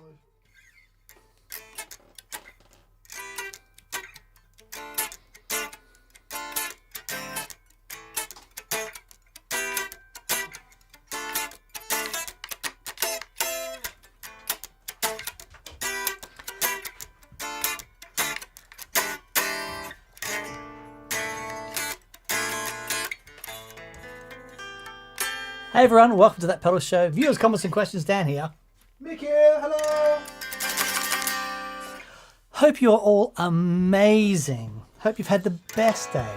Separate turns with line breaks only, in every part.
live.
Hey everyone, welcome to That Pedal Show. Viewers, comments and questions, Dan here.
Mick here, hello!
Hope you're all amazing. Hope you've had the best day.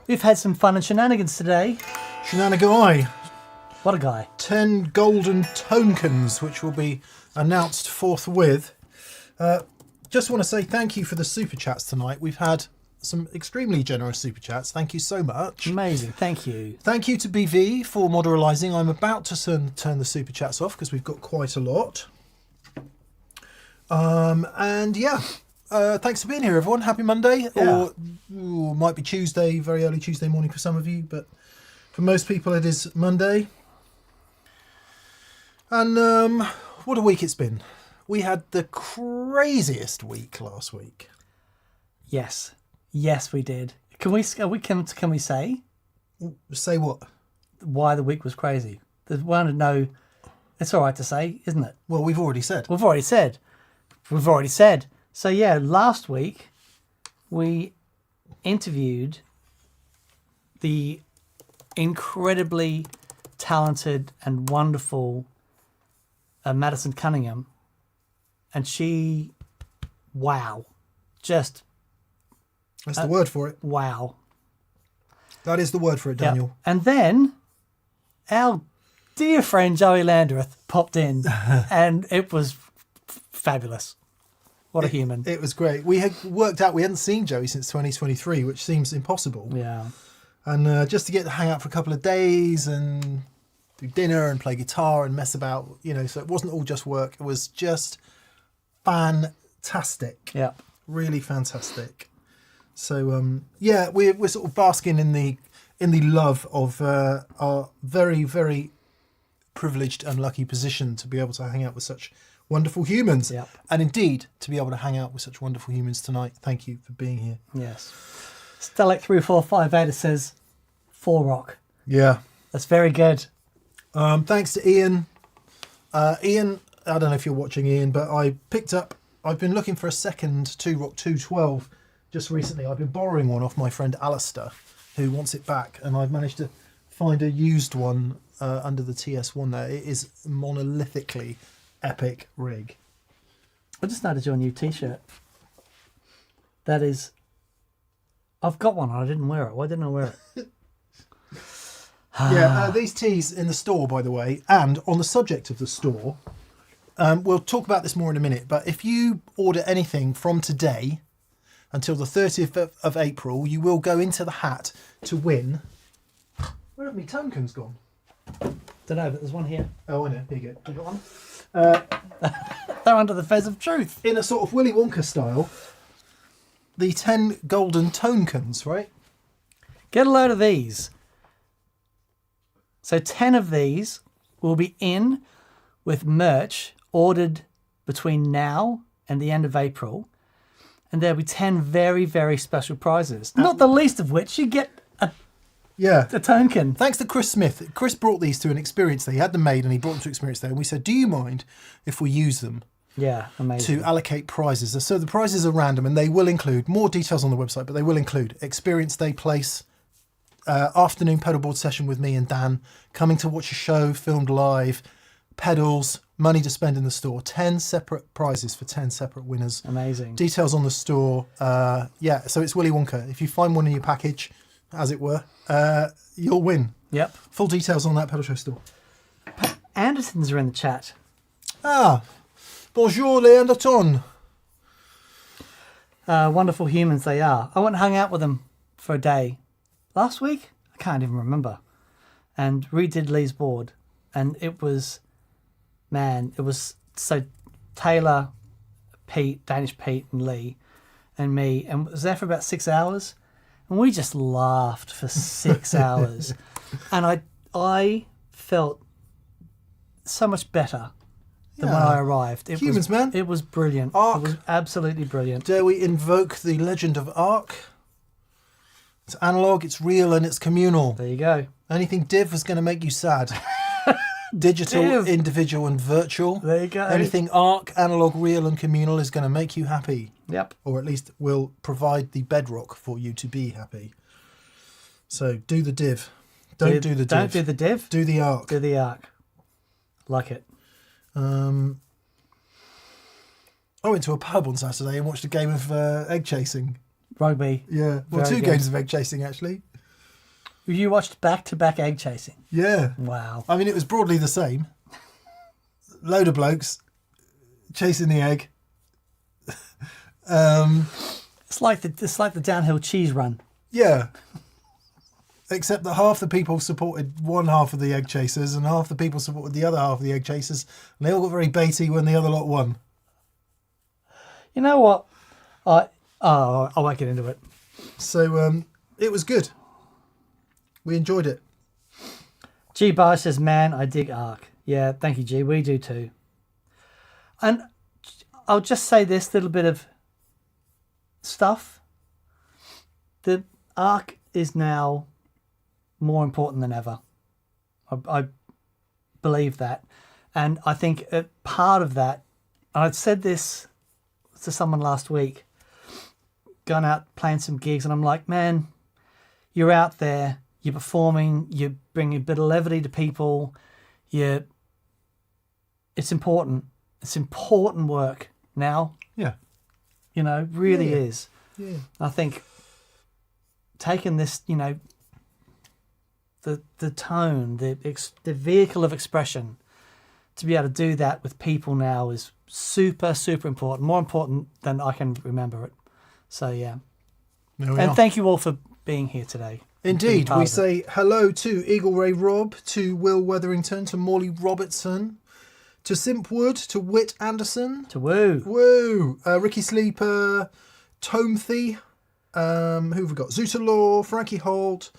We've had some fun and shenanigans today.
Shenanigan.
What a guy.
10 golden tokens, which will be announced forthwith. Just want to say thank you for the super chats tonight. We've had some extremely generous super chats. Thank you so much.
Amazing, thank you.
Thank you to BV for moderalising. I'm about to turn the super chats off because we've got quite a lot. And yeah, thanks for being here, everyone. Happy Monday,
Yeah.
or might be Tuesday, very early Tuesday morning for some of you, but for most people it is Monday. And what a week it's been. We had the craziest week last week.
Yes, we did. Can we say
Say what?
why the week was crazy? There's one to know. It's all right to say, isn't it?
Well, we've already said.
We've already said. So yeah, last week we interviewed the incredibly talented and wonderful Madison Cunningham, and she, wow, just
That's the word for it.
wow.
That is the word for it,
Yep.
Daniel.
And then our dear friend Joey Landreth popped in, and it was fabulous. What a human.
It was great. We had worked out we hadn't seen Joey since 2023, which seems impossible.
Yeah.
And just to get to hang out for a couple of days and do dinner and play guitar and mess about, so it wasn't all just work. It was just fantastic.
Yep.
Really fantastic. So yeah, we're sort of basking in the love of our very, very privileged and lucky position to be able to hang out with such wonderful humans.
Yep.
And indeed to be able to hang out with such wonderful humans tonight. Thank you for being here.
Yes. Stelec3458 says 4 rock.
Yeah.
That's very good.
Thanks to Ian. Ian, I don't know if you're watching, Ian, but I've been looking for a second 2 Rock 212 just recently. I've been borrowing one off my friend Alistair, who wants it back, and I've managed to find a used one under the TS1 there. It is monolithically epic rig.
I just noticed your new t-shirt. That is... I've got one and I didn't wear it. Why didn't I wear it?
Yeah, these teas in the store, by the way, and on the subject of the store, we'll talk about this more in a minute, but if you order anything from today until the 30th of April, you will go into the hat to win... Where have my tokens gone?
Don't know, but there's one here.
Oh, I know. Here you go.
You got one? They're under the fez of truth.
In a sort of Willy Wonka style, the 10 golden tokens, right?
Get a load of these. So 10 of these will be in with merch ordered between now and the end of April. And there'll be 10 very, very special prizes. Not the least of which you get
Yeah.
a token.
Thanks to Chris Smith. Chris brought these to an experience day. He had them made and he brought them to experience day. And we said, do you mind if we use them
Yeah, amazing.
to allocate prizes? So the prizes are random and they will include, more details on the website, but they will include experience day place, afternoon pedalboard session with me and Dan, coming to watch a show filmed live, pedals, money to spend in the store, 10 separate prizes for 10 separate winners.
Amazing.
Details on the store. Yeah, so it's Willy Wonka. If you find one in your package, as it were, you'll win.
Yep.
Full details on that Pedal Show store.
Andersons are in the chat.
Ah, bonjour les Andertons.
Wonderful humans they are. I went and hung out with them for a day. Last week? I can't even remember. And redid Lee's board. And it was... Man, it was... So Taylor, Pete, Danish Pete and Lee and me. And was there for about 6 hours. And we just laughed for 6 hours. And I felt so much better than when I arrived.
Humans, man.
It was brilliant.
Ark.
It was absolutely brilliant.
Dare we invoke the legend of Ark? It's analog, it's real, and it's communal.
There you go.
Anything div is going to make you sad. Digital,
Div.
individual, and virtual.
There you go.
Anything Ark, analog, real, and communal is going to make you happy.
Yep.
Or at least will provide the bedrock for you to be happy. So do the div. Don't do the div.
Don't do the div.
Do the Ark.
Do the Ark. Like it.
I went to a pub on Saturday and watched a game of egg chasing.
Rugby.
Yeah. Well,
Very
two
good.
games of egg chasing, actually.
You watched back-to-back egg chasing.
Yeah.
Wow.
I mean, it was broadly the same. Load of blokes chasing the egg.
It's like the downhill cheese run.
Yeah. Except that half the people supported one half of the egg chasers and half the people supported the other half of the egg chasers. And they all got very baity when the other lot won.
You know what? I won't get into it.
So it was good. We enjoyed it.
G Bar says, "Man, I dig Ark." Yeah, thank you, G. We do too. And I'll just say this little bit of stuff. The Ark is now more important than ever. I believe that, and I think part of that. I'd said this to someone last week. Gone out playing some gigs, and I'm like, man, you're out there. You're performing, you're bringing a bit of levity to people. It's important. It's important work now.
Yeah.
You know, really
Yeah.
is.
Yeah.
I think taking this, you know, the tone, the vehicle of expression, to be able to do that with people now is super, super important. More important than I can remember it. So, yeah.
There we
And
are.
thank you all for being here today.
Indeed,
part
we
of it.
say hello to Eagle Ray Rob, to Will Wetherington, to Morley Robertson, to Simpwood, to Whit Anderson,
To woo.
woo, Ricky Sleeper, Tomthy, who have we got? Zuta Law, Frankie Holt,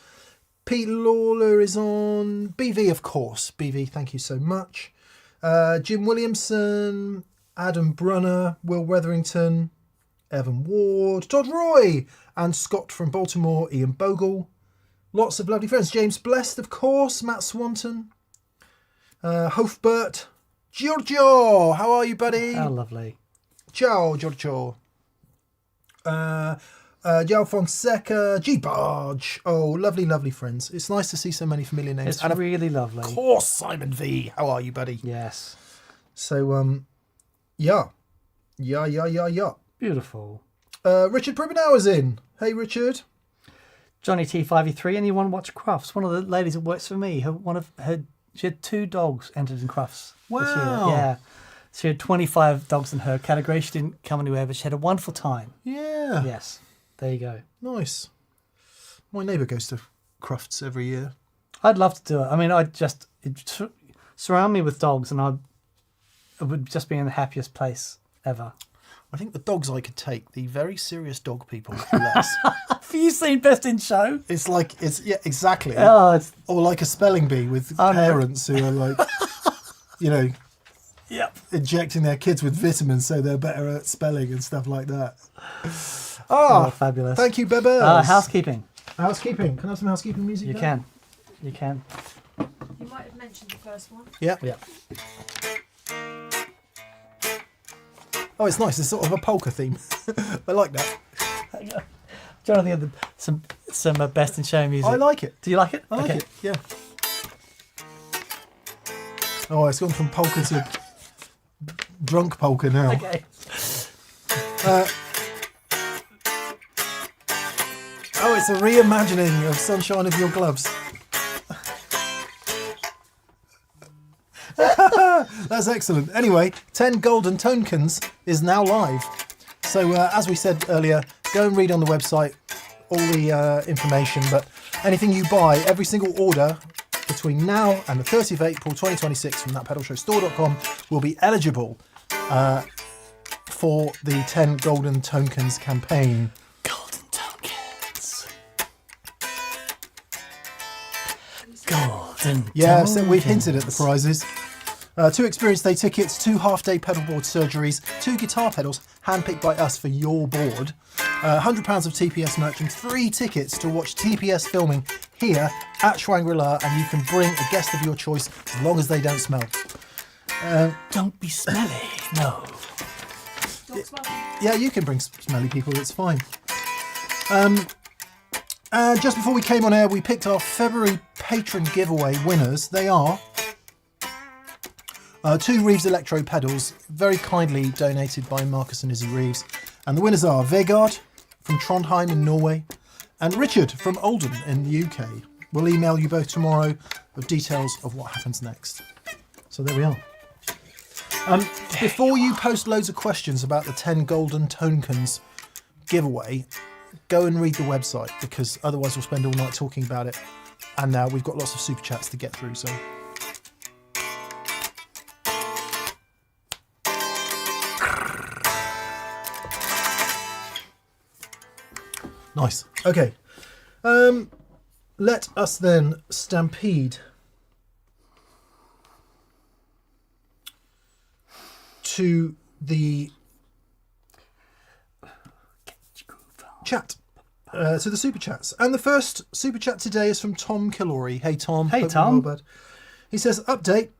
Pete Lawler is on, BV of course, BV, thank you so much, Jim Williamson, Adam Brunner, Will Wetherington, Evan Ward, Todd Roy, and Scott from Baltimore, Ian Bogle. Lots of lovely friends. James Blessed, of course. Matt Swanton. Hofbert. Giorgio. How are you, buddy?
How lovely.
Ciao, Giorgio. Joe Fonseca. G. Barge. Oh, lovely, lovely friends. It's nice to see so many familiar names.
It's
And
really lovely.
of course, Simon V. How are you, buddy?
Yes.
So, yeah. Yeah.
Beautiful.
Richard Pribbenauer's in. Hey, Richard.
Johnny T5E3, anyone watch Crufts? One of the ladies that works for me, she had 2 dogs entered in Crufts this year.
Wow.
Yeah. She had 25 dogs in her category. She didn't come anywhere, but she had a wonderful time.
Yeah.
Yes. There you go.
Nice. My neighbour goes to Crufts every year.
I'd love to do it. I mean, surround me with dogs and it would just be in the happiest place ever.
I think the dogs I could take, the very serious dog people, less.
Have you seen Best in Show?
Yeah, exactly.
Oh, it's...
Or like a spelling bee with
Oh, no.
parents who are like, you know,
Yep.
injecting their kids with vitamins so they're better at spelling and stuff like that.
Oh, fabulous.
Thank you, Bebers.
Housekeeping.
Housekeeping. Can I have some housekeeping music?
You
there?
can. You can.
You might have mentioned the first one.
Yeah.
Yeah.
Oh, it's nice. It's sort of a polka theme. I like that.
Trying to think of some Best in Show music.
I like it.
Do you like it?
I like it. Yeah. Oh, it's gone from polka to drunk polka now.
Okay.
Oh, it's a reimagining of Sunshine of Your Gloves. That's excellent. Anyway, 10 Golden Tokens is now live. So as we said earlier, go and read on the website all the information. But anything you buy, every single order between now and the 30th of April 2026 from thatpedalshowstore.com will be eligible for the 10 Golden Tokens campaign.
Golden tokens. Golden
Yeah,
tokens.
so we've hinted at the prizes. 2 experience day tickets, 2 half-day pedalboard surgeries, 2 guitar pedals handpicked by us for your board, £100 of TPS merch, and 3 tickets to watch TPS filming here at Shangri-La, and you can bring a guest of your choice as long as they don't smell.
Don't be smelly. No.
Don't smell.
Yeah, you can bring smelly people, it's fine. And just before we came on air, we picked our February patron giveaway winners. They are 2 Reeves Electro pedals, very kindly donated by Marcus and Izzy Reeves. And the winners are Vegard from Trondheim in Norway and Richard from Oldham in the UK. We'll email you both tomorrow with details of what happens next. So there we are. Before you post loads of questions about the 10 golden tokens giveaway, go and read the website, because otherwise we'll spend all night talking about it. And now we've got lots of super chats to get through, so... Nice. Okay. Let us then stampede to the chat, to the super chats. And the first super chat today is from Tom Killory. Hey, Tom.
Hey,
Hope
Tom.
you're well, bud. He says, update.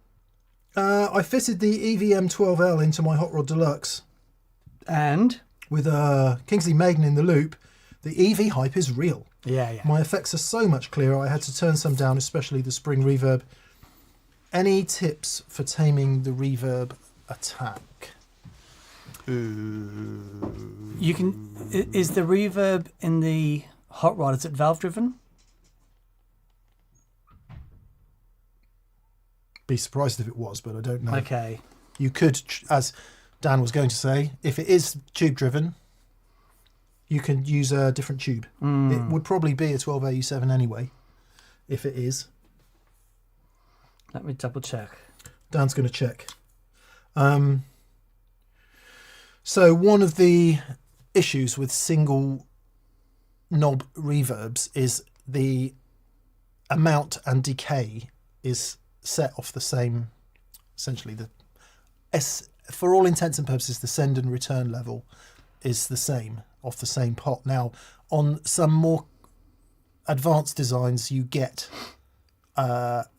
I fitted the EVM 12L into my Hot Rod Deluxe.
And?
With Kingsley Maiden in the loop, the EV hype is real.
Yeah.
My effects are so much clearer, I had to turn some down, especially the spring reverb. Any tips for taming the reverb attack?
You can... Is the reverb in the Hot Rod, is it valve driven?
Be surprised if it was, but I don't know.
Okay.
You could, as Dan was going to say, if it is tube driven, you can use a different tube. It would probably be a 12AU7 anyway, if it is.
Let me double check.
Dan's going to check. So one of the issues with single knob reverbs is the amount and decay is set off the same, essentially for all intents and purposes, the send and return level is the same, off the same pot. Now, on some more advanced designs, you get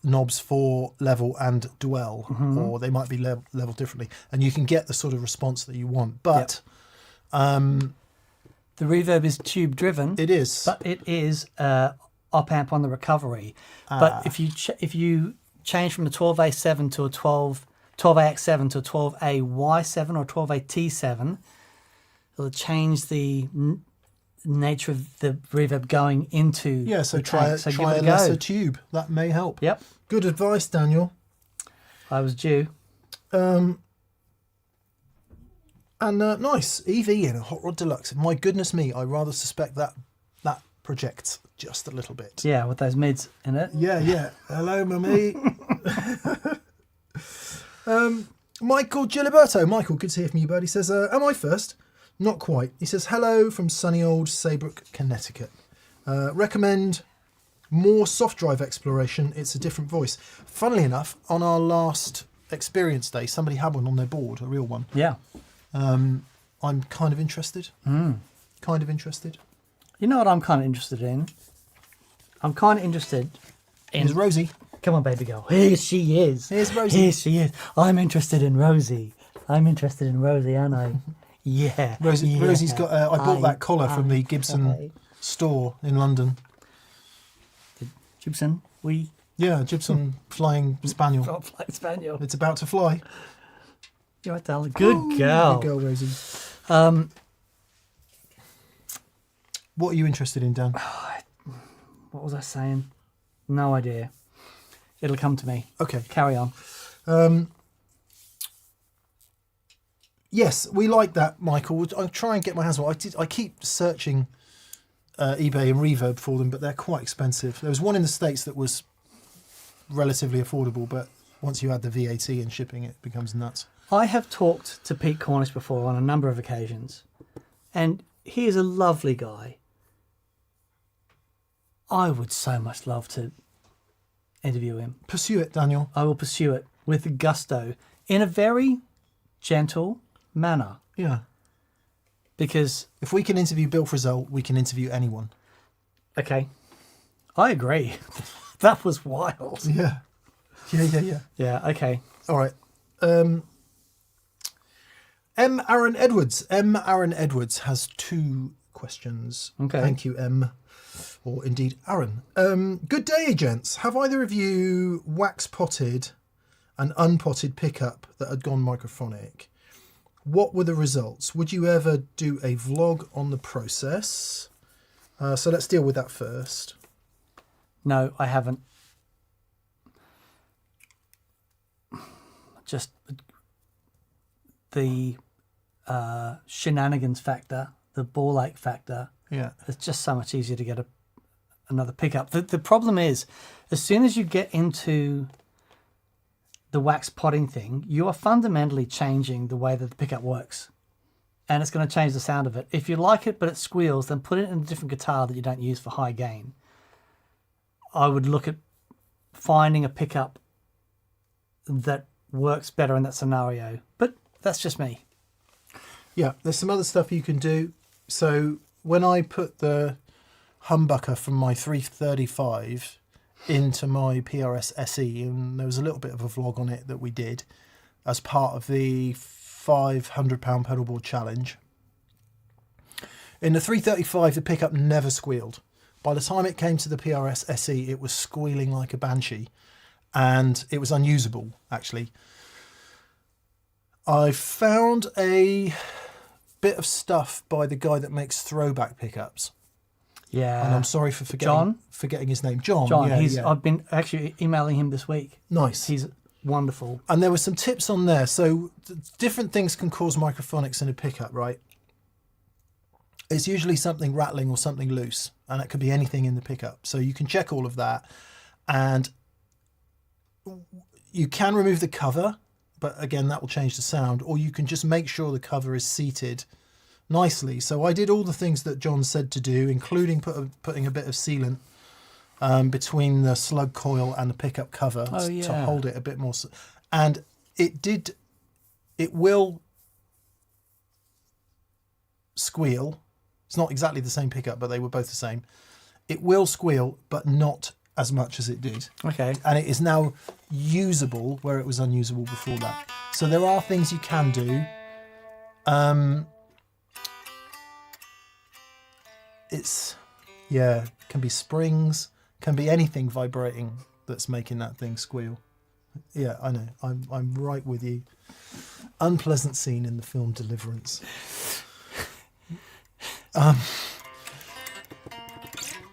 knobs for level and dwell, or they might be level differently, and you can get the sort of response that you want. But
the reverb is tube driven.
it is.
But it is op amp on the recovery. But if you change from a 12A7 to a 12AX7 to a 12AY7 or 12AT7, it'll change the nature of the reverb going into
So
the
try
tank. So give
a
it a
lesser
go.
tube. That may help.
Yep,
Good advice, Daniel.
I was due.
And nice EV in a Hot Rod Deluxe. My goodness me, I rather suspect that projects just a little bit.
Yeah, with those mids in it.
Yeah. Hello, mummy. Michael Giliberto. Michael, good to hear from you, bud. He says, am I first? Not quite. He says, hello from sunny old Saybrook, Connecticut. Recommend more soft drive exploration. It's a different voice. Funnily enough, on our last experience day, somebody had one on their board, a real one.
Yeah.
I'm kind of interested. Kind of interested.
You know what I'm kind of interested in? I'm kind of interested in...
Here's Rosie.
Come on, baby girl. Here she is.
Here's Rosie.
Here she is. I'm interested in Rosie. I'm interested in Rosie, aren't I? Yeah.
Rosie's got... I bought that collar from the Gibson store in London.
Gibson,
Yeah, Gibson Flying Spaniel.
Flying Spaniel.
It's about to fly.
You're right, darling. Good girl.
Good girl, Rosie. What are you interested in, Dan?
What was I saying? No idea. It'll come to me.
Okay.
Carry on.
Yes, we like that, Michael. I'll try and get my hands on it. I keep searching eBay and Reverb for them, but they're quite expensive. There was one in the States that was relatively affordable, but once you add the VAT and shipping, it becomes nuts.
I have talked to Pete Cornish before on a number of occasions, and he is a lovely guy. I would so much love to interview him.
Pursue it, Daniel.
I will pursue it. with gusto in a very gentle manner.
Yeah.
Because,
If we can interview Bill Frisell, we can interview anyone.
okay, I agree. That was wild.
Yeah. Yeah.
Yeah, okay.
All right. Aaron Edwards. Aaron Edwards has 2 questions.
Okay.
Thank you, M. Or indeed, Aaron. Good day, gents. Have either of you wax potted an unpotted pickup that had gone microphonic? What were the results? Would you ever do a vlog on the process? So let's deal with that first.
No, I haven't. Just the shenanigans factor, the ball ache factor.
Yeah.
It's just so much easier to get another pickup. The problem is, as soon as you get into the wax potting thing, you are fundamentally changing the way that the pickup works. And it's going to change the sound of it. If you like it but it squeals, then put it in a different guitar that you don't use for high gain. I would look at finding a pickup that works better in that scenario. But that's just me.
Yeah, there's some other stuff you can do. So when I put the humbucker from my 335 into my PRS SE, and there was a little bit of a vlog on it that we did as part of the £500 pedalboard challenge. In the 335, the pickup never squealed. By the time it came to the PRS SE, it was squealing like a banshee, and it was unusable, actually. I found a bit of stuff by the guy that makes throwback pickups.
Yeah.
And I'm sorry for forgetting his name. John. Yeah.
I've been actually emailing him this week.
Nice.
He's wonderful.
And there were some tips on there. So different things can cause microphonics in a pickup, right? It's usually something rattling or something loose, and it could be anything in the pickup. So you can check all of that, and you can remove the cover, but again, that will change the sound, or you can just make sure the cover is seated nicely. So I did all the things that John said to do, including putting a bit of sealant between the slug coil and the pickup cover to hold it a bit more. And it will squeal. It's not exactly the same pickup, but they were both the same. It will squeal, but not as much as it did.
Okay.
And it is now usable where it was unusable before that. So there are things you can do. Can be springs, can be anything vibrating that's making that thing squeal. Yeah, I know. I'm right with you. Unpleasant scene in the film Deliverance.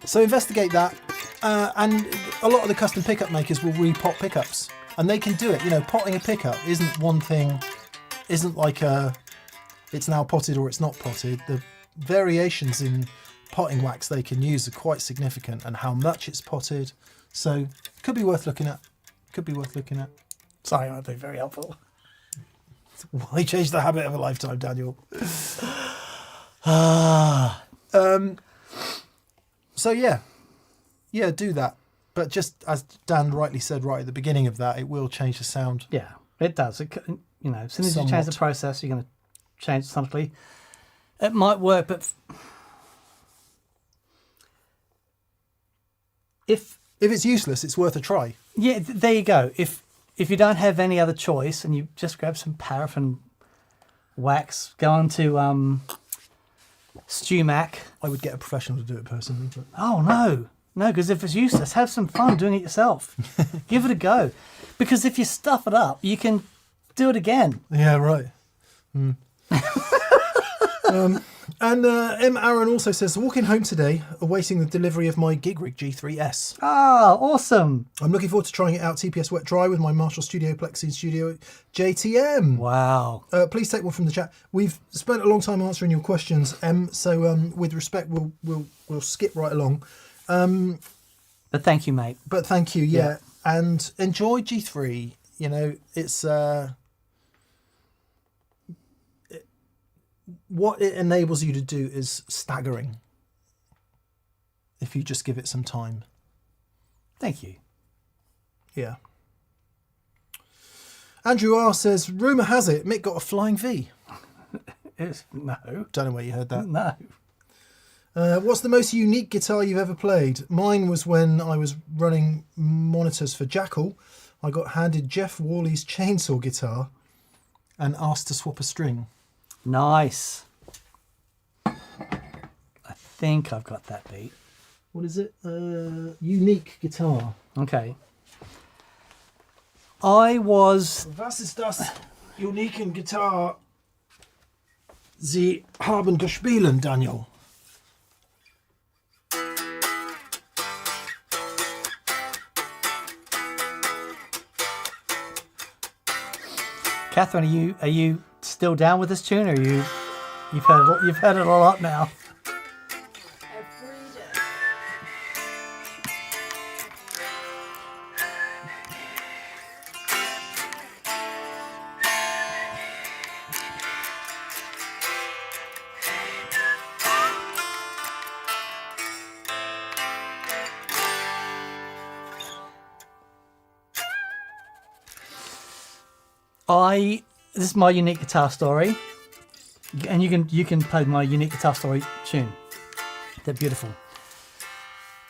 So investigate that. And a lot of the custom pickup makers will repot pickups, and they can do it. You know, potting a pickup isn't one thing, isn't like it's now potted or it's not potted. The variations in potting wax they can use are quite significant, and how much it's potted. So could be worth looking at.
Sorry, I've been very helpful.
Why change the habit of a lifetime, Daniel? So yeah, do that. But just as Dan rightly said right at the beginning of that, it will change the sound.
Yeah, it does. As soon as you change the process, you're going to change sonically. It might work, but if
it's useless, it's worth a try.
Yeah, there you go. If you don't have any other choice, and you just grab some paraffin wax, go on to StewMac.
I would get a professional to do it personally. But...
Oh no, because if it's useless, have some fun doing it yourself. Give it a go, because if you stuff it up, you can do it again.
Yeah, right. And M. Aaron also says, walking home today, awaiting the delivery of my Gig Rig G3S.
Ah, awesome.
I'm looking forward to trying it out TPS wet dry with my Marshall Studio Plexi Studio JTM.
Wow.
Please take one from the chat. We've spent a long time answering your questions, M. So with respect, we'll skip right along.
But thank you, mate.
But thank you, yeah. And enjoy G3. You know, it's what it enables you to do is staggering if you just give it some time.
Thank you.
Yeah. Andrew R says, rumour has it Mick got a flying V.
No.
Don't know where you heard that.
No.
What's the most unique guitar you've ever played? Mine was when I was running monitors for Jackal. I got handed Jeff Worley's chainsaw guitar and asked to swap a string.
Nice. I think I've got that beat.
What is it? Unique guitar.
Okay. I was...
Was ist das uniken Gitarre Sie haben gespielt, Daniel?
Catherine, are you still down with this tune, or you've heard it a lot now?
Every day.
This is my unique guitar story, and you can play my unique guitar story tune. They're beautiful.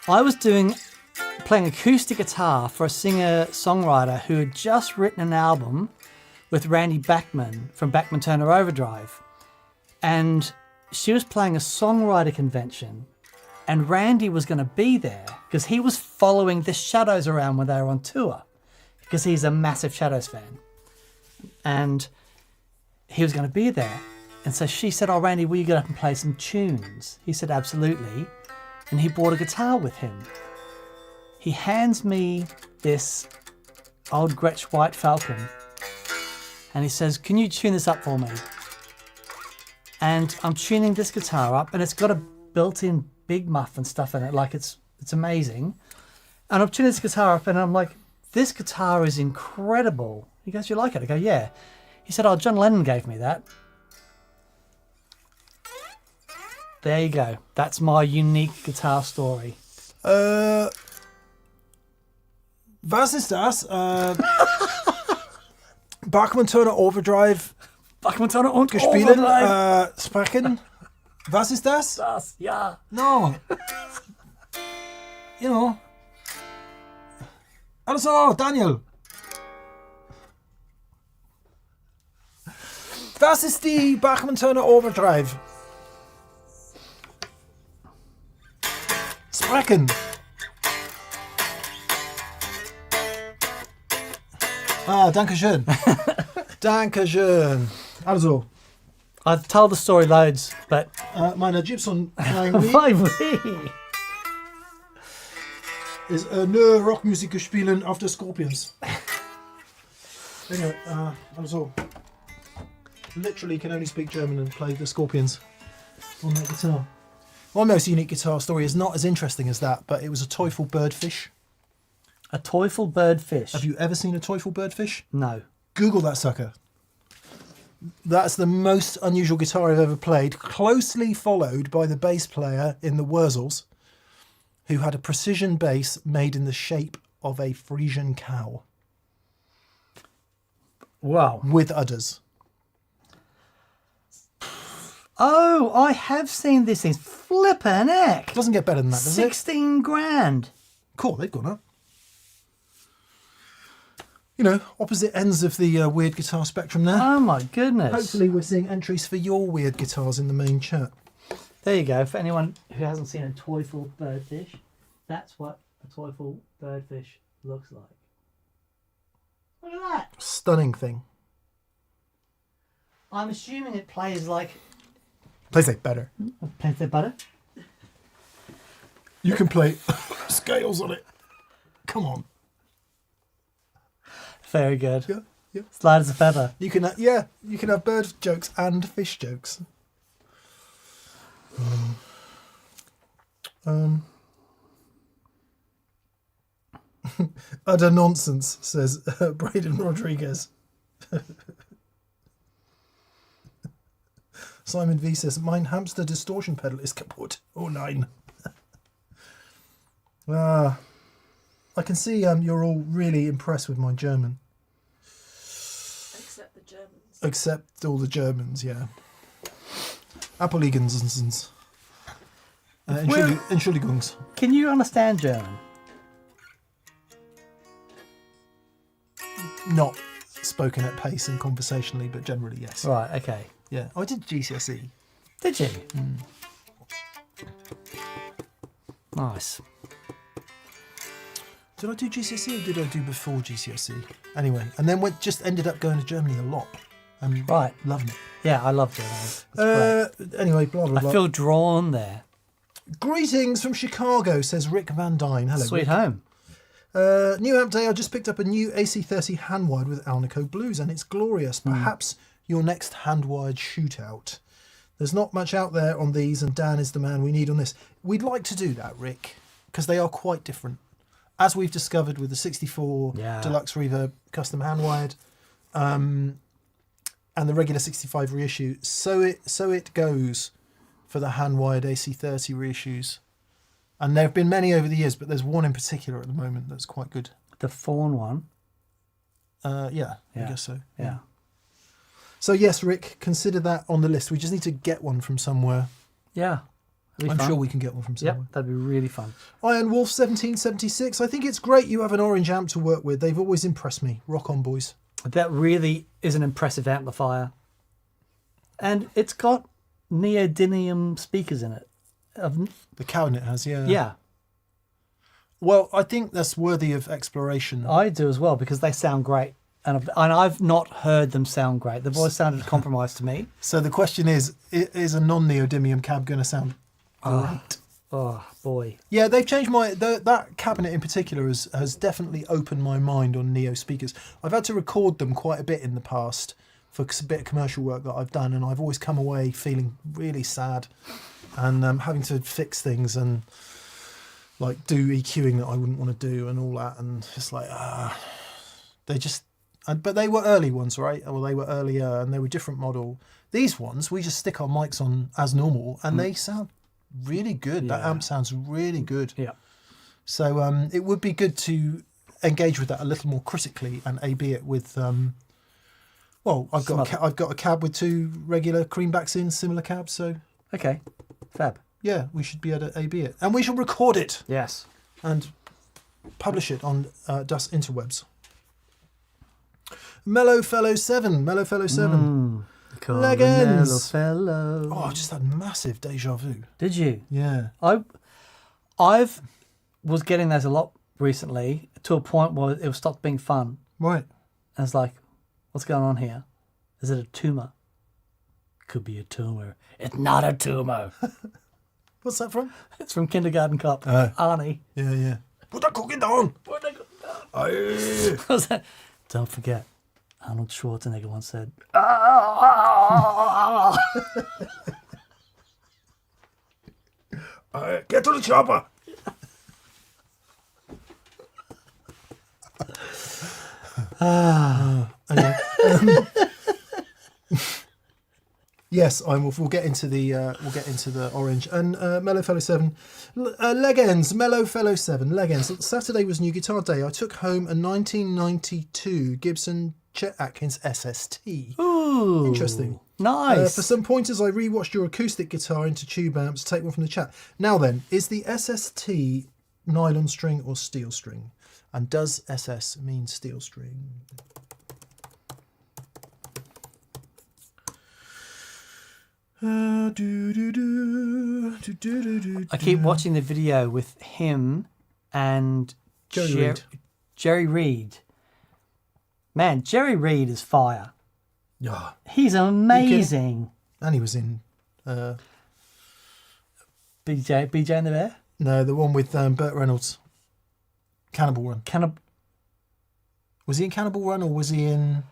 I was playing acoustic guitar for a singer-songwriter who had just written an album with Randy Bachman from Bachman Turner Overdrive, and she was playing a songwriter convention, and Randy was going to be there because he was following the Shadows around when they were on tour, because he's a massive Shadows fan. And he was going to be there. And so she said, oh, Randy, will you get up and play some tunes? He said, absolutely. And he brought a guitar with him. He hands me this old Gretsch White Falcon. And he says, can you tune this up for me? And I'm tuning this guitar up, and it's got a built-in big muff and stuff in it. Like, it's amazing. And I'm tuning this guitar up, and I'm like, this guitar is incredible. He goes, you like it? I go, yeah. He said, oh, John Lennon gave me that. There you go. That's my unique guitar story.
Was ist das? Bachman Turner Overdrive
Bachman Turner und
gespielt.
Overdrive.
Sprechen. Was ist das?
Das, ja.
No. You know. Also, Daniel. Das ist die Bachman Turner Overdrive. Sprechen. Danke schön. Danke schön. Also,
I've told the story loads, but
meine Gibson Flying V
why we?
ist nur Rockmusik gespielt auf der Scorpions. Anyway, also, literally can only speak German and play the Scorpions on that guitar. My most unique guitar story is not as interesting as that, but it was a Teufel birdfish.
A Teufel birdfish.
Have you ever seen a Teufel birdfish?
No.
Google that sucker. That's the most unusual guitar I've ever played, closely followed by the bass player in the Wurzels, who had a precision bass made in the shape of a Frisian cow
Wow.
with udders.
Oh, I have seen these things. Flippin' heck.
Doesn't get better than that, does it?
16 grand.
Cool, they've gone up. You know, opposite ends of the weird guitar spectrum there.
Oh my goodness.
Hopefully we're seeing entries for your weird guitars in the main chat.
There you go. For anyone who hasn't seen a Teufel birdfish, that's what a Teufel birdfish looks like. Look at that.
Stunning thing.
I'm assuming it plays like...
Plays like better.
Plays like butter?
You can play scales on it. Come on.
Very good.
Yeah, yeah.
It's light as a feather.
You can, yeah, you can have bird jokes and fish jokes. Utter nonsense, says Braden Rodriguez. Simon V says, mein hamster distortion pedal is kaputt. Oh, nein. I can see you're all really impressed with my German. Except all the Germans, yeah. Appelligensens. Entschuldigungs.
Can you understand German?
Not spoken at pace and conversationally, but generally, yes.
Right, okay.
Yeah. I did GCSE.
Did you? Nice.
Did I do GCSE or did I do before GCSE? Anyway, and then just ended up going to Germany a lot. And
Right.
loving it.
Yeah, I love Germany. It's great.
Anyway, blah, blah, blah.
I feel drawn there.
Greetings from Chicago, says Rick Van Dyne. Hello,
Sweet
Rick.
home.
New amp day, I just picked up a new AC30 hand-wired with Alnico Blues, and it's glorious. Perhaps your next hand-wired shootout. There's not much out there on these, and Dan is the man we need on this. We'd like to do that, Rick, because they are quite different. As we've discovered with the 64 Deluxe Reverb custom hand-wired, and the regular 65 reissue, so it goes for the hand-wired AC30 reissues. And there have been many over the years, but there's one in particular at the moment that's quite good.
The fawn one.
Yeah, I guess so.
Yeah.
So yes, Rick, consider that on the list. We just need to get one from somewhere.
Yeah.
I'm sure we can get one from somewhere.
Yep, that'd be really fun.
Iron Wolf 1776. I think it's great you have an orange amp to work with. They've always impressed me. Rock on, boys.
That really is an impressive amplifier. And it's got neodymium speakers in it.
The cabinet has, yeah.
Yeah,
Well, I think that's worthy of exploration.
I do as well because they sound great. And I've not heard them sound great. They've always sounded compromised to me.
So the question is a non-neodymium cab going to sound great?
Oh, boy.
Yeah, they've changed that cabinet in particular has definitely opened my mind on Neo speakers. I've had to record them quite a bit in the past for a bit of commercial work that I've done, and I've always come away feeling really sad and having to fix things and like do EQing that I wouldn't want to do and all that, and just like they just. But they were early ones, right? Well, they were earlier and they were different model. These ones, we just stick our mics on as normal and they sound really good. That amp sounds really good.
Yeah.
So it would be good to engage with that a little more critically and A/B it with. Well, I've got a cab with two regular creambacks in similar cabs. So
Okay. Fab.
yeah, we should be able to A/B it, and we should record it
Yes.
and publish it on Dust Interwebs. Mellow Fellow 7.
Call
Leggings.
the mellow fellow.
Oh, I just had massive deja vu.
Did you?
Yeah.
I've was getting those a lot recently to a point where it stopped being fun.
Right.
I was like, what's going on here? Is it a tumor? Could be a tumor. It's not a tumor.
What's that from?
It's from Kindergarten Cop. Arnie.
Yeah. Put that cookie down.
Put that down.
Aye.
What was that? Don't forget, Arnold Schwarzenegger once said,
Get to the chopper. Anyway, yes, we'll get into the orange and Mellow Fellow 7 leg ends. Mellow Fellow 7 leg ends. Saturday was new guitar day. I took home a 1992 Gibson Chet Atkins SST.
ooh.
Interesting.
Nice.
For some pointers, I rewatched your acoustic guitar into tube amps. Take one from the chat. Now then, is the SST nylon string or steel string? And does SS mean steel string?
I keep watching the video with him and Jerry Reed. Man, Jerry Reed is fire.
Yeah.
He's amazing.
And he was in...
BJ and the Bear?
No, the one with Burt Reynolds. Cannibal Run. Was he in Cannibal Run or was he in...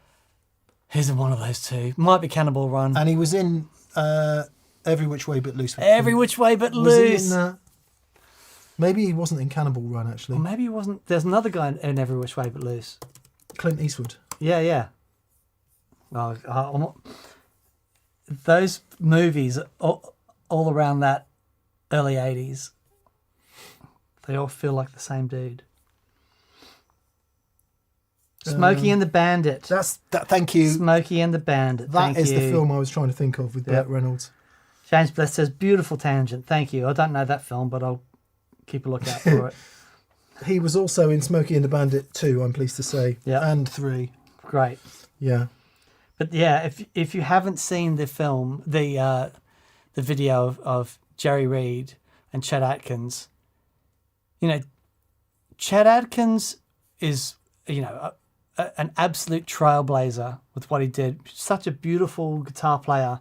He's in one of those two. Might be Cannibal Run.
And he was in Every Which Way But Loose.
Every Which Way But
Was he
Loose.
in that? Maybe he wasn't in Cannibal Run, actually.
Or maybe he wasn't. There's another guy in Every Which Way But Loose.
Clint Eastwood.
Yeah. Oh, those movies, all around that early 80s, they all feel like the same dude. Smokey and the Bandit.
That's that. Thank you.
Smokey and the Bandit.
That
Thank
is
you.
the film I was trying to think of with Burt Reynolds.
James Bless says, beautiful tangent. Thank you. I don't know that film, but I'll keep a lookout for it.
He was also in Smokey and the Bandit 2, I'm pleased to say.
Yeah.
And 3.
Great.
Yeah.
But yeah, if you haven't seen the film, the video of Jerry Reed and Chet Atkins, you know, Chet Atkins is, you know, an absolute trailblazer with what he did. Such a beautiful guitar player,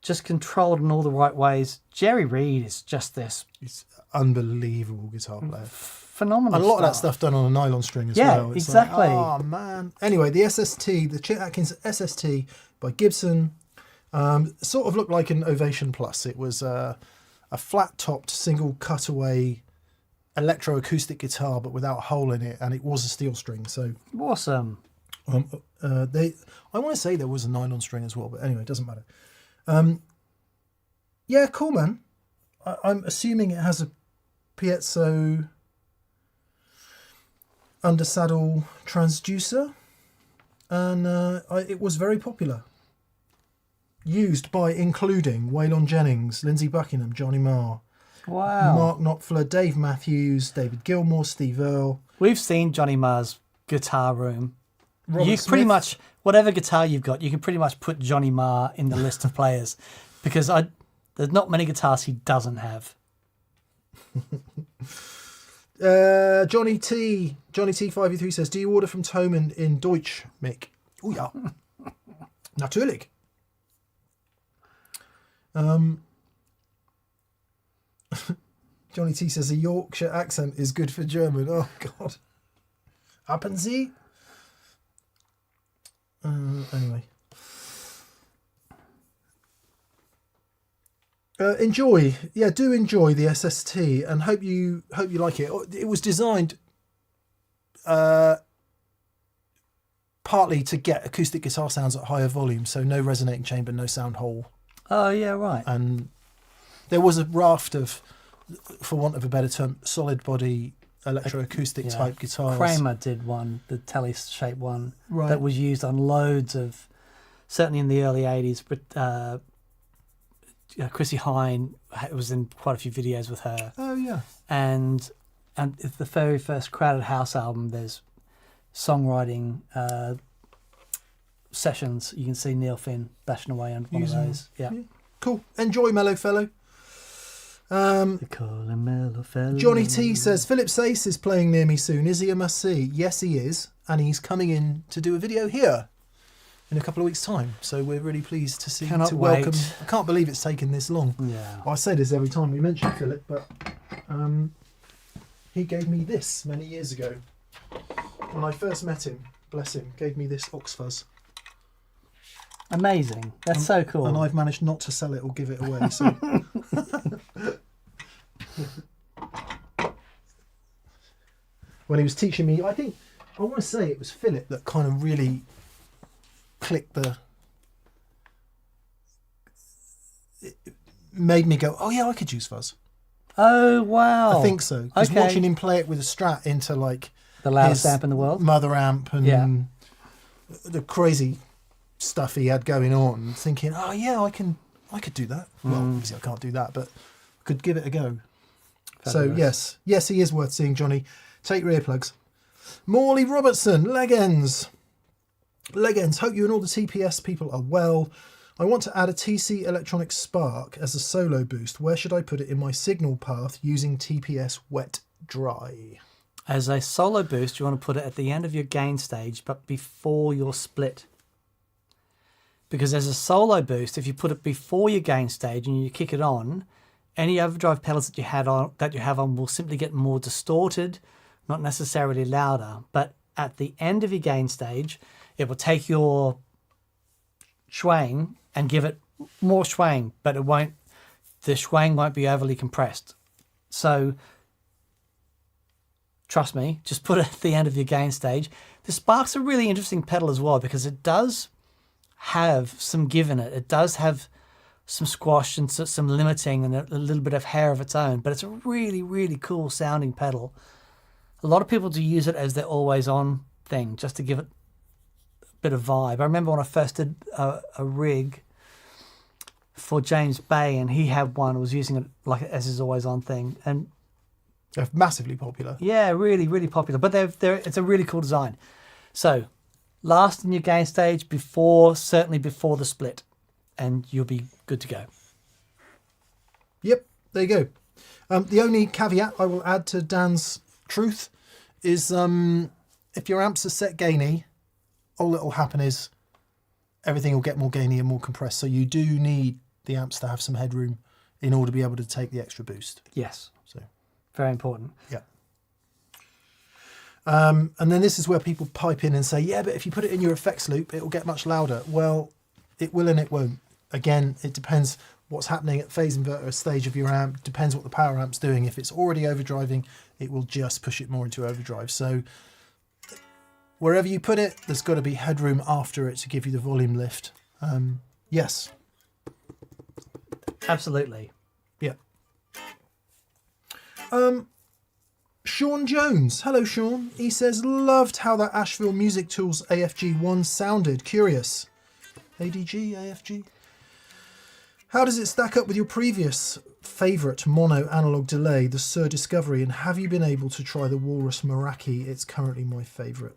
just controlled in all the right ways. Jerry Reed is just this
He's unbelievable guitar player.
phenomenal.
And a lot of that
star.
stuff done on a nylon string as
Yeah,
well. It's
exactly.
Like, oh, man. Anyway, the SST, the Chet Atkins SST by Gibson, sort of looked like an Ovation Plus. It was a flat-topped, single cutaway electroacoustic guitar, but without a hole in it, and it was a steel string. So
Awesome.
I want to say there was a nylon string as well, but anyway, it doesn't matter. Yeah, cool, man. I'm assuming it has a piezo undersaddle transducer, and it was very popular. Used by including Waylon Jennings, Lindsey Buckingham, Johnny Marr,
Wow.
Mark Knopfler, Dave Matthews, David Gilmour, Steve Earle.
We've seen Johnny Marr's guitar room.
Robert
You
Smith.
pretty much, whatever guitar you've got, you can pretty much put Johnny Marr in the list of players because there's not many guitars he doesn't have.
Johnny T503 says, do you order from Thomann in Deutsch, Mick? Oh ja. Natürlich. Johnny T says a Yorkshire accent is good for German. Oh God. Haben Sie? Anyway. Enjoy, do enjoy the SST, and hope you like it. It was designed partly to get acoustic guitar sounds at higher volume, so no resonating chamber, no sound hole,
Oh, yeah, right.
and there was a raft of, for want of a better term, solid body electroacoustic
Yeah.
type guitars.
Kramer did one, the telly-shaped one,
Right.
that was used on loads of, certainly in the early 80s, but Chrissy Hine was in quite a few videos with her.
Oh yeah.
And it's the very first Crowded House album, there's songwriting sessions. You can see Neil Finn bashing away on one
Using-
of those. Yeah.
Cool. Enjoy, mellow fellow.
They call him Mellow Fellow.
Johnny T says, Philip Sace is playing near me soon. Is he a must-see? Yes, he is. And he's coming in to do a video here in a couple of weeks' time. So we're really pleased to see,
Cannot
to welcome.
wait.
I can't believe it's taken this long.
Yeah.
I say this every time we mention Philip, but he gave me this many years ago. When I first met him, bless him, gave me this Oxfuzz.
Amazing. That's so cool.
And I've managed not to sell it or give it away. So when he was teaching me, I want to say it was Philip that kind of really clicked it made me go, oh yeah, I could use fuzz.
Oh, wow.
I think so. Because
Okay.
watching him play it with a Strat into like
The loudest
his
amp in the world.
mother amp and
Yeah.
the crazy stuff he had going on, thinking, oh yeah, I could do that. Well, obviously I can't do that, but I could give it a go.
Fabulous.
So yes, he is worth seeing, Johnny. Take your earplugs. Morley Robertson, Legends. Legends, hope you and all the TPS people are well. I want to add a TC Electronic Spark as a solo boost. Where should I put it in my signal path using TPS wet dry?
As a solo boost, you want to put it at the end of your gain stage, but before your split. Because as a solo boost, if you put it before your gain stage and you kick it on, any overdrive pedals that you have on will simply get more distorted, not necessarily louder. But at the end of your gain stage, it will take your swaying and give it more swaying, but the swaying won't be overly compressed. So trust me, just put it at the end of your gain stage. The Spark's a really interesting pedal as well because it does have some give in it. It does have some squash and some limiting and a little bit of hair of its own, but it's a really, really cool sounding pedal. A lot of people do use it as their always on thing just to give it a bit of vibe. I remember when I first did a rig for James Bay, and he had one, was using it like as his always on thing, and
They're massively popular.
yeah, really, really popular. But it's a really cool design. So, last in your gain stage certainly before the split, and you'll be good to go.
Yep, there you go. The only caveat I will add to Dan's truth is if your amps are set gainy, all that'll happen is everything will get more gainy and more compressed. So you do need the amps to have some headroom in order to be able to take the extra boost.
Yes,
So
very important.
yeah. And then this is where people pipe in and say, yeah, but if you put it in your effects loop, it will get much louder. Well, it will and it won't. Again, it depends what's happening at phase inverter stage of your amp, depends what the power amp's doing. If it's already overdriving, it will just push it more into overdrive. So wherever you put it, there's got to be headroom after it to give you the volume lift. Yes.
Absolutely.
Yeah. Sean Jones. Hello, Sean. He says, loved how that Asheville Music Tools AFG1 sounded. Curious. ADG, AFG? How does it stack up with your previous favourite mono analog delay, the Sir Discovery, and have you been able to try the Walrus Meraki? It's currently my favourite.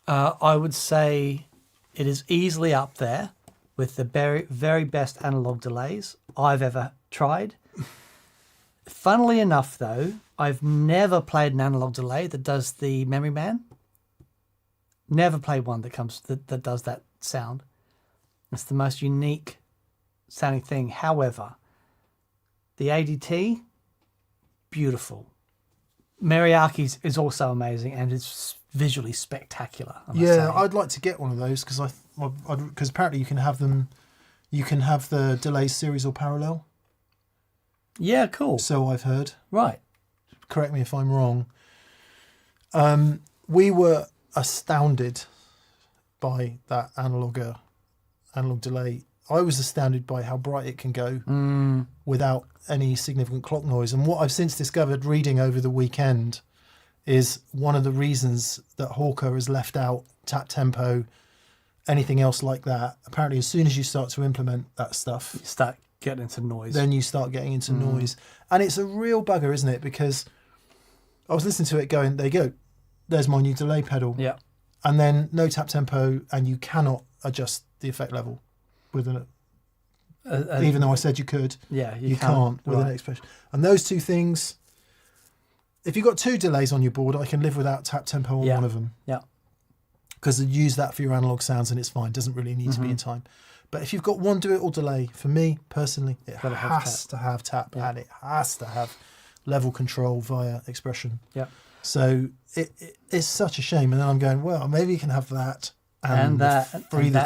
I would say it is easily up there with the very, very best analog delays I've ever tried. Funnily enough, though, I've never played an analog delay that does the Memory Man. Never played one that does that sound. It's the most unique sounding thing. However, the ADT, beautiful. Mariachi's is also amazing and it's visually spectacular. I must say.
I'd like to get one of those because apparently you can have them. You can have the delays series or parallel.
Yeah, cool.
So I've heard.
Right.
Correct me if I'm wrong. We were astounded by that analog delay. I was astounded by how bright it can go without any significant clock noise. And what I've since discovered reading over the weekend is one of the reasons that Hawker has left out tap tempo, anything else like that. Apparently, as soon as you start to implement that stuff,
You start getting into noise.
then you start getting into noise. And it's a real bugger, isn't it? Because I was listening to it going, there you go, there's my new delay pedal.
Yeah.
And then no tap tempo, and you cannot adjust the effect level with an even though I said you could.
Yeah,
you can't with an expression. And those two things, if you've got two delays on your board, I can live without tap tempo on one of them.
Yeah.
Because you use that for your analog sounds and it's fine. Doesn't really need to be in time. But if you've got one do it all delay, for me personally, it has to have tap and it has to have level control via expression.
Yeah.
So it's such a shame. And then I'm going, well, maybe you can have that and the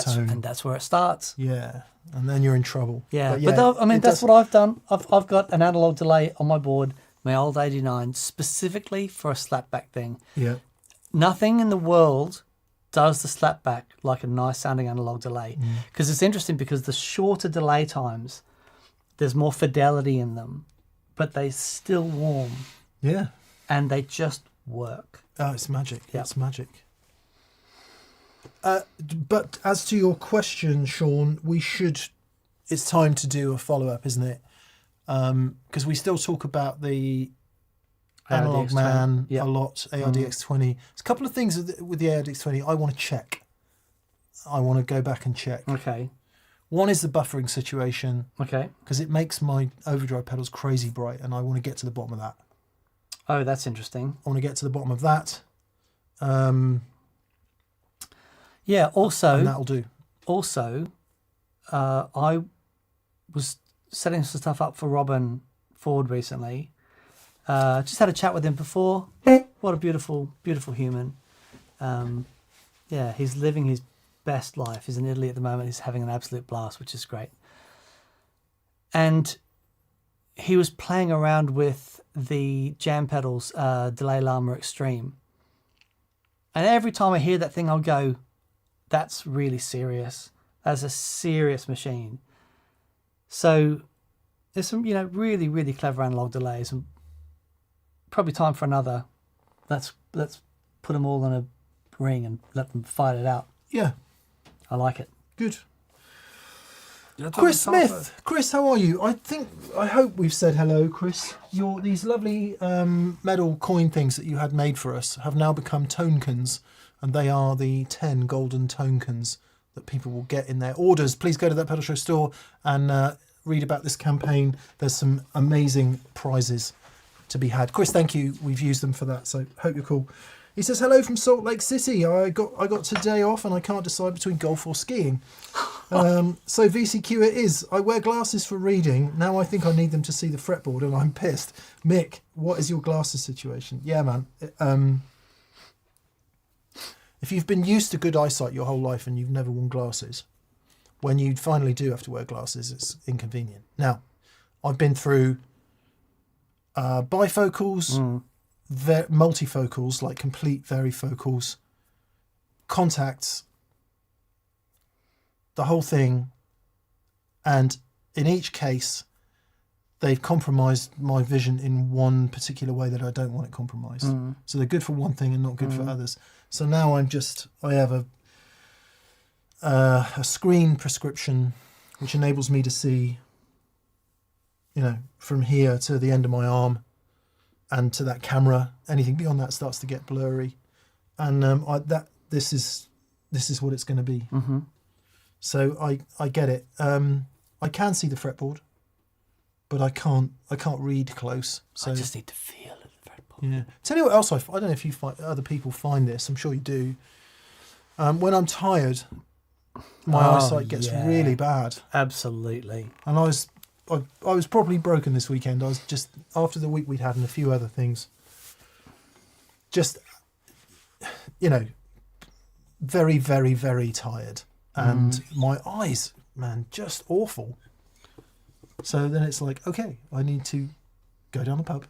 tone.
And that's where it starts.
Yeah. And then you're in trouble.
Yeah. But that's what I've done. I've got an analog delay on my board, my old 89, specifically for a slapback thing.
Yeah.
Nothing in the world does the slapback like a nice sounding analog delay. Because it's interesting because the shorter delay times, there's more fidelity in them, but they still warm.
Yeah.
And they just work.
Oh, it's magic.
Yeah.
It's magic. But as to your question, Sean, it's time to do a follow-up, isn't it? Because we still talk about the Analog Man a lot, ARDX20. There's a couple of things with the ARDX20 I want to check. I want to go back and check.
Okay.
One is the buffering situation.
Okay.
Because it makes my overdrive pedals crazy bright, and I want to get to the bottom of that.
Oh, that's interesting.
I want to get to the bottom of that.
Yeah, also...
And that'll do.
Also, I was setting some stuff up for Robin Ford recently. Just had a chat with him before. What a beautiful, beautiful human. Yeah, he's living his best life. He's in Italy at the moment. He's having an absolute blast, which is great. And he was playing around with the Jam Pedals Delay Llama Extreme. And every time I hear that thing, I'll go, that's really serious. That's a serious machine. So there's some, really, really clever analog delays, and probably time for another. Let's put them all on ring and let them fight it out.
Yeah,
I like it.
good.
You're
Chris
talking
Smith.
salsa.
Chris, how are you? I hope we've said hello, Chris. These lovely metal coin things that you had made for us have now become tonekins, and they are the 10 golden tonekins that people will get in their orders. Please go to that Pedal Show store and read about this campaign. There's some amazing prizes to be had. Chris, thank you. We've used them for that, so hope you're cool. He says, hello from Salt Lake City. I got today off and I can't decide between golf or skiing. So VCQ it is. I wear glasses for reading. Now I think I need them to see the fretboard and I'm pissed. Mick, what is your glasses situation? Yeah, man. If you've been used to good eyesight your whole life and you've never worn glasses, when you finally do have to wear glasses, it's inconvenient. Now, I've been through bifocals, multifocals, like complete varifocals, contacts, the whole thing, and in each case they've compromised my vision in one particular way that I don't want it compromised. So they're good for one thing and not good for others. So now I have a screen prescription which enables me to see, from here to the end of my arm and to that camera. Anything beyond that starts to get blurry, and this is what it's going to be. So I get it. I can see the fretboard, but I can't read close. So
I just need to feel it.
yeah. Tell you what else I don't know if you find other people find this. I'm sure you do. When I'm tired, my eyesight gets really bad,
Absolutely.
and I was probably broken this weekend. I was just, after the week we'd had and a few other things, just, very, very, very tired. And my eyes, man, just awful. So then it's like, okay, I need to go down the pub,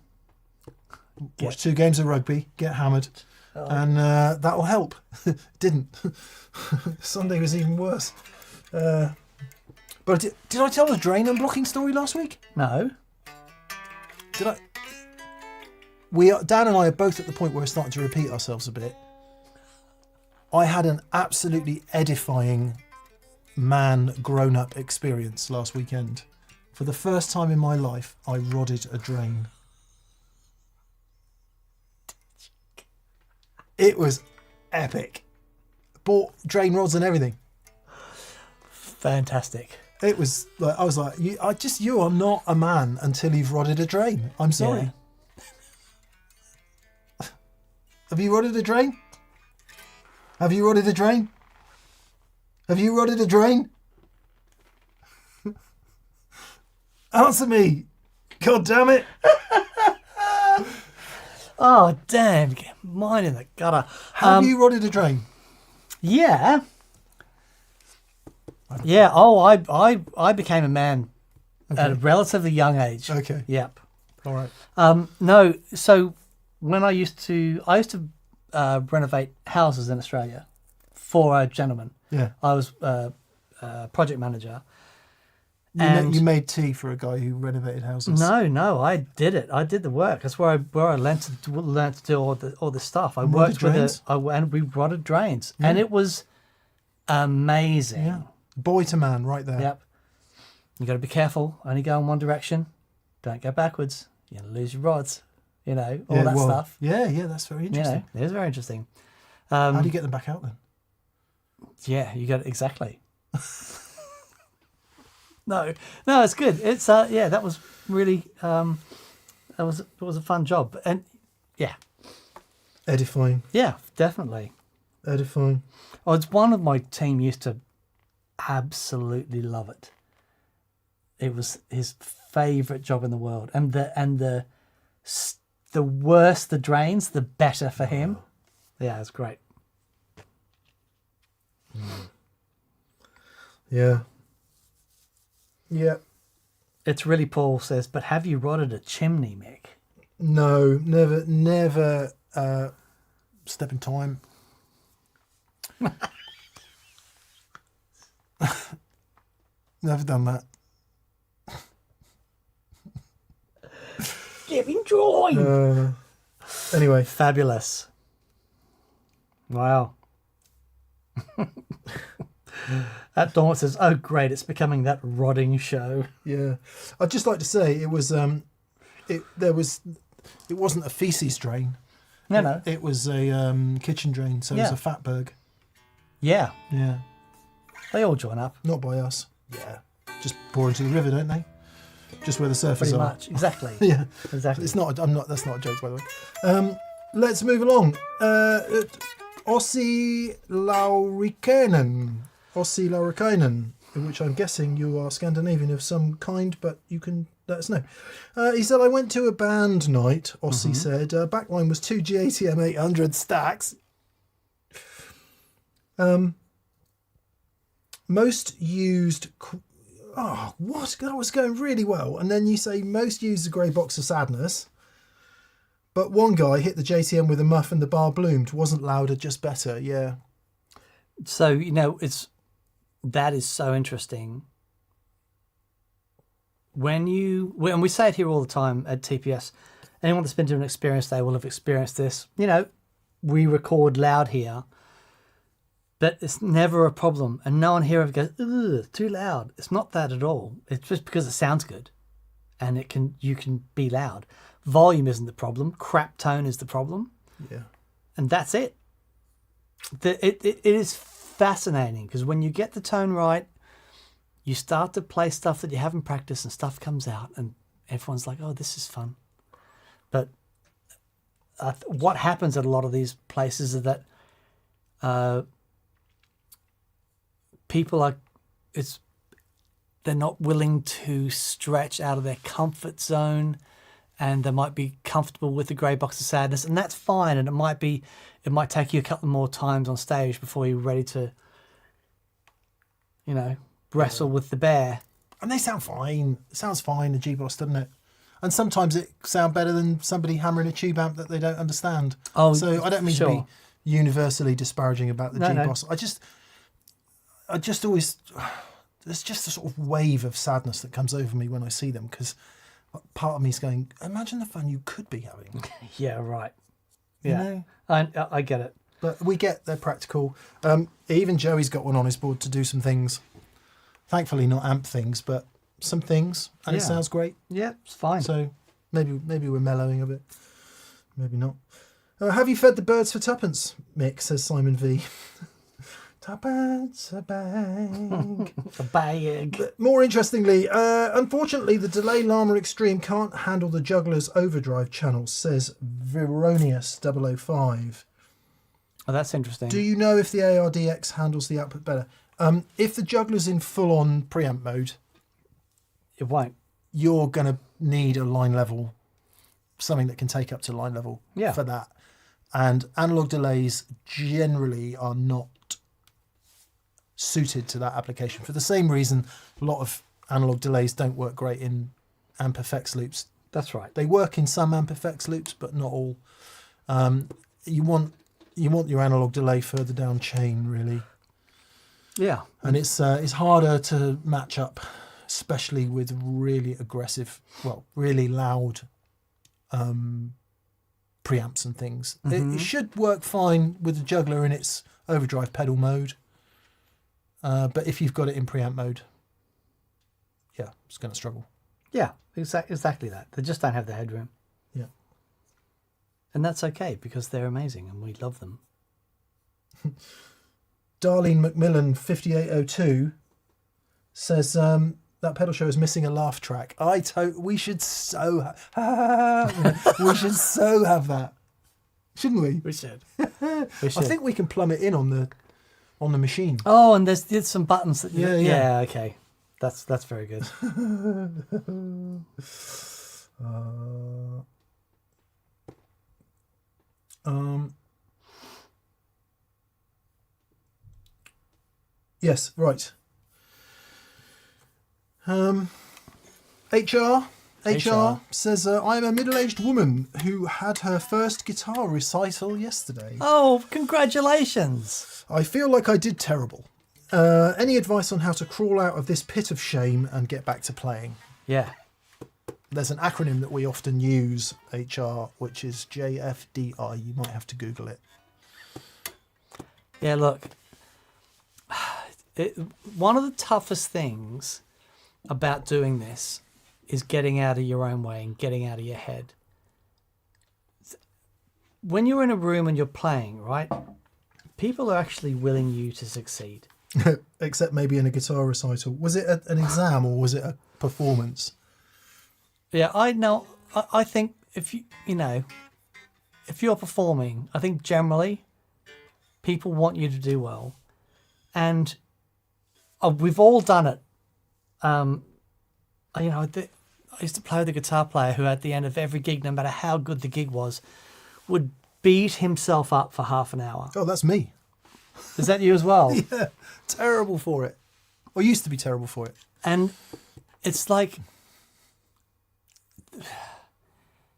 watch 2 games of rugby, get hammered, and that'll help. Didn't. Sunday was even worse. But did I tell the drain unblocking story last week?
No.
Did I? Dan and I are both at the point where we're starting to repeat ourselves a bit. I had an absolutely edifying grown-up experience last weekend. For the first time in my life, I rodded a drain. It was epic. Bought drain rods and everything.
Fantastic.
It was like, I was like, you are not a man until you've rodded a drain. I'm sorry.
Yeah.
Have you rodded a drain? Have you rodded a drain? Have you rodded a drain? Answer me. God damn it.
Oh, damn. Get mine in the gutter.
Have you rodded a drain?
Yeah. Yeah. Oh, I became a man at a relatively young age.
Okay.
Yep.
All right.
No. So when I used to renovate houses in Australia for a gentleman.
Yeah.
I was project manager.
You made tea for a guy who renovated houses.
No, I did it. I did the work. That's where I learned to do all this stuff. I
And
worked
rodded
with and we rodded drains, and it was amazing.
Yeah. Boy to man, right there.
Yep. You got to be careful. Only go in one direction. Don't go backwards. You're gonna lose your rods. All that stuff.
Yeah, that's very interesting.
It is very interesting.
How do you get them back out then?
Yeah, you got it exactly. No, it's good. It's that was really it was a fun job, and
Edifying.
yeah, definitely.
Edifying.
Oh, it's one of my team used to absolutely love it. It was his favorite job in the world, and the worse the drains, the better for him. Yeah, it's great.
Yeah. Yeah.
It's really Paul says, but have you rodded a chimney, Mick?
No, never step in time. Never done that.
Giving joy.
Anyway,
Fabulous. Wow. That Dawn says, "Oh, great! It's becoming that rotting show."
Yeah, I'd just like to say it wasn't a feces drain.
No.
It was a kitchen drain, so it was
Yeah.
a fatberg.
Yeah,
Yeah,
they all join up.
not by us. Yeah, just pour into the river, don't they? Just where the surfers
Pretty
are.
much. Exactly.
Yeah,
Exactly.
it's not. I'm not. That's not a joke, by the way. Let's move along. Ossi Laurikainen. Ossi Laurikainen, in which I'm guessing you are Scandinavian of some kind, but you can let us know. He said, I went to a band night, Ossi said. Backline was 2 GATM 800 stacks. Most used... Oh, what? That was going really well. And then you say most used a grey box of sadness. But one guy hit the JTM with a muff and the bar bloomed. Wasn't louder, just better. Yeah.
So, that is so interesting. And we say it here all the time at TPS, anyone that's been to an experience day will have experienced this. We record loud here, but it's never a problem. And no one here ever goes, ugh, too loud. It's not that at all. It's just because it sounds good and you can be loud. Volume isn't the problem. Crap tone is the problem.
Yeah.
And that's it. It is fascinating because when you get the tone right, you start to play stuff that you haven't practiced and stuff comes out and everyone's like, oh, this is fun. But what happens at a lot of these places is that they're not willing to stretch out of their comfort zone, and they might be comfortable with the grey box of sadness, and that's fine. And it might take you a couple more times on stage before you're ready to, wrestle with the bear.
And they sound fine. It sounds fine, the G-Boss, doesn't it? And sometimes it sounds better than somebody hammering a tube amp that they don't understand.
Oh,
so I don't mean to be universally disparaging about the
No.
G-Boss. I just always... There's just a sort of wave of sadness that comes over me when I see them, because part of me is going, imagine the fun you could be having.
Yeah, right.
You
Yeah,
know?
I get it.
But we get they're practical. Even Joey's got one on his board to do some things. Thankfully, not amp things, but some things, and it
Yeah.
sounds great.
Yeah, it's fine.
So maybe we're mellowing a bit. Maybe not. Have you fed the birds for tuppence, Mick? Says Simon V. Tuppence a bag.
A bag.
But more interestingly, unfortunately, the Delay Llama Extreme can't handle the Juggler's overdrive channel, says Veronius 005.
Oh, that's interesting.
Do you know if the ARDX handles the output better? If the Juggler's in full-on preamp mode,
It won't.
you're going to need a line level, something that can take up to line level
Yeah.
for that. And analog delays generally are not suited to that application. For the same reason, a lot of analog delays don't work great in amp effects loops.
That's right.
They work in some amp effects loops, but not all. You want your analog delay further down chain, really.
Yeah.
And it's harder to match up, especially with really aggressive, really loud preamps and things. It should work fine with the Juggler in its overdrive pedal mode. But if you've got it in preamp mode, yeah, it's going to struggle.
Yeah, exactly that. They just don't have the headroom.
Yeah.
And that's okay because they're amazing and we love them.
Darlene McMillan 5802 says that pedal show is missing a laugh track. We should so we should so have that, shouldn't we?
We should.
I think we can plumb it in on the machine.
Oh, and there's some buttons that
Yeah.
Okay. That's very good.
Yes, right. HR says, I am a middle-aged woman who had her first guitar recital yesterday.
Oh, congratulations.
I feel like I did terrible. Any advice on how to crawl out of this pit of shame and get back to playing?
Yeah.
There's an acronym that we often use, HR, which is JFDI. You might have to Google it.
Yeah, look, one of the toughest things about doing this is getting out of your own way and getting out of your head. When you're in a room and you're playing, right, people are actually willing you to succeed.
Except maybe in a guitar recital. Was it an exam or was it a performance?
Yeah, I know. I think if if you're performing, I think generally people want you to do well, and we've all done it. I used to play with a guitar player who, at the end of every gig, no matter how good the gig was, would beat himself up for half an hour.
Oh, that's me.
Is that you as well?
Yeah, terrible for it. Or used to be terrible for it.
And it's like,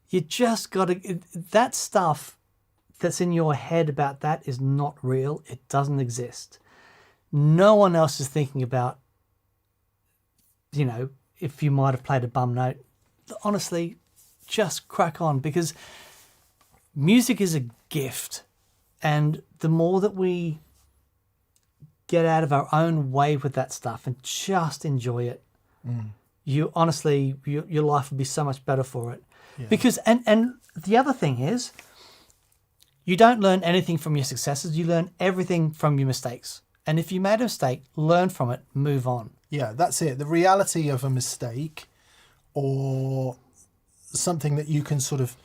you just got to, that stuff that's in your head about that is not real. It doesn't exist. No one else is thinking about, if you might have played a bum note. Honestly, just crack on, because music is a gift. And the more that we get out of our own way with that stuff and just enjoy it, you honestly, your life would be so much better for it.
Yeah.
Because, and the other thing is, you don't learn anything from your successes. You learn everything from your mistakes. And if you made a mistake, learn from it, move on.
Yeah, that's it. The reality of a mistake or something that you can sort of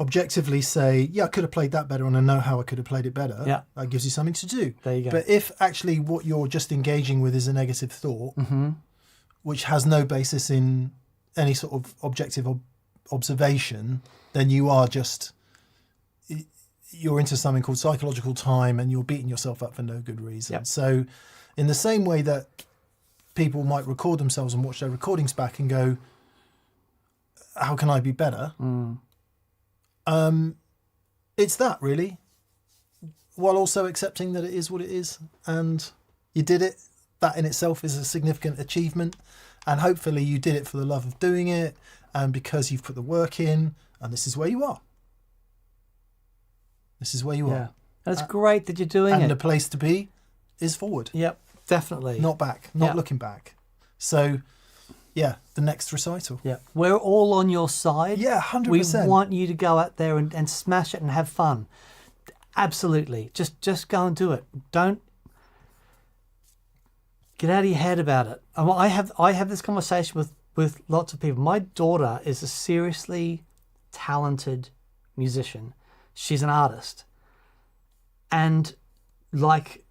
objectively say, yeah, I could have played that better and I know how I could have played it better.
Yeah.
That gives you something to do.
There you go.
But if actually what you're just engaging with is a negative thought, which has no basis in any sort of objective observation, then you are just, you're into something called psychological time and you're beating yourself up for no good reason.
Yep.
So in the same way that people might record themselves and watch their recordings back and go, how can I be better? It's that, really, while also accepting that it is what it is and you did it. That in itself is a significant achievement, and hopefully you did it for the love of doing it and because you've put the work in, and this is where you are. This is where you are.
And it's great that you're doing
and
it.
the place to be is forward.
Yep, definitely.
Not back, not
Yeah.
looking back. So, yeah, the next recital.
Yeah, we're all on your side.
Yeah, 100%.
We want you to go out there and smash it and have fun. Absolutely. Just go and do it. Don't get out of your head about it. I have this conversation with lots of people. My daughter is a seriously talented musician. She's an artist. And like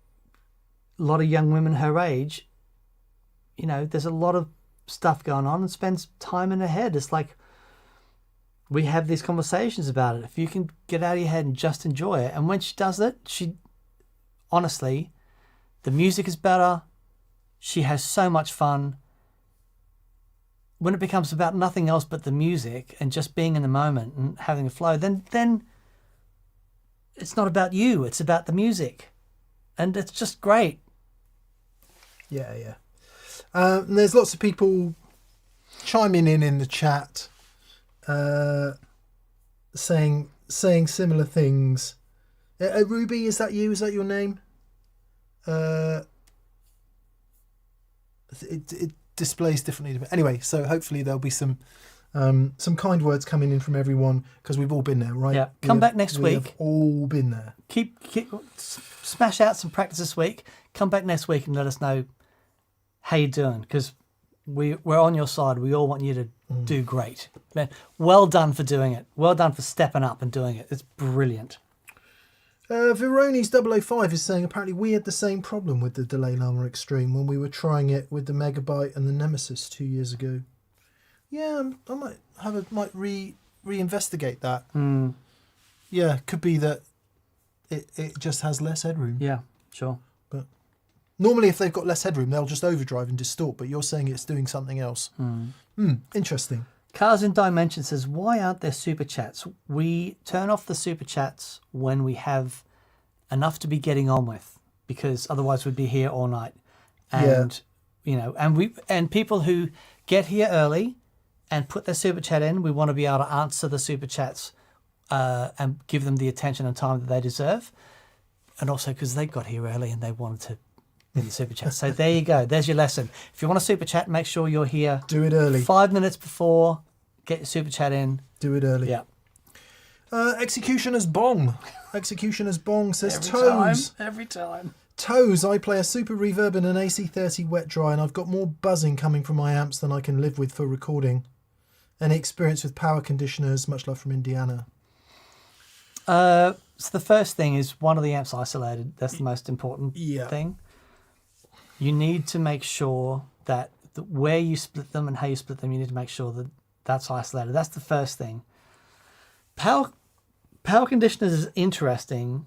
a lot of young women her age, there's a lot of stuff going on and spends time in her head. It's like, we have these conversations about it. If you can get out of your head and just enjoy it. And when she does it, honestly, the music is better. She has so much fun. When it becomes about nothing else but the music and just being in the moment and having a flow, then it's not about you. It's about the music. And it's just great.
Yeah, yeah. And there's lots of people chiming in the chat, saying similar things. Ruby, is that you? Is that your name? It displays differently. Anyway, so hopefully there'll be some kind words coming in from everyone, because we've all been there, right?
Yeah. Come back next
we
week.
have all been there.
Keep smash out some practice this week. Come back next week and let us know how you're doing, because we're on your side. We all want you to do great. Man, well done for doing it. Well done for stepping up and doing it. It's brilliant.
Veroni's 005 is saying apparently we had the same problem with the Delay Lama Extreme when we were trying it with the Megabyte and the Nemesis 2 years ago. Yeah, I might reinvestigate that. Yeah, could be that it just has less headroom.
Yeah, sure.
But normally if they've got less headroom, they'll just overdrive and distort, but you're saying it's doing something else. Interesting.
Cars in Dimension says, why aren't there super chats? We turn off the super chats when we have enough to be getting on with, because otherwise we'd be here all night. And and people who get here early and put their super chat in, we want to be able to answer the super chats and give them the attention and time that they deserve. and also because they got here early and they wanted to in the super chat. So there you go. There's your lesson. If you want to super chat, make sure you're here.
Do it early.
5 minutes before. Get your super chat in.
Do it early.
Yeah.
Executioner's Bong. Executioner's Bong says, Toes.
Every time.
Toes, I play a super reverb and an AC30 wet dry, and I've got more buzzing coming from my amps than I can live with for recording. Any experience with power conditioners? Much love from Indiana.
So the first thing is one of the amps isolated. That's the most important thing. You need to make sure that where you split them and how you split them, you need to make sure that that's isolated. That's the first thing. Power conditioners is interesting.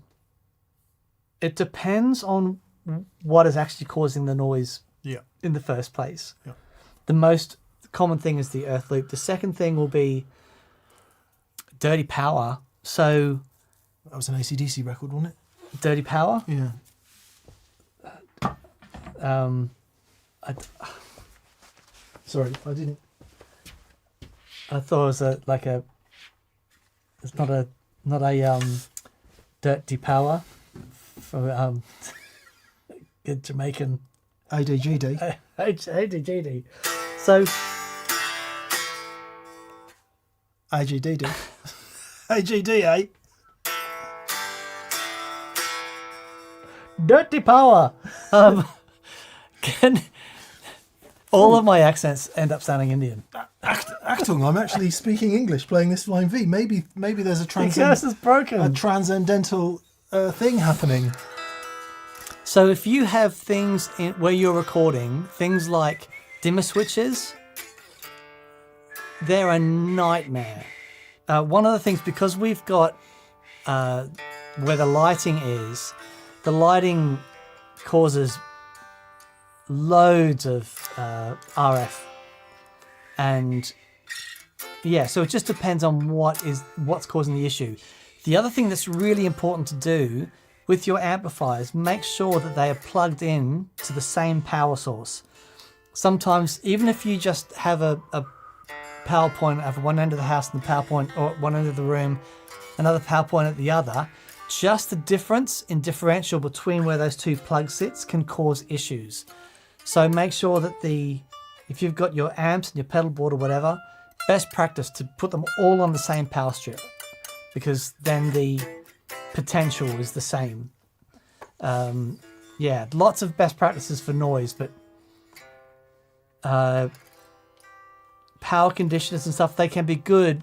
It depends on what is actually causing the noise in the first place.
Yeah.
The most common thing is the earth loop. The second thing will be dirty power. So
that was an AC/DC record, wasn't it?
Dirty power?
Yeah. Sorry, I didn't.
I thought it was it's not a dirty power for good Jamaican
ADGD.
ADGD. So
AGDD. AGDA.
dirty power. Can all of my accents end up sounding Indian?
Achtung, I'm actually speaking English playing this Flying V. Maybe there's a
The curse is broken.
transcendental thing happening.
So if you have things where you're recording, things like dimmer switches, they're a nightmare. One of the things, because we've got where the lighting is, the lighting causes loads of RF, and so it just depends on what's causing the issue. The other thing that's really important to do with your amplifiers, make sure that they are plugged in to the same power source. Sometimes, even if you just have a power point at one end of the house and the power point, or at one end of the room, another power point at the other, just the difference in differential between where those two plug sits can cause issues. So make sure that if you've got your amps and your pedal board or whatever, best practice to put them all on the same power strip, because then the potential is the same. Lots of best practices for noise, but power conditioners and stuff, they can be good,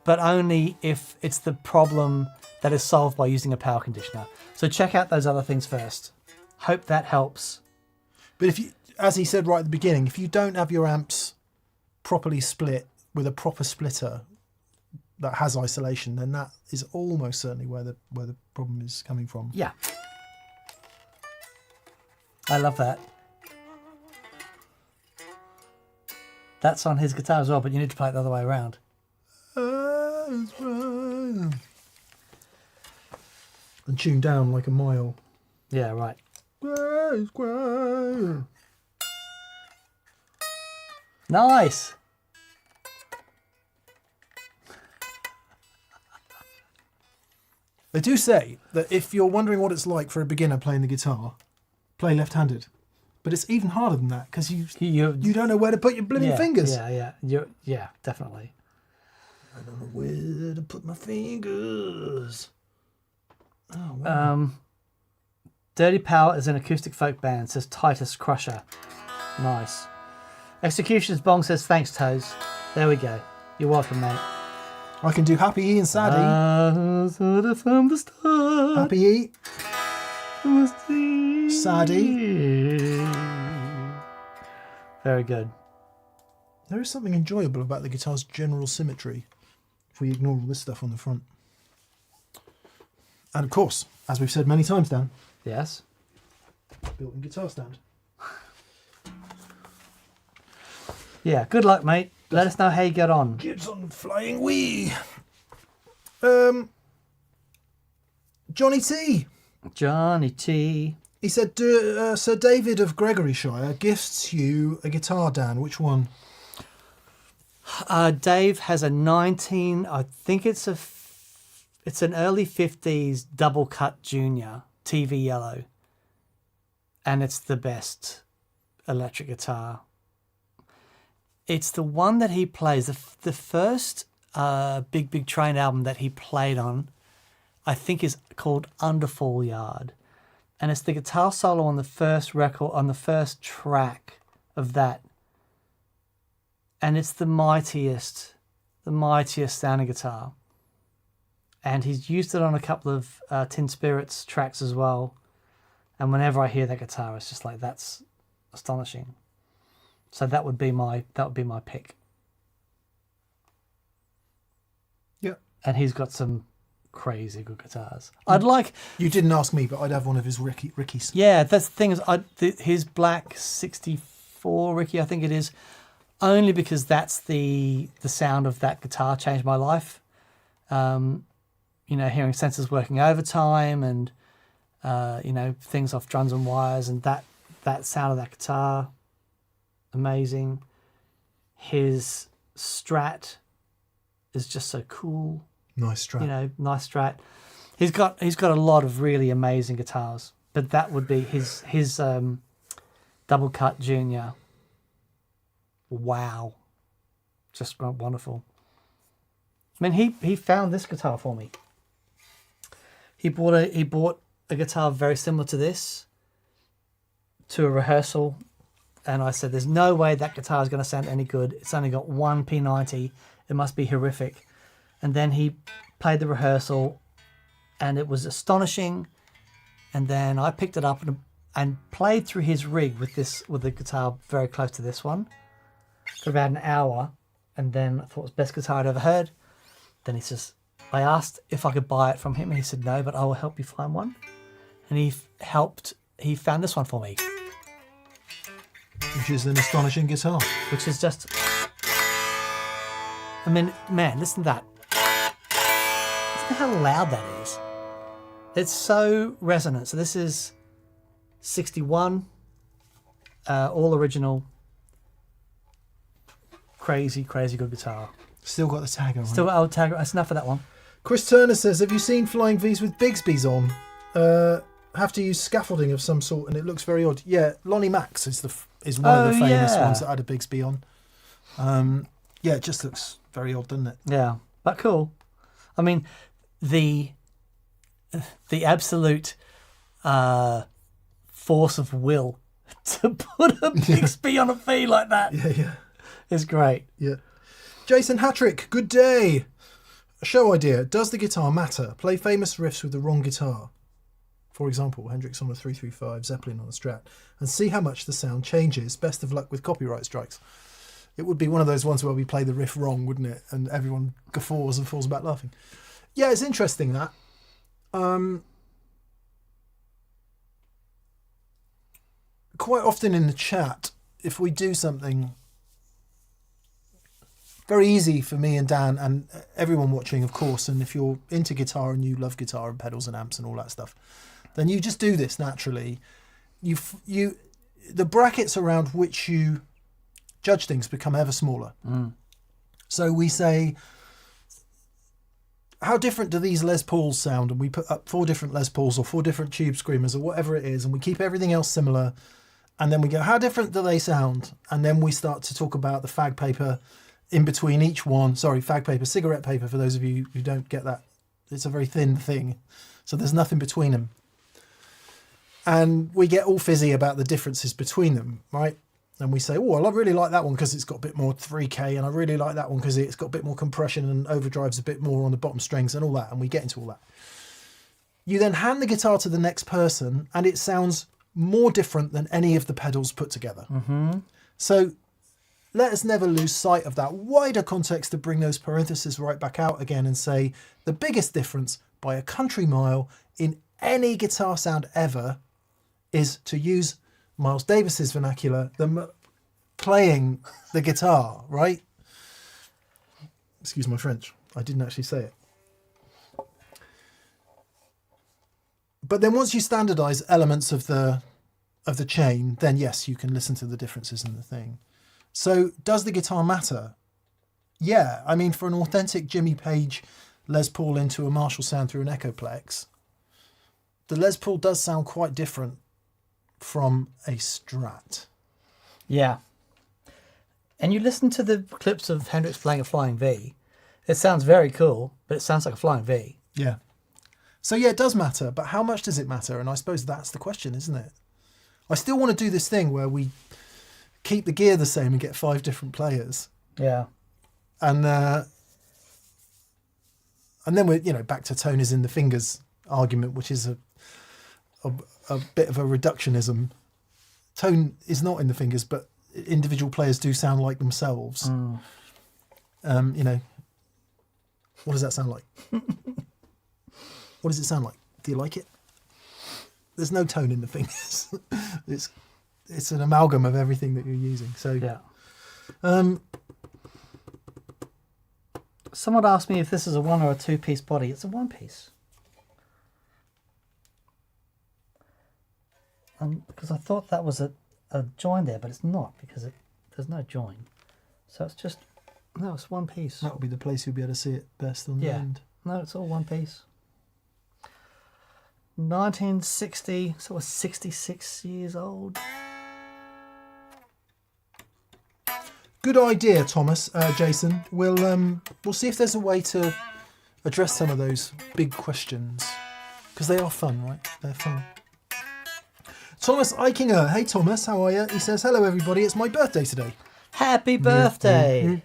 but only if it's the problem that is solved by using a power conditioner. So check out those other things first. Hope that helps.
But if you, as he said right at the beginning, if you don't have your amps properly split with a proper splitter that has isolation, then that is almost certainly where the problem is coming from.
Yeah. I love that. That's on his guitar as well, but you need to play it the other way around.
And tune down like a mile.
Yeah, right. Nice.
They do say that if you're wondering what it's like for a beginner playing the guitar, play left-handed. But it's even harder than that, because you don't know where to put your blooming fingers.
Yeah, definitely.
I don't know where to put my fingers. Oh, wow.
Dirty Power is an acoustic folk band, says Titus Crusher. Nice. Executioner's Bong says, thanks, Toes. There we go. You're welcome, mate.
I can do Happy E and Sadie.
From the start.
Happy E. Sadie.
Very good.
There is something enjoyable about the guitar's general symmetry, if we ignore all this stuff on the front. And of course, as we've said many times, Dan,
Yes.
built-in guitar stand.
Yeah, good luck, mate. Let us know how you get on.
Gibson Flying Wii. Johnny T.
Johnny T.
He said, Sir David of Gregoryshire gifts you a guitar, Dan. Which one?
Dave has a 19, I think it's an early 50s double cut junior TV yellow, and it's the best electric guitar. It's the one that he plays, the first Big Train album that he played on, I think is called Underfall Yard. And it's the guitar solo on the first record, on the first track of that. And it's the mightiest sounding guitar. And he's used it on a couple of Tin Spirits tracks as well. And whenever I hear that guitar, it's just like, that's astonishing. So that would be my pick.
Yeah.
And he's got some crazy good guitars. I'd like...
You didn't ask me, but I'd have one of his Ricky's.
Yeah, that's the thing is, his Black 64 Ricky, I think it is, only because that's the sound of that guitar changed my life. You know, hearing sensors working overtime and, you know, things off drums and wires, and that sound of that guitar, amazing. His Strat is just so cool.
Nice Strat.
You know, nice Strat. He's got a lot of really amazing guitars, but that would be his Double Cut Junior. Wow, just wonderful. I mean, he found this guitar for me. He bought a guitar very similar to this to a rehearsal, and I said, "There's no way that guitar is going to sound any good. It's only got one P90. It must be horrific." And then he played the rehearsal, and it was astonishing. And then I picked it up and played through his rig with the guitar very close to this one for about an hour. And then I thought it was the best guitar I'd ever heard. Then he says, I asked if I could buy it from him, and he said no, but I will help you find one. And he found this one for me,
which is an astonishing guitar.
which is just, I mean, man, listen to that. Listen to how loud that is. It's so resonant. So this is 61, all original, crazy good guitar.
Still got the tag on.
Still got old tag. That's enough of that one.
Chris Turner says, have you seen Flying V's with Bigsby's on? Have to use scaffolding of some sort, and it looks very odd. Yeah, Lonnie Max is one of the famous ones that had a Bigsby on. Yeah, it just looks very odd, doesn't it?
Yeah, but cool. I mean, the absolute force of will to put a Bigsby on a V like that is great.
Yeah. Jason Hattrick, good day. Show idea. Does the guitar matter? Play famous riffs with the wrong guitar. For example, Hendrix on a 335, Zeppelin on a Strat, and see how much the sound changes. Best of luck with copyright strikes. It would be one of those ones where we play the riff wrong, wouldn't it? And everyone guffaws and falls back laughing. Yeah, it's interesting that. Quite often in the chat, if we do something very easy for me and Dan and everyone watching, of course, and if you're into guitar and you love guitar and pedals and amps and all that stuff, then you just do this naturally. The brackets around which you judge things become ever smaller. So we say, how different do these Les Pauls sound? And we put up 4 different Les Pauls or 4 different Tube Screamers or whatever it is, and we keep everything else similar. And then we go, how different do they sound? And then we start to talk about the fag paper in between each one. Sorry, fag paper, cigarette paper, for those of you who don't get that. It's a very thin thing. So there's nothing between them. And we get all fizzy about the differences between them, right? And we say, oh, I really like that one because it's got a bit more 3K, and I really like that one because it's got a bit more compression and overdrives a bit more on the bottom strings and all that. And we get into all that. You then hand the guitar to the next person, and it sounds more different than any of the pedals put together. So let us never lose sight of that wider context to bring those parentheses right back out again and say the biggest difference by a country mile in any guitar sound ever is, to use Miles Davis's vernacular, playing the guitar, right? Excuse my French. I didn't actually say it. But then once you standardize elements of the chain, then yes, you can listen to the differences in the thing. So does the guitar matter? Yeah, I mean, for an authentic Jimmy Page Les Paul into a Marshall sound through an Echoplex, the Les Paul does sound quite different from a Strat.
Yeah. And you listen to the clips of Hendrix playing a Flying V. It sounds very cool, but it sounds like a Flying V.
Yeah. So yeah, it does matter, but how much does it matter? And I suppose that's the question, isn't it? I still want to do this thing where we keep the gear the same and get 5 different players.
Yeah.
And then we're, back to tone is in the fingers argument, which is a bit of a reductionism. Tone is not in the fingers, but individual players do sound like themselves. What does that sound like? What does it sound like? Do you like it? There's no tone in the fingers. It's an amalgam of everything that you're using. So
Yeah. Someone asked me if this is a 1 or a 2-piece body. It's a 1-piece. Because I thought that was a join there, but it's not, because there's no join. So it's just, no, it's 1 piece.
that'll be the place you'll be able to see it best on the
Yeah.
end.
No, it's all 1 piece. 1960, so it's 66 years old.
Good idea, Thomas, Jason. We'll see if there's a way to address some of those big questions, because they are fun, right? They're fun. Thomas Eichinger. Hey, Thomas, how are you? He says, hello, everybody. It's my birthday today.
Happy birthday!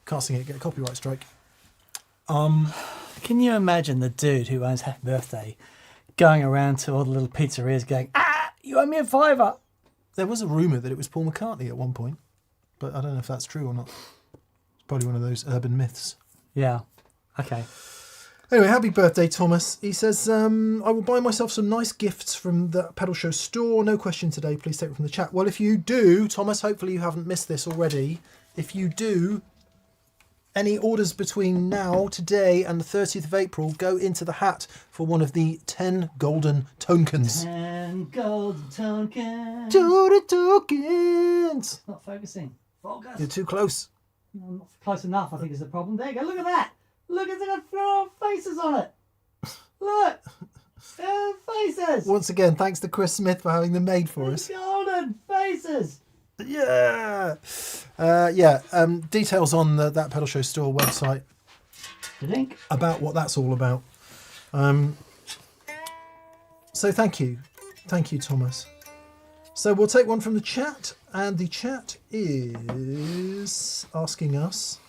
Can't sing it, get a copyright strike.
Can you imagine the dude who owns Happy Birthday going around to all the little pizzerias going, you owe me a £5.
There was a rumour that it was Paul McCartney at one point, but I don't know if that's true or not. It's probably one of those urban myths.
Yeah. Okay.
Anyway, happy birthday, Thomas. He says, I will buy myself some nice gifts from the Pedal Show store. No question today. Please take it from the chat. Well, if you do, Thomas, hopefully you haven't missed this already. If you do, any orders between now, today, and the 30th of April go into the hat for one of the 10 golden tokens.
10 golden tokens.
Tokens!
Not focusing. Focus.
You're too close.
I'm not close enough, I think, is the problem. There you go. Look at that. Look, it's got 4 faces on it. Look. Faces.
Once again, thanks to Chris Smith for having them made for us.
Golden faces.
Yeah. Details on that Pedal Show store website about what that's all about. So thank you, Thomas. So we'll take one from the chat, and the chat is asking us.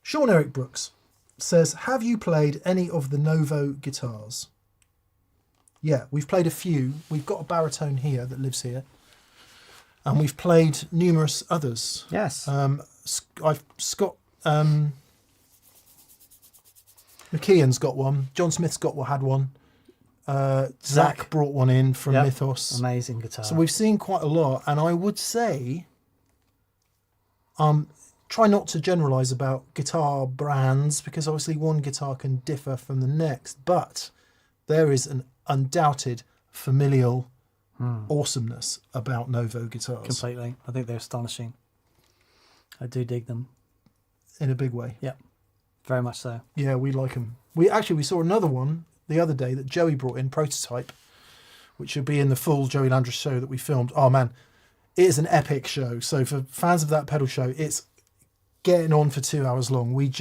Sean Eric Brooks says, have you played any of the Novo guitars? Yeah, we've played a few. We've got a baritone here that lives here. And we've played numerous others.
Yes.
Scott McKeon's got one. John Smith's had one. Zach brought one in from Mythos.
Amazing guitar.
So we've seen quite a lot. And I would say, try not to generalise about guitar brands, because obviously one guitar can differ from the next. But there is an undoubted familial awesomeness about Novo guitars.
Completely. I think they're astonishing. I do dig them.
In a big way.
Yep. Very much so.
Yeah, we like them. We saw another one the other day that Joey brought in, Prototype, which will be in the full Joey Landris show that we filmed. Oh man, it is an epic show. So for fans of that pedal show, it's getting on for 2 hours long. We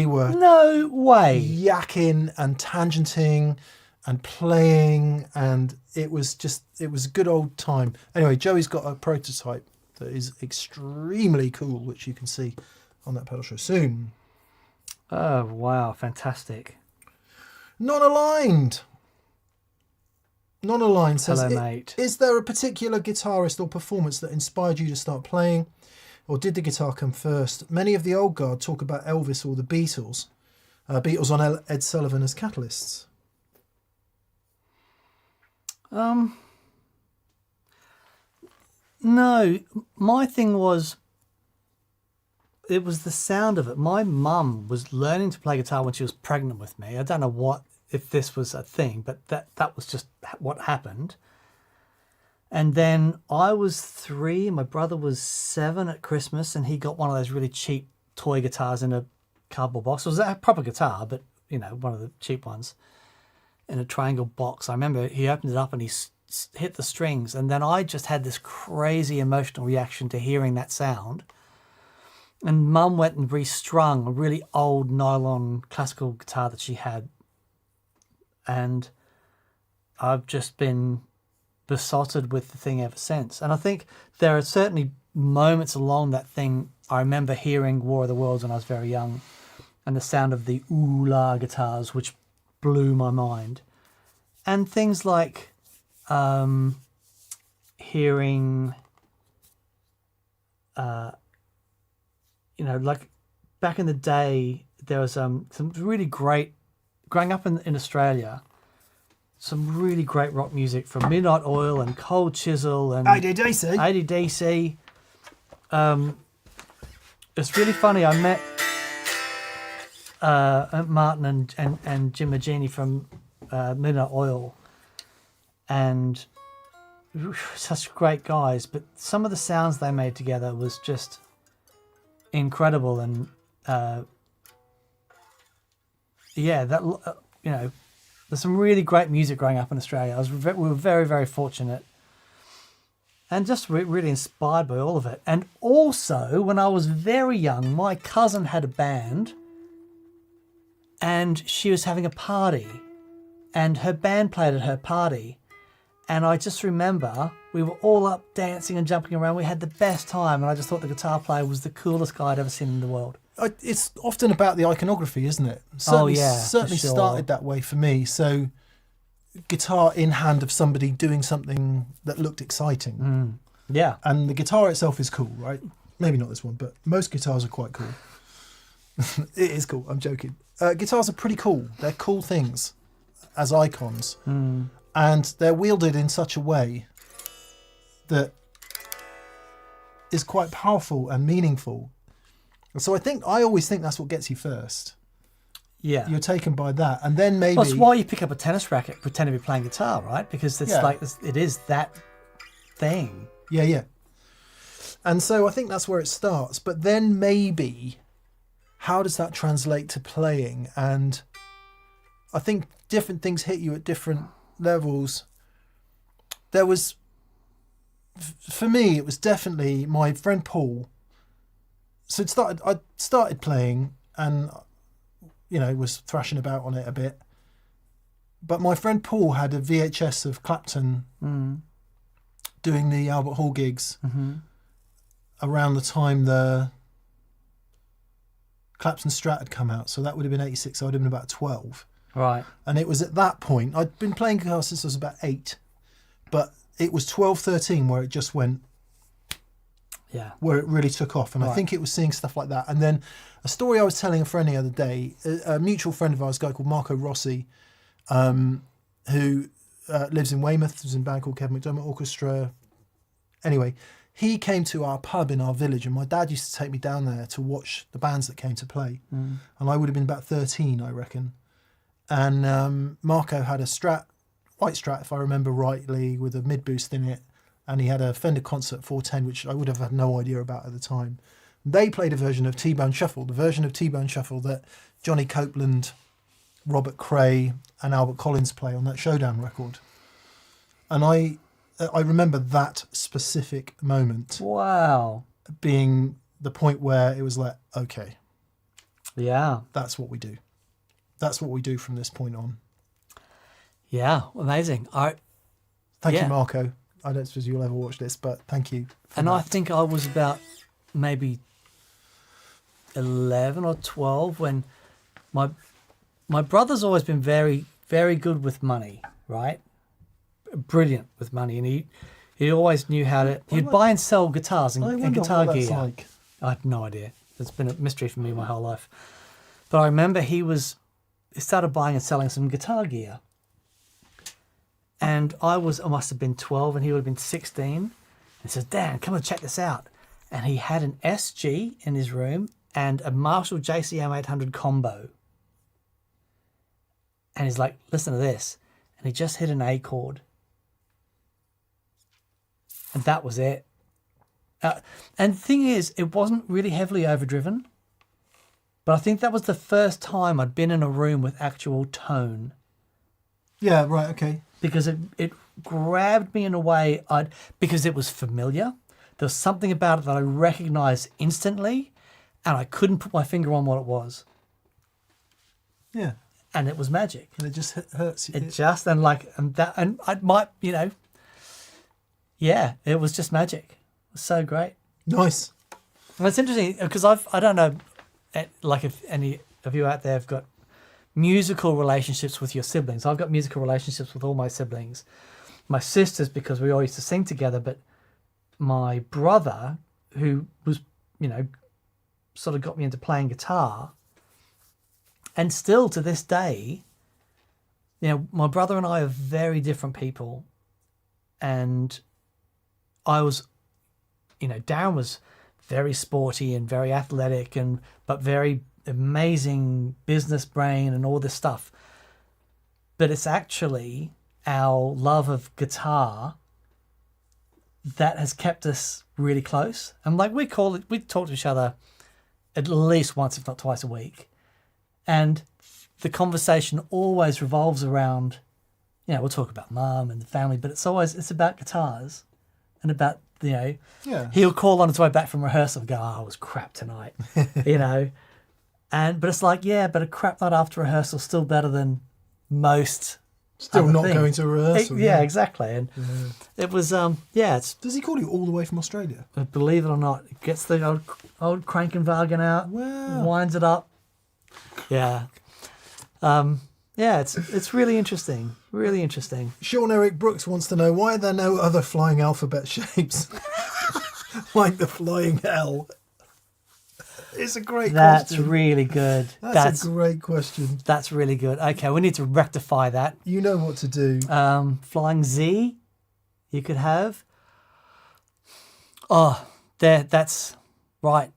were
No way.
yakking and tangenting and playing, and it was a good old time. Anyway, Joey's got a Prototype that is extremely cool, which you can see on that pedal show soon.
Oh, wow. Fantastic.
Non-aligned says,
Hello, mate.
Is there a particular guitarist or performance that inspired you to start playing, or did the guitar come first? Many of the old guard talk about Elvis or the Beatles. Beatles on Ed Sullivan as catalysts.
No, my thing was, it was the sound of it. My mum was learning to play guitar when she was pregnant with me. I don't know if this was a thing, but that was just what happened. And then I was 3, my brother was 7 at Christmas, and he got one of those really cheap toy guitars in a cardboard box. It was a proper guitar, but, one of the cheap ones in a triangle box. I remember he opened it up and he hit the strings, and then I just had this crazy emotional reaction to hearing that sound. And Mum went and restrung a really old nylon classical guitar that she had. And I've just been besotted with the thing ever since. And I think there are certainly moments along that thing. I remember hearing War of the Worlds when I was very young, and the sound of the ooh-la guitars, which blew my mind. And things like hearing, like back in the day, there was some really great, growing up in Australia, some really great rock music from Midnight Oil and Cold Chisel and
ADDC.
It's really funny. I met Martin and Jim Magini from Midnight Oil, and such great guys. But some of the sounds they made together was just incredible. And there's some really great music growing up in Australia. We were very, very fortunate, and just really inspired by all of it. And also, when I was very young, my cousin had a band, and she was having a party, and her band played at her party. And I just remember we were all up dancing and jumping around. We had the best time, and I just thought the guitar player was the coolest guy I'd ever seen in the world.
It's often about the iconography, isn't it? Certainly
for sure.
Started that way for me. So, guitar in hand of somebody doing something that looked exciting.
Yeah.
And the guitar itself is cool, right? Maybe not this one, but most guitars are quite cool. It is cool. I'm joking. Guitars are pretty cool. They're cool things as icons. And they're wielded in such a way that is quite powerful and meaningful. So I always think that's what gets you first.
Yeah.
You're taken by that. And then maybe...
Well, it's why you pick up a tennis racket, pretend to be playing guitar, right? Because it's it is that thing.
Yeah. And so I think that's where it starts. But then maybe, how does that translate to playing? And I think different things hit you at different levels. There was, for me, it was definitely my friend Paul. So I started playing and, was thrashing about on it a bit. But my friend Paul had a VHS of Clapton doing the Albert Hall gigs around the time the Clapton Strat had come out. So that would have been 86. So I would have been about 12.
Right.
And it was at that point, I'd been playing guitar since I was about 8. But it was 12, 13 where it just went...
Yeah.
Where it really took off. And I think it was seeing stuff like that. And then a story I was telling a friend the other day, a mutual friend of ours, a guy called Marco Rossi, who lives in Weymouth, was in a band called Kevin McDermott Orchestra. Anyway, he came to our pub in our village, and my dad used to take me down there to watch the bands that came to play. And I would have been about 13, I reckon. And Marco had a Strat, white Strat, if I remember rightly, with a mid-boost in it. And he had a Fender Concert 410, which I would have had no idea about at the time. They played a version of T-Bone Shuffle, the version of T-Bone Shuffle that Johnny Copeland, Robert Cray and Albert Collins play on that Showdown record. And I remember that specific moment.
Wow.
Being the point where it was like, okay.
Yeah.
That's what we do. That's what we do from this point on.
Yeah, amazing.
Thank you, Marco. I don't suppose you'll ever watch this, but thank you.
And that. I think I was about maybe 11 or 12 when my brother's always been very, very good with money, right? Brilliant with money. And he always knew how to... He'd buy and sell guitars and guitar gear.
Like.
I have no idea. It's been a mystery for me my whole life. But I remember he started buying and selling some guitar gear. And I must have been 12 and he would have been 16. And he says, Dan, come and check this out. And he had an SG in his room and a Marshall JCM 800 combo. And he's like, listen to this. And he just hit an A chord. and that was it. And the thing is, it wasn't really heavily overdriven, but I think that was the first time I'd been in a room with actual tone,
Yeah, right, okay.
because it grabbed me in a way because it was familiar. There was something about it that I recognized instantly, and I couldn't put my finger on what it was,
Yeah.
and it was magic.
And it just hurts you.
It just and I might, yeah, it was just magic. It was so great.
Nice.
And it's interesting because I don't know, like if any of you out there have got musical relationships with your siblings. I've got musical relationships with all my siblings. My sisters, because we all used to sing together, but my brother, who was, sort of got me into playing guitar, and still to this day, my brother and I are very different people. And I was, Darren was very sporty and very athletic but very amazing business brain and all this stuff. But it's actually our love of guitar that has kept us really close. And we talk to each other at least once, if not twice a week. And the conversation always revolves around, we'll talk about mum and the family, but it's about guitars and about,
Yeah.
he'll call on his way back from rehearsal and go, "Oh, it was crap tonight," but it's like, yeah, but a crap night after rehearsal is still better than most.
Still
other
not
things.
going to rehearsal.
Yeah, exactly. And it was, it's,
Does he call you all the way from Australia?
believe it or not, it gets the old Krankenwagen out,
Wow.
winds it up. Yeah. It's really interesting. Really interesting.
Sean Eric Brooks wants to know, why are there no other flying alphabet shapes? Like the flying L. It's a great
That's
question.
really good.
That's a great question.
That's really good. Okay, we need to rectify that.
You know what to do.
Flying Z, you could have. Oh, that's right.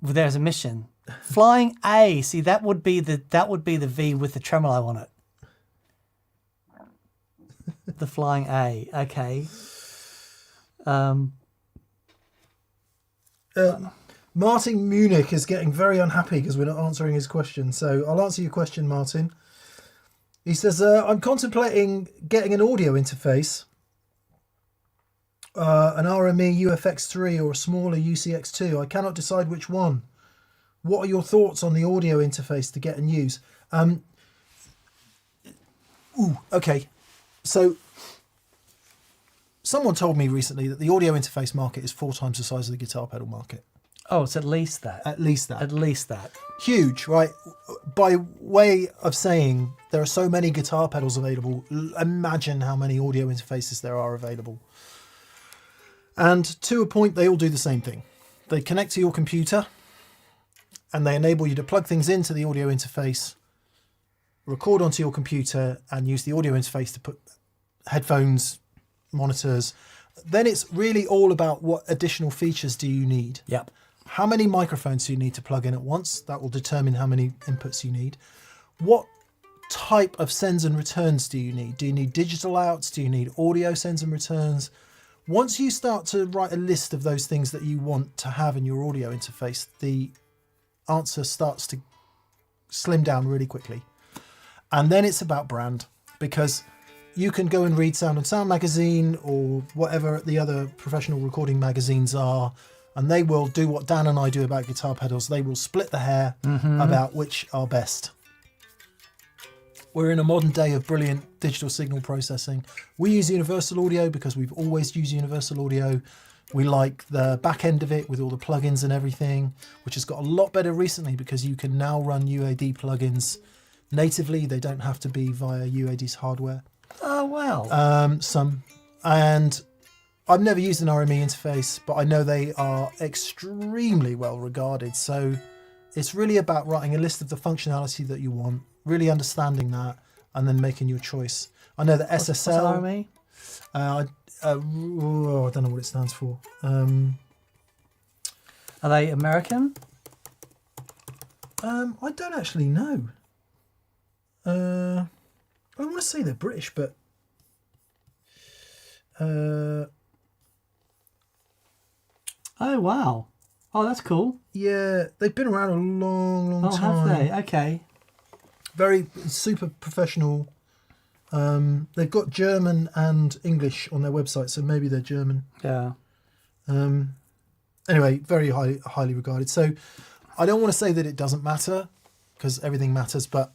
Well, there's a mission. Flying A. See, that would be the V with the tremolo on it. The flying A. Okay.
Martin Munich is getting very unhappy because we're not answering his question. So I'll answer your question, Martin. He says, I'm contemplating getting an audio interface, an RME UFX3 or a smaller UCX2. I cannot decide which one. What are your thoughts on the audio interface to get and use? Okay. So someone told me recently that the audio interface market is 4 times the size of the guitar pedal market.
Oh, it's at least that.
At least that.
At least that.
Huge, right? By way of saying there are so many guitar pedals available, imagine how many audio interfaces there are available. And to a point, they all do the same thing. They connect to your computer and they enable you to plug things into the audio interface, record onto your computer, and use the audio interface to put headphones, monitors. Then it's really all about what additional features do you need.
Yep.
How many microphones do you need to plug in at once? That will determine how many inputs you need. What type of sends and returns do you need? Do you need digital outs? Do you need audio sends and returns? Once you start to write a list of those things that you want to have in your audio interface, the answer starts to slim down really quickly. And then it's about brand, because you can go and read Sound and Sound magazine or whatever the other professional recording magazines are, and they will do what Dan and I do about guitar pedals. They will split the hair about which are best. We're in a modern day of brilliant digital signal processing. We use Universal Audio because we've always used Universal Audio. We like the back end of it with all the plugins and everything, which has got a lot better recently because you can now run UAD plugins natively. They don't have to be via UAD's hardware.
Oh, wow.
And I've never used an RME interface, but I know they are extremely well regarded. So it's really about writing a list of the functionality that you want, really understanding that, and then making your choice. I know that SSL.
What's RME?
I don't know what it stands for.
Are they American?
I don't actually know. I want to say they're British, but
Oh, wow. Oh, that's cool.
Yeah, they've been around a long
Oh,
time.
have they? Okay.
Very super professional. They've got German and English on their website, so maybe they're German.
Yeah.
Anyway, very highly regarded. So I don't want to say that it doesn't matter, because everything matters, but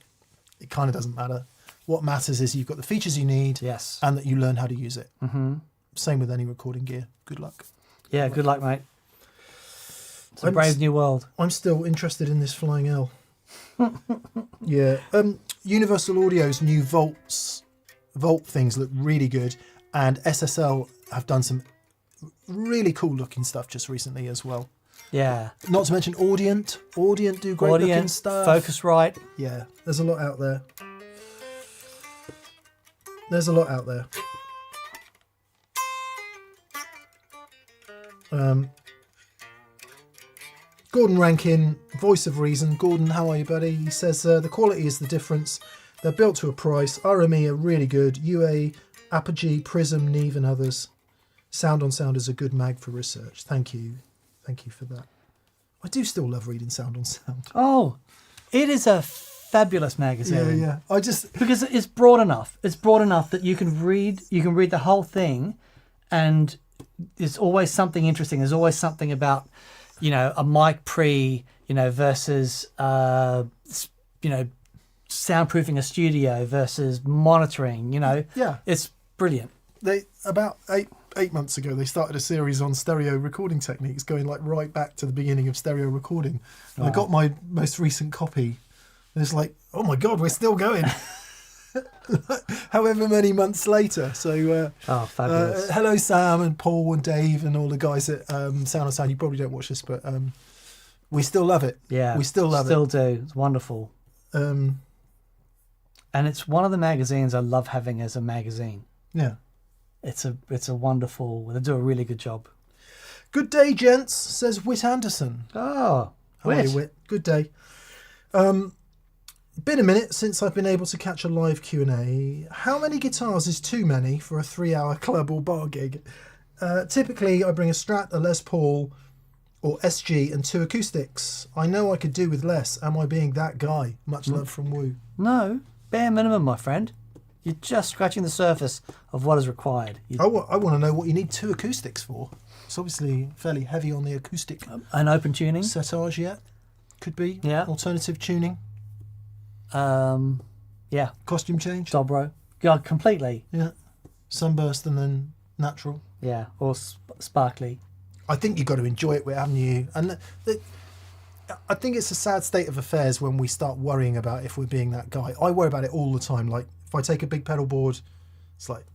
it kind of doesn't matter. What matters is you've got the features you need,
Yes.
and that you learn how to use it. Mm-hmm. Same with any recording gear. Good luck.
Yeah, good luck, mate. It's a
I'm
brave new world.
I'm still interested in this Flying L. Yeah. Universal Audio's new Volt things look really good, and SSL have done some really cool looking stuff just recently as well.
Yeah.
Not to mention Audient do great looking
Audience,
stuff.
Focusrite.
Yeah, there's a lot out there. There's a lot out there. Gordon Rankin, voice of reason. Gordon, how are you, buddy? He says the quality is the difference. They're built to a price. RME are really good. UA, Apogee, Prism, Neve, and others. Sound on Sound is a good mag for research. Thank you for that. I do still love reading Sound on Sound.
Oh, it is a fabulous magazine.
Yeah. I just
Because it's broad enough. It's broad enough that you can read the whole thing, and there's always something interesting. There's always something about, a mic pre, versus, soundproofing a studio versus monitoring,
Yeah.
It's brilliant.
they about eight months ago they started a series on stereo recording techniques, going like right back to the beginning of stereo recording. And I got my most recent copy, and it's like, oh my god, we're still going. However many months later. So
Fabulous.
hello Sam and Paul and Dave and all the guys at Sound on Sound. You probably don't watch this, but we still love it.
Yeah,
we still love
still do. It's wonderful. And it's one of the magazines I love having as a magazine.
Yeah.
It's a wonderful. They do a really good job.
Good day, gents, says Whit Anderson.
Oh,
How are you, Whit? Good day. Been a minute since I've been able to catch a live Q&A. How many guitars is too many for a 3-hour club or bar gig? Typically, I bring a Strat, a Les Paul, or SG, and 2 acoustics. I know I could do with less. Am I being that guy? Much love from Woo.
No, bare minimum, my friend. You're just scratching the surface of what is required.
I want to know what you need 2 acoustics for. It's obviously fairly heavy on the acoustic
An open tuning.
setage yet. Could be.
Yeah.
Alternative tuning.
Yeah.
Costume change.
Dobro. Yeah, completely.
Yeah. Sunburst and then natural.
Yeah, or sparkly.
I think you've got to enjoy it, haven't you? And I think it's a sad state of affairs when we start worrying about if we're being that guy. I worry about it all the time. Like if I take a big pedal board, it's like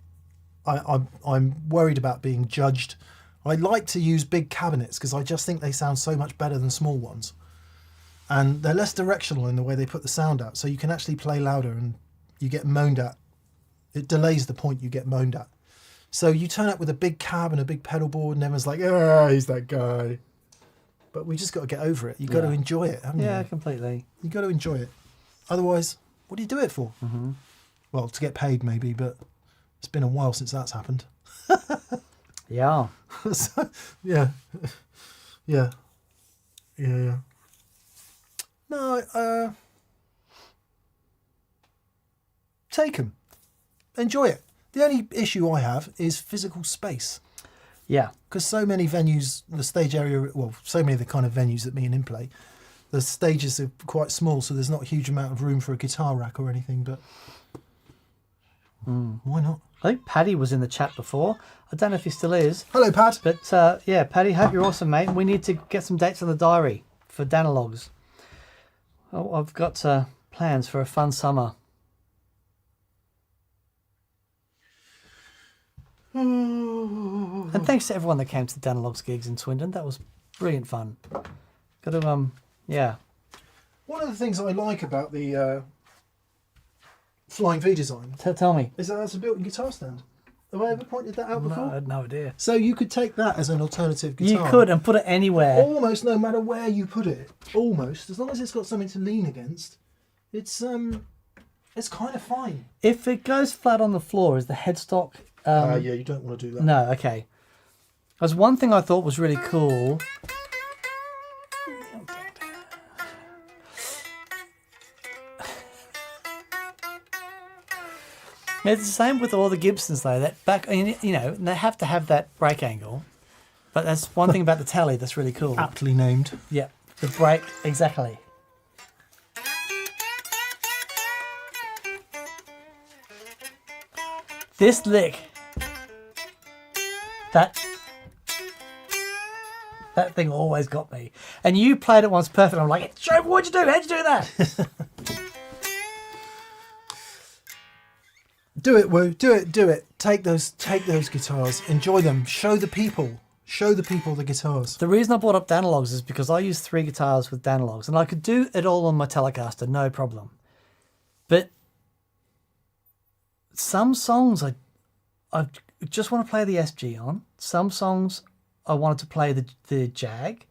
I'm worried about being judged. I like to use big cabinets because I just think they sound so much better than small ones. And they're less directional in the way they put the sound out. So you can actually play louder and you get moaned at. It delays the point you get moaned at. So you turn up with a big cab and a big pedal board and everyone's like, oh, he's that guy. But we just got to get over it. You've got to enjoy it, haven't you?
Yeah, completely.
You've got to enjoy it. Otherwise, what do you do it for?
Mm-hmm.
Well, to get paid maybe, but it's been a while since that's happened.
Yeah.
So, yeah. No, take them. Enjoy it. The only issue I have is physical space.
Yeah.
Because so many venues, the stage area, well, so many of the kind of venues that me and him play, the stages are quite small, so there's not a huge amount of room for a guitar rack or anything, but why not?
I think Paddy was in the chat before. I don't know if he still is.
Hello, Pat.
But yeah, Paddy, hope you're awesome, mate. We need to get some dates on the diary for Danalogs. Oh, I've got plans for a fun summer. And thanks to everyone that came to the Danalogs gigs in Swindon. That was brilliant fun. Got to yeah.
One of the things I like about the Flying V design
Tell me.
is that that's a built-in guitar stand. Have I ever pointed that out before?
I had no idea.
So you could take that as an alternative guitar.
You could and put it anywhere.
Almost no matter where you put it. Almost. As long as it's got something to lean against. It's kind of fine.
If it goes flat on the floor, is the headstock...
Yeah, you don't want to do that.
No, okay. There's one thing I thought was really cool. It's the same with all the Gibsons though. That back, they have to have that break angle. But that's one thing about the Tele that's really cool.
Aptly named.
Yeah, the break, exactly. This lick, that thing always got me. And you played it once perfect. I'm like, Joe, what'd you do? How'd you do that?
Do it, Woo. Do it. Take those guitars. Enjoy them. Show the people the guitars.
The reason I brought up Danalogs is because I use 3 guitars with Danalogs, and I could do it all on my Telecaster, no problem. But some songs I just want to play the SG on. Some songs I wanted to play the Jag.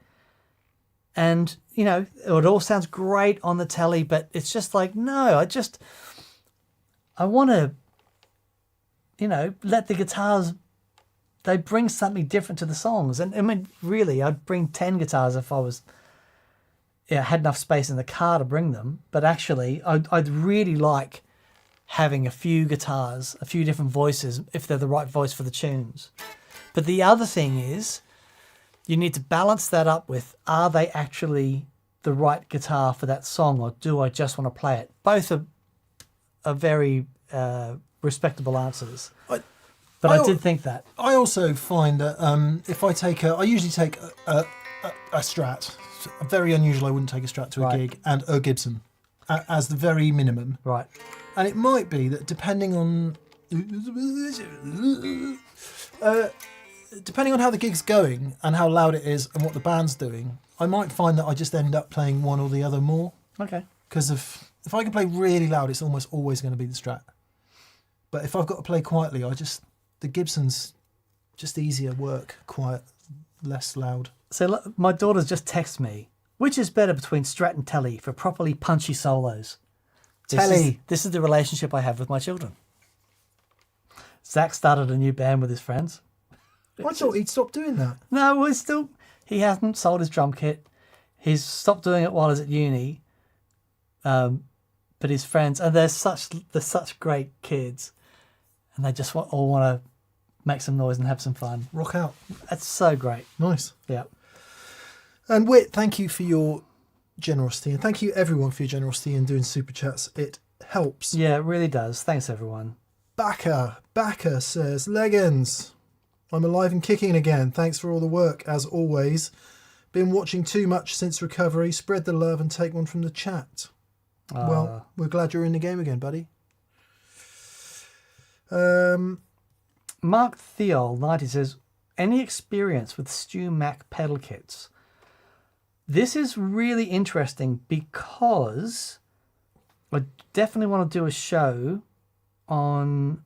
And, it all sounds great on the telly, but it's just like, no, I want to, let the guitars, they bring something different to the songs. And I mean, really, I'd bring 10 guitars if I was, had enough space in the car to bring them. But actually, I'd really like having a few guitars, a few different voices, if they're the right voice for the tunes. But the other thing is, you need to balance that up with, are they actually the right guitar for that song, or do I just want to play it? Both are very respectable answers. But I did think that.
I also find that if I usually take a Strat. Very unusual. I wouldn't take a Strat to a gig, and a Gibson as the very minimum.
Right.
And it might be that depending on how the gig's going and how loud it is and what the band's doing, I might find that I just end up playing one or the other more.
Okay.
Because if I can play really loud, it's almost always going to be the Strat. But if I've got to play quietly, the Gibson's just easier work, quiet, less loud.
So look, my daughter's just texted me, which is better between Strat and Telly for properly punchy solos? This is the relationship I have with my children. Zach started a new band with his friends.
I thought he'd stop doing that.
No, he hasn't sold his drum kit. He's stopped doing it while he's at uni. But his friends, and they're such great kids, and they just all want to make some noise and have some fun.
Rock out.
That's so great.
Nice.
Yeah.
And Whit, thank you for your generosity, and thank you everyone for your generosity in doing super chats. It helps.
Yeah, it really does. Thanks everyone.
Backer says, Leggins, I'm alive and kicking again. Thanks for all the work, as always. Been watching too much since recovery. Spread the love and take one from the chat. Well, we're glad you're in the game again, buddy.
Mark Theol 90 says, any experience with Stu Mac pedal kits? This is really interesting because I definitely want to do a show on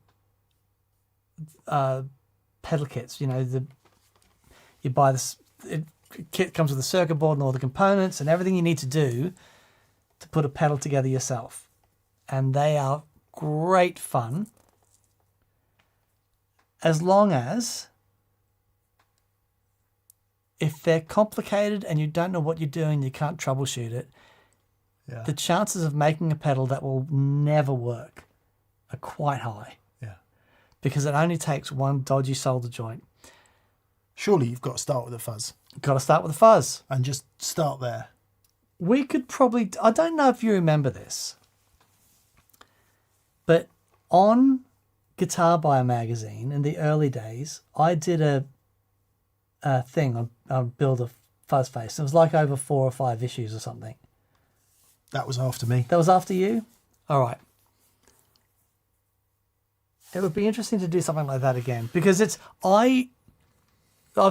pedal kits. You buy this kit, comes with a circuit board and all the components and everything you need to do to put a pedal together yourself, and they are great fun as long as, if they're complicated and you don't know what you're doing, you can't troubleshoot it, the chances of making a pedal that will never work are quite high.
Yeah.
Because it only takes one dodgy solder joint.
Surely you've got to start with a fuzz.
Got to start with a fuzz.
And just start there.
We could probably, I don't know if you remember this, but on Guitar Buyer magazine in the early days, I did a thing on build a fuzz face. It was like over 4 or 5 issues or something.
That was after me.
That was after you? All right. It would be interesting to do something like that again, because I've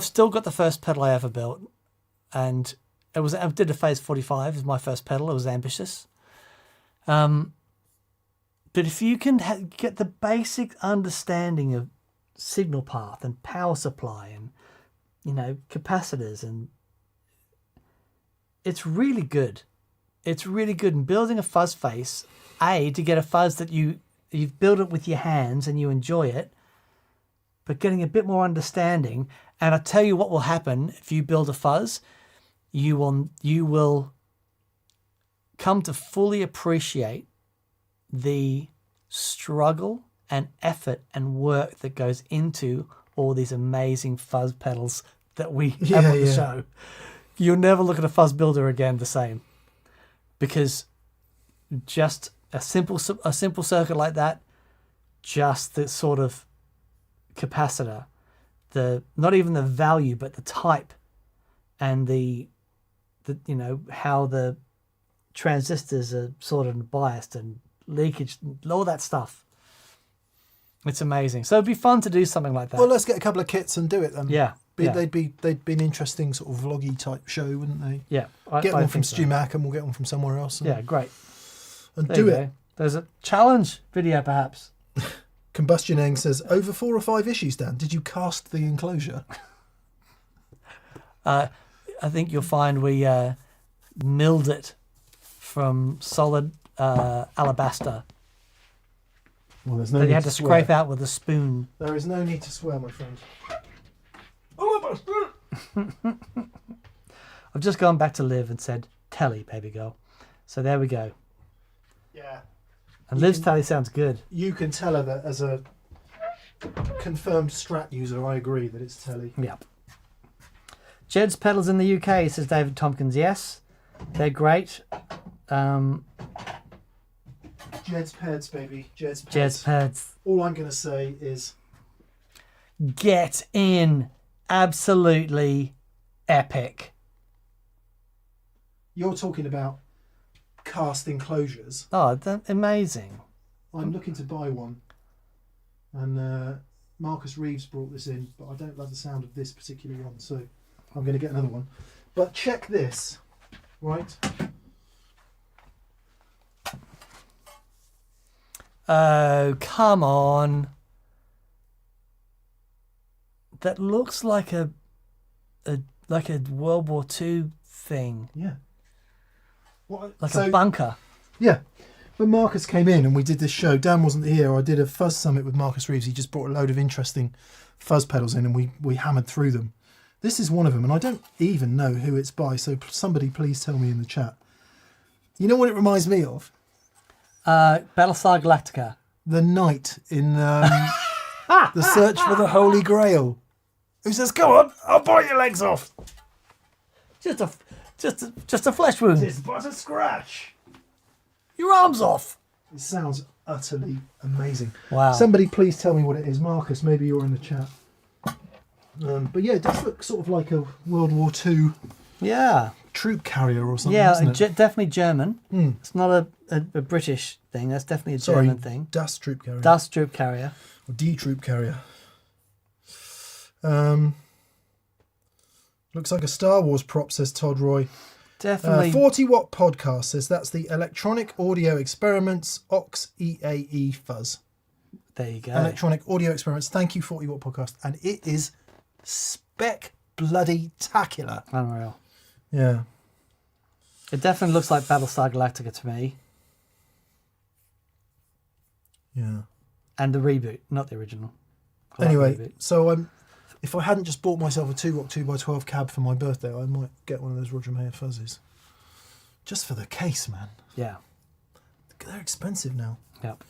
still got the first pedal I ever built, and I did a Phase 45 as my first pedal. It was ambitious. But if you can get the basic understanding of signal path and power supply and, capacitors, and it's really good. It's really good in building a fuzz face, to get a fuzz that you've built it with your hands and you enjoy it, but getting a bit more understanding. And I tell you what will happen if you build a fuzz, you will come to fully appreciate the struggle and effort and work that goes into all these amazing fuzz pedals that we have on the show. You'll never look at a fuzz builder again the same, because just a simple circuit like that, just the sort of capacitor, not even the value, but the type, and the how the transistors are sorted and biased and leakage, all that stuff. It's amazing. So it'd be fun to do something like that.
Well, let's get a couple of kits and do it then.
Yeah.
They'd be an interesting sort of vloggy type show, wouldn't they?
Yeah.
Get one from
think so.
Stu Mac and we'll get one from somewhere else. And,
Yeah, great.
And
There
do
you
it.
go. There's a challenge video, perhaps.
Combustion Eng says, over 4 or 5 issues, Dan. Did you cast the enclosure?
I think you'll find we milled it from solid alabaster
Well, there's no
that
need
you had to
swear.
scrape out with a spoon.
There is no need to swear, my friend.
I've just gone back to Liv and said, telly, baby girl. So there we go.
Yeah.
And Liv's telly sounds good.
You can tell her that as a confirmed Strat user, I agree that it's telly.
Yep. Jed's pedals in the UK, says David Tompkins. Yes, they're great.
Jed's Peds, baby. Jed's Peds.
Jed's pads.
All I'm going to say is
Get in. Absolutely epic.
you're talking about cast enclosures.
Oh, amazing.
I'm looking to buy one. And Marcus Reeves brought this in, but I don't love the sound of this particular one, so I'm going to get another one. But check this, right?
Oh, come on. That looks like a World War II thing.
Yeah. What,
Like a bunker.
Yeah. When Marcus came in and we did this show, Dan wasn't here. I did a fuzz summit with Marcus Reeves. He just brought a load of interesting fuzz pedals in and we hammered through them. This is one of them, and I don't even know who it's by, so somebody please tell me in the chat. You know what it reminds me of?
Battlestar Galactica.
The knight in The Search for the Holy Grail. Who says, "Come on, I'll bite your legs off."
Just a flesh wound.
It's but a scratch.
Your arm's off.
It sounds utterly amazing.
Wow.
Somebody please tell me what it is. Marcus, maybe you're in the chat. But yeah, it does look sort of like a World War II
Yeah.
troop carrier or something,
Yeah,
isn't it?
definitely German. It's not a British thing. That's definitely a
Sorry,
German thing.
Das troop carrier.
Das troop carrier.
Or D troop carrier. Looks like a Star Wars prop, says Todd Roy.
Definitely.
40 Watt Podcast says that's the Electronic Audio Experiments Ox EAE fuzz.
There you go.
Electronic Audio Experiments. Thank you, 40 Watt Podcast. And it is spec-bloody-tacular.
Unreal.
Yeah.
It definitely looks like Battlestar Galactica to me.
Yeah.
And the reboot, not the original. I like
Anyway,
the reboot.
so if I hadn't just bought myself a 2-Rock 2x12 cab for my birthday, I might get one of those Roger Mayer fuzzes. Just for the case, man.
Yeah.
They're expensive now.
Yep.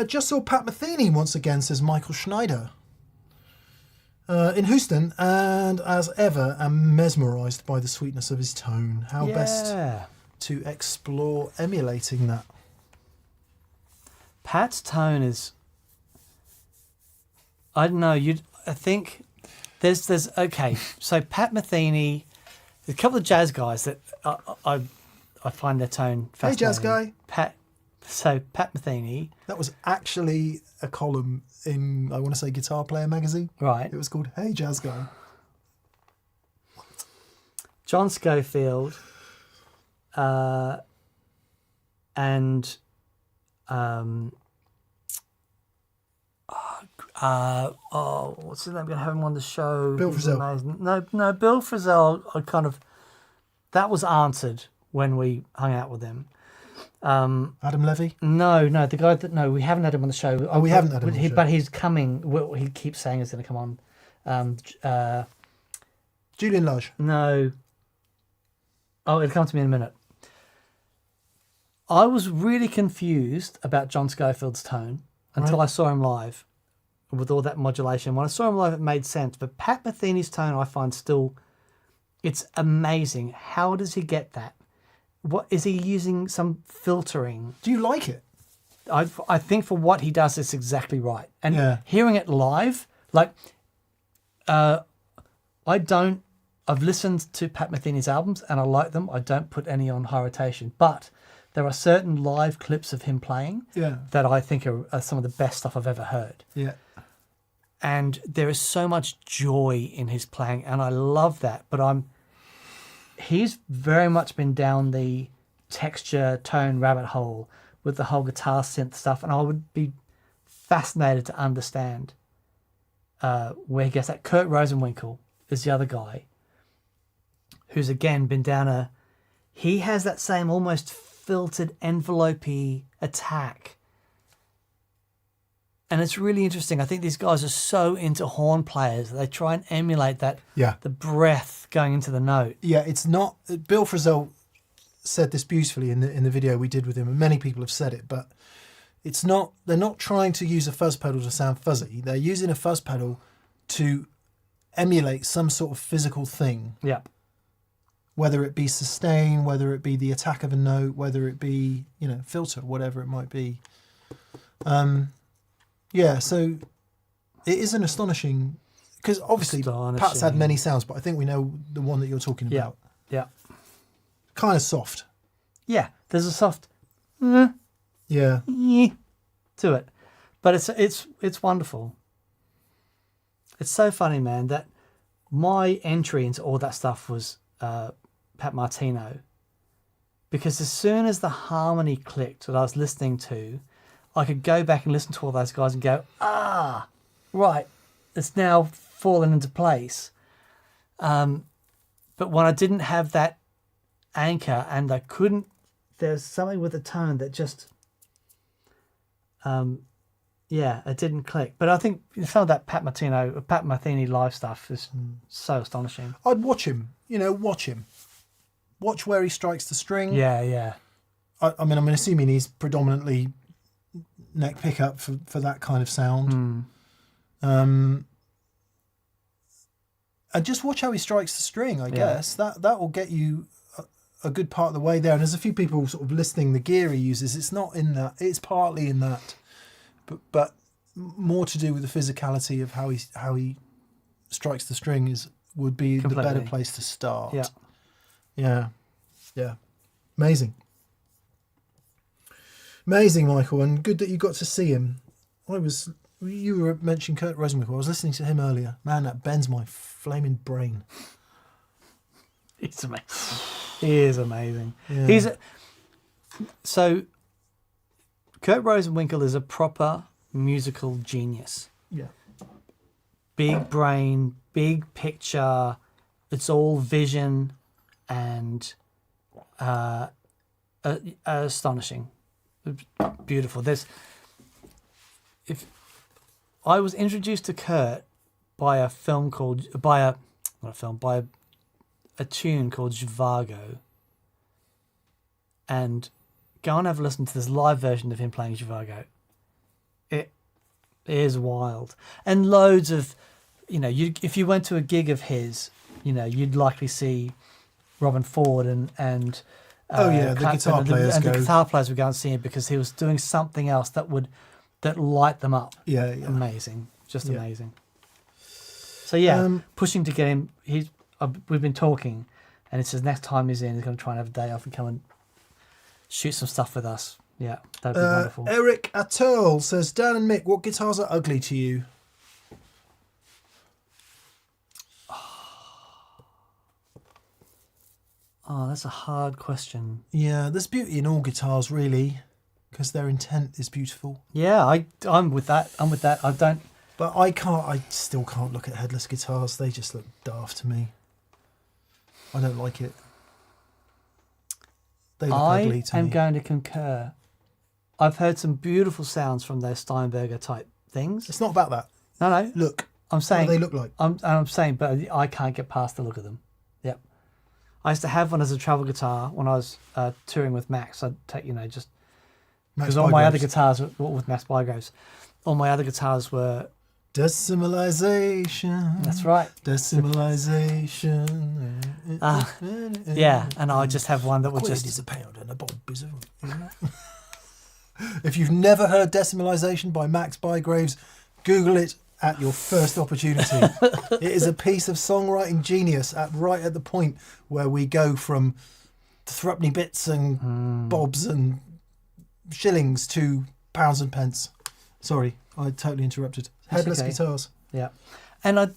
Just saw Pat Metheny once again, says Michael Schneider. In Houston, and as ever, am mesmerised by the sweetness of his tone. How best to explore emulating that?
Pat's tone is, I don't know, I think there's okay, so Pat Metheny, there's a couple of jazz guys that I find their tone
Hey,
fascinating.
jazz guy.
Pat Metheny.
That was actually a column in, I want to say, Guitar Player magazine.
Right.
It was called Hey, Jazz Guy.
John Schofield, and what's his name? I'm gonna have him on the show.
Bill
He's
Frisell.
amazing. No, Bill Frisell. That was answered when we hung out with him.
Adam Levy?
No, the guy that we haven't had him on the show.
Oh, we haven't had him on the show.
But he's coming. Well, he keeps saying he's going to come on.
Julian Lodge.
No. Oh, it'll come to me in a minute. I was really confused about John Schofield's tone until
Right.
I saw him live with all that modulation. When I saw him live, it made sense. But Pat Metheny's tone, I find still, it's amazing. How does he get that? What is he using? Some filtering?
Do you like it?
I think for what he does, it's exactly right. And
Yeah.
hearing it live, like, I've listened to Pat Metheny's albums and I like them. I don't put any on high rotation, but there are certain live clips of him playing that I think are some of the best stuff I've ever heard.
Yeah.
And there is so much joy in his playing, and I love that. But he's very much been down the texture tone rabbit hole with the whole guitar synth stuff, and I would be fascinated to understand where he gets that. Kurt Rosenwinkel is the other guy who's again been down he has that same almost filtered envelope-y attack. And it's really interesting. I think these guys are so into horn players that they try and emulate that, the breath going into the note.
Yeah, it's not. Bill Frisell said this beautifully in the video we did with him, and many people have said it, but it's not. They're not trying to use a fuzz pedal to sound fuzzy. They're using a fuzz pedal to emulate some sort of physical thing.
Yeah.
Whether it be sustain, whether it be the attack of a note, whether it be, filter, whatever it might be. So it is an astonishing, because obviously Pat's had many sounds, but I think we know the one that you're talking about.
Yeah.
Kind of soft.
Yeah, there's a soft
Yeah.
to it. But it's wonderful. It's so funny, man, that my entry into all that stuff was Pat Martino, because as soon as the harmony clicked that I was listening to, I could go back and listen to all those guys and go, right, it's now fallen into place. But when I didn't have that anchor and I couldn't, there's something with the tone that just, it didn't click. But I think some of that Pat Metheny live stuff is so astonishing.
I'd watch him, watch him. Watch where he strikes the string.
Yeah.
I mean, I'm assuming he's predominantly neck pickup for that kind of sound. And just watch how he strikes the string, I guess. That will get you a good part of the way there. And there's a few people sort of listing the gear he uses. It's not in that. It's partly in that. But more to do with the physicality of how he strikes the string would be the better place to start. Yeah. Amazing, Michael, and good that you got to see him. You were mentioning Kurt Rosenwinkel. I was listening to him earlier. Man, that bends my flaming brain.
He's amazing. He is amazing.
Yeah.
So Kurt Rosenwinkel is a proper musical genius.
Yeah.
Big brain, big picture. It's all vision and astonishing, beautiful. I was introduced to Kurt by a tune called Zhivago, and go and have a listen to this live version of him playing Zhivago. It is wild, and loads of, if you went to a gig of his, you'd likely see Robin Ford and
the guitar players
the guitar players would go and see him because he was doing something else that light them up.
Yeah.
Amazing, just amazing. So pushing to get him. We've been talking, and it says next time he's going to try and have a day off and come and shoot some stuff with us. Yeah, that'd be wonderful.
Eric Atturl says, Dan and Mick, what guitars are ugly to you?
Oh, that's a hard question.
Yeah, there's beauty in all guitars, really, because their intent is beautiful.
Yeah, I'm with that. I don't.
But I still can't look at headless guitars. They just look daft to me. I don't like it. They look
I
ugly to
am
me.
going to concur. I've heard some beautiful sounds from those Steinberger type things.
It's not about that.
No,
Look.
I'm
What
saying
do they look like?
I'm saying, but I can't get past the look of them. Yep. I used to have one as a travel guitar when I was touring with Max. I'd take, just
Max
because all my other
Bygraves.
guitars were with Max Bygraves. All my other guitars were.
Decimalization.
That's right.
Decimalization.
Yeah, and I just have one that would
Quid
just.
is a pound and a bob is a... If you've never heard Decimalization by Max Bygraves, Google it at your first opportunity. It is a piece of songwriting genius right at the point where we go from threepenny bits and bobs and shillings to pounds and pence. Sorry, I totally interrupted. Headless
okay.
guitars.
Yeah, and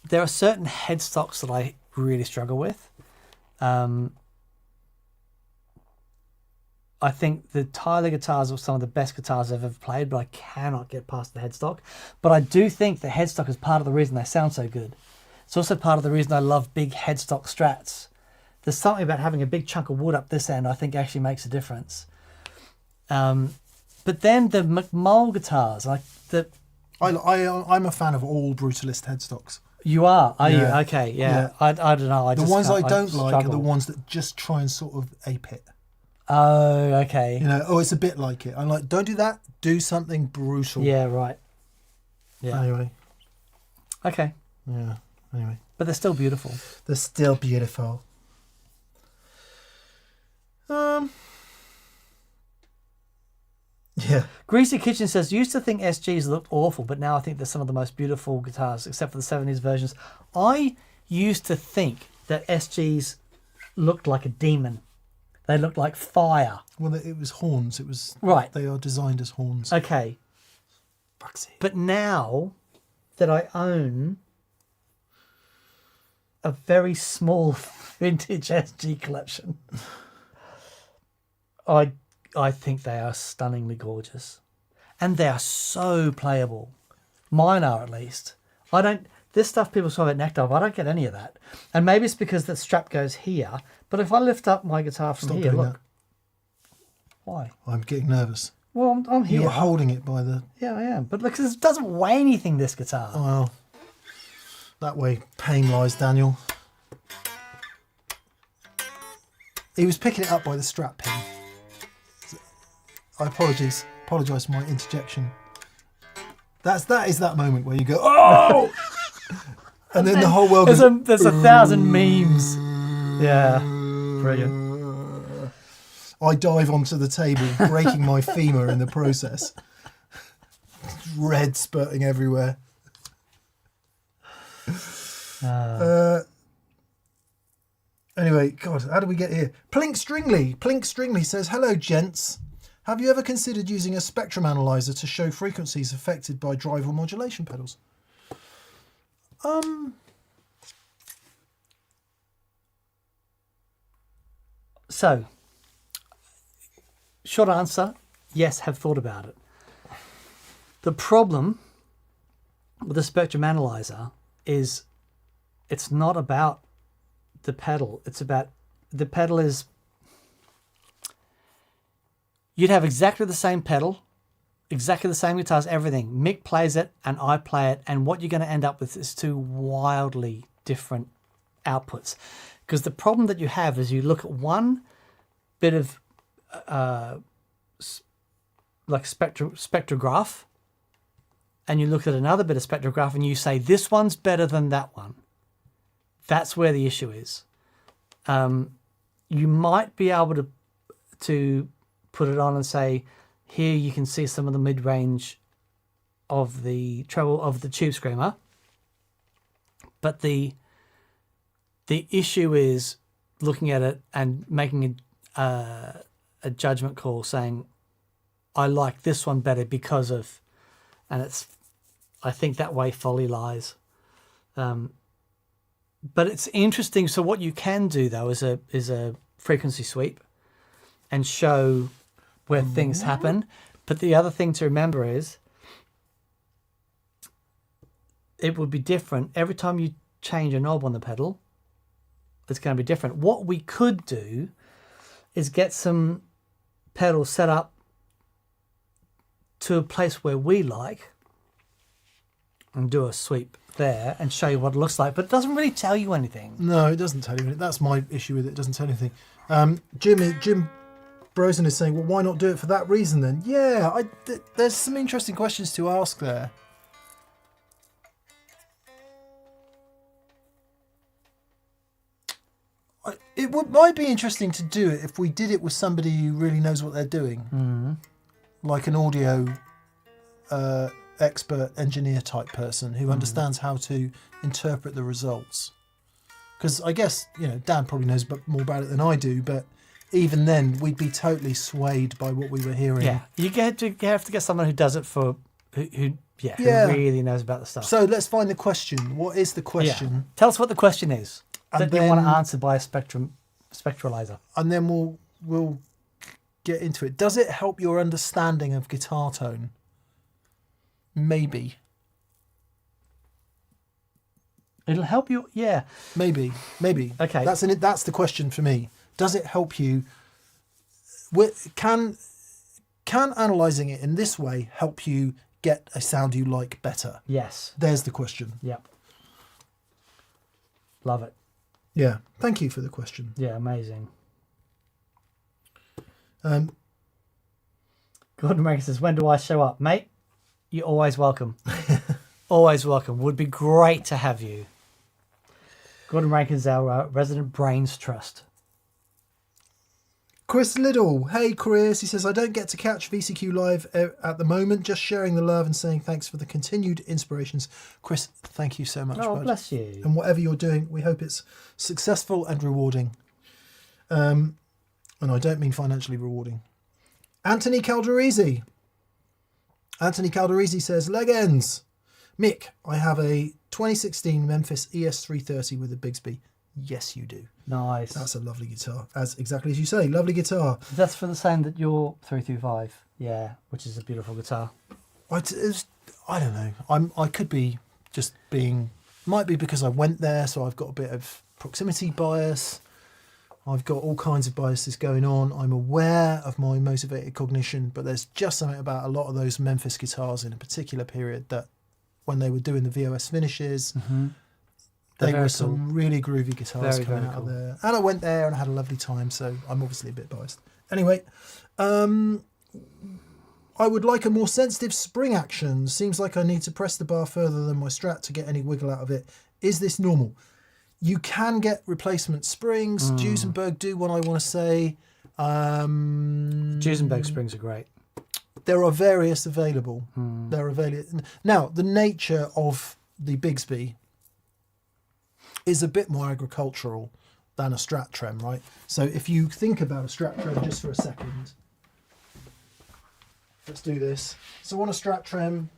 there are certain headstocks that I really struggle with. I think the Tyler guitars are some of the best guitars I've ever played, but I cannot get past the headstock. But I do think the headstock is part of the reason they sound so good. It's also part of the reason I love big headstock Strats. There's something about having a big chunk of wood up this end I think actually makes a difference. But then the McMull guitars, like
I'm a fan of all Brutalist headstocks.
you are you?
Yeah.
Okay, yeah.
Yeah.
I don't know.
The ones I don't like are the
struggle.
ones that just try and sort of ape it.
Oh, okay.
It's a bit like it. I'm like, don't do that. Do something brutal.
Yeah, right. Yeah.
Anyway.
Okay.
Yeah. Anyway.
But they're still beautiful.
They're still beautiful. Yeah.
Greasy Kitchen says, used to think SGs looked awful, but now I think they're some of the most beautiful guitars, except for the 70s versions. I used to think that SGs looked like a demon. They looked like fire.
Well, it was horns. It was
Right.
They are designed as horns.
Okay.
Fuck's sake.
But now that I own a very small vintage SG collection, I think they are stunningly gorgeous. And they are so playable. Mine are, at least. This stuff people talk about neck dive, I don't get any of that. And maybe it's because the strap goes here, but if I lift up my guitar from
Stop
here,
doing
look.
that.
Why?
I'm getting nervous.
Well, I'm here.
You're holding it by the...
Yeah, I am. But look, it doesn't weigh anything, this guitar.
Well, that way pain lies, Daniel. He was picking it up by the strap pin. I apologise for my interjection. That is that moment where you go, oh! And then the whole world goes,
There's 1,000 memes. Yeah. Brilliant.
I dive onto the table, breaking my femur in the process. Red spurting everywhere. Anyway, God, how did we get here? Plink Stringley says, hello, gents. Have you ever considered using a spectrum analyzer to show frequencies affected by drive or modulation pedals?
So, short answer, yes, have thought about it. The problem with the spectrum analyzer is it's not about the pedal. It's about the pedal is... You'd have exactly the same pedal, exactly the same guitars, everything. Mick plays it and I play it, and what you're going to end up with is two wildly different outputs. Because the problem that you have is you look at one bit of like spectrograph, and you look at another bit of spectrograph and you say, this one's better than that one. That's where the issue is. You might be able to put it on and say, here you can see some of the mid-range of the treble of the Tube Screamer. But the issue is looking at it and making a judgment call saying, I like this one better because of, and I think that way folly lies. But it's interesting. So what you can do though is a frequency sweep and show where things happen. But the other thing to remember is it would be different every time you change a knob on the pedal. it's going to be different. What we could do is get some pedals set up to a place where we like and do a sweep there and show you what it looks like, but it doesn't really tell you anything.
No, it doesn't tell you anything. That's my issue with it. It doesn't tell you anything. Jim Brosen is saying, well, why not do it for that reason then? Yeah, there's some interesting questions to ask there. Might be interesting to do it if we did it with somebody who really knows what they're doing, like an audio expert engineer type person who understands how to interpret the results. Because I guess Dan probably knows more about it than I do, but even then we'd be totally swayed by what we were hearing.
Yeah, you have to get someone who does it for who really knows about the stuff.
So let's find the question. What is the question?
Yeah. Tell us what the question is
And
that you want
then-
answered by a spectralizer.
And then we'll get into it. Does it help your understanding of guitar tone? Maybe.
It'll help you. Yeah.
Maybe.
Okay.
That's the question for me. Does it help you? Can analysing it in this way help you get a sound you like better?
Yes.
There's the question.
Yep. Love it.
Yeah. Thank you for the question.
Yeah, amazing.
Um,
Gordon American says, when do I show up? Mate, you're always welcome. Always welcome. Would be great to have you. Gordon Rankin's our resident brains trust.
Chris Liddell. Hey, Chris. He says, I don't get to catch VCQ live at the moment. Just sharing the love and saying thanks for the continued inspirations. Chris, thank you so much.
Oh,
bud.
bless you.
And whatever you're doing, we hope it's successful and rewarding. And I don't mean financially rewarding. Anthony Calderisi. Anthony Calderisi says, leg ends. Mick, I have a 2016 Memphis ES330 with a Bigsby. Yes, you do.
Nice.
That's a lovely guitar. Exactly as you say, lovely guitar.
That's for the same that your 325. Yeah, which is a beautiful guitar.
I don't know. I could be just being... Might be because I went there, so I've got a bit of proximity bias. I've got all kinds of biases going on. I'm aware of my motivated cognition, but there's just something about a lot of those Memphis guitars in a particular period that when they were doing the VOS finishes, they were some really groovy guitars coming out of there. And I went there and I had a lovely time, so I'm obviously a bit biased. Anyway, I would like a more sensitive spring action. Seems like I need to press the bar further than my Strat to get any wiggle out of it. Is this normal? You can get replacement springs. Duesenberg do one, I want to say.
Duesenberg springs are great.
There are various available. They're available. Now, the nature of the Bigsby is a bit more agricultural than a Strat trem, right? So if you think about a Strat trem just for a second, let's do this. So on a Strat trem,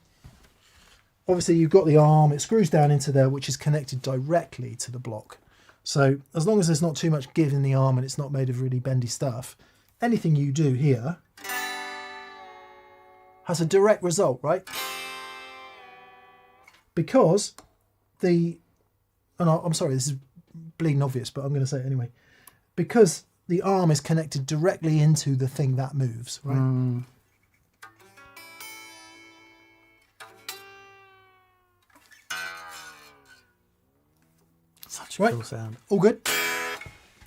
obviously you've got the arm, it screws down into there, which is connected directly to the block. So as long as there's not too much give in the arm and it's not made of really bendy stuff, anything you do here has a direct result, right? Because I'm sorry, this is bleeding obvious, but I'm going to say it anyway. Because the arm is connected directly into the thing that moves, right?
Such a cool sound.
All good.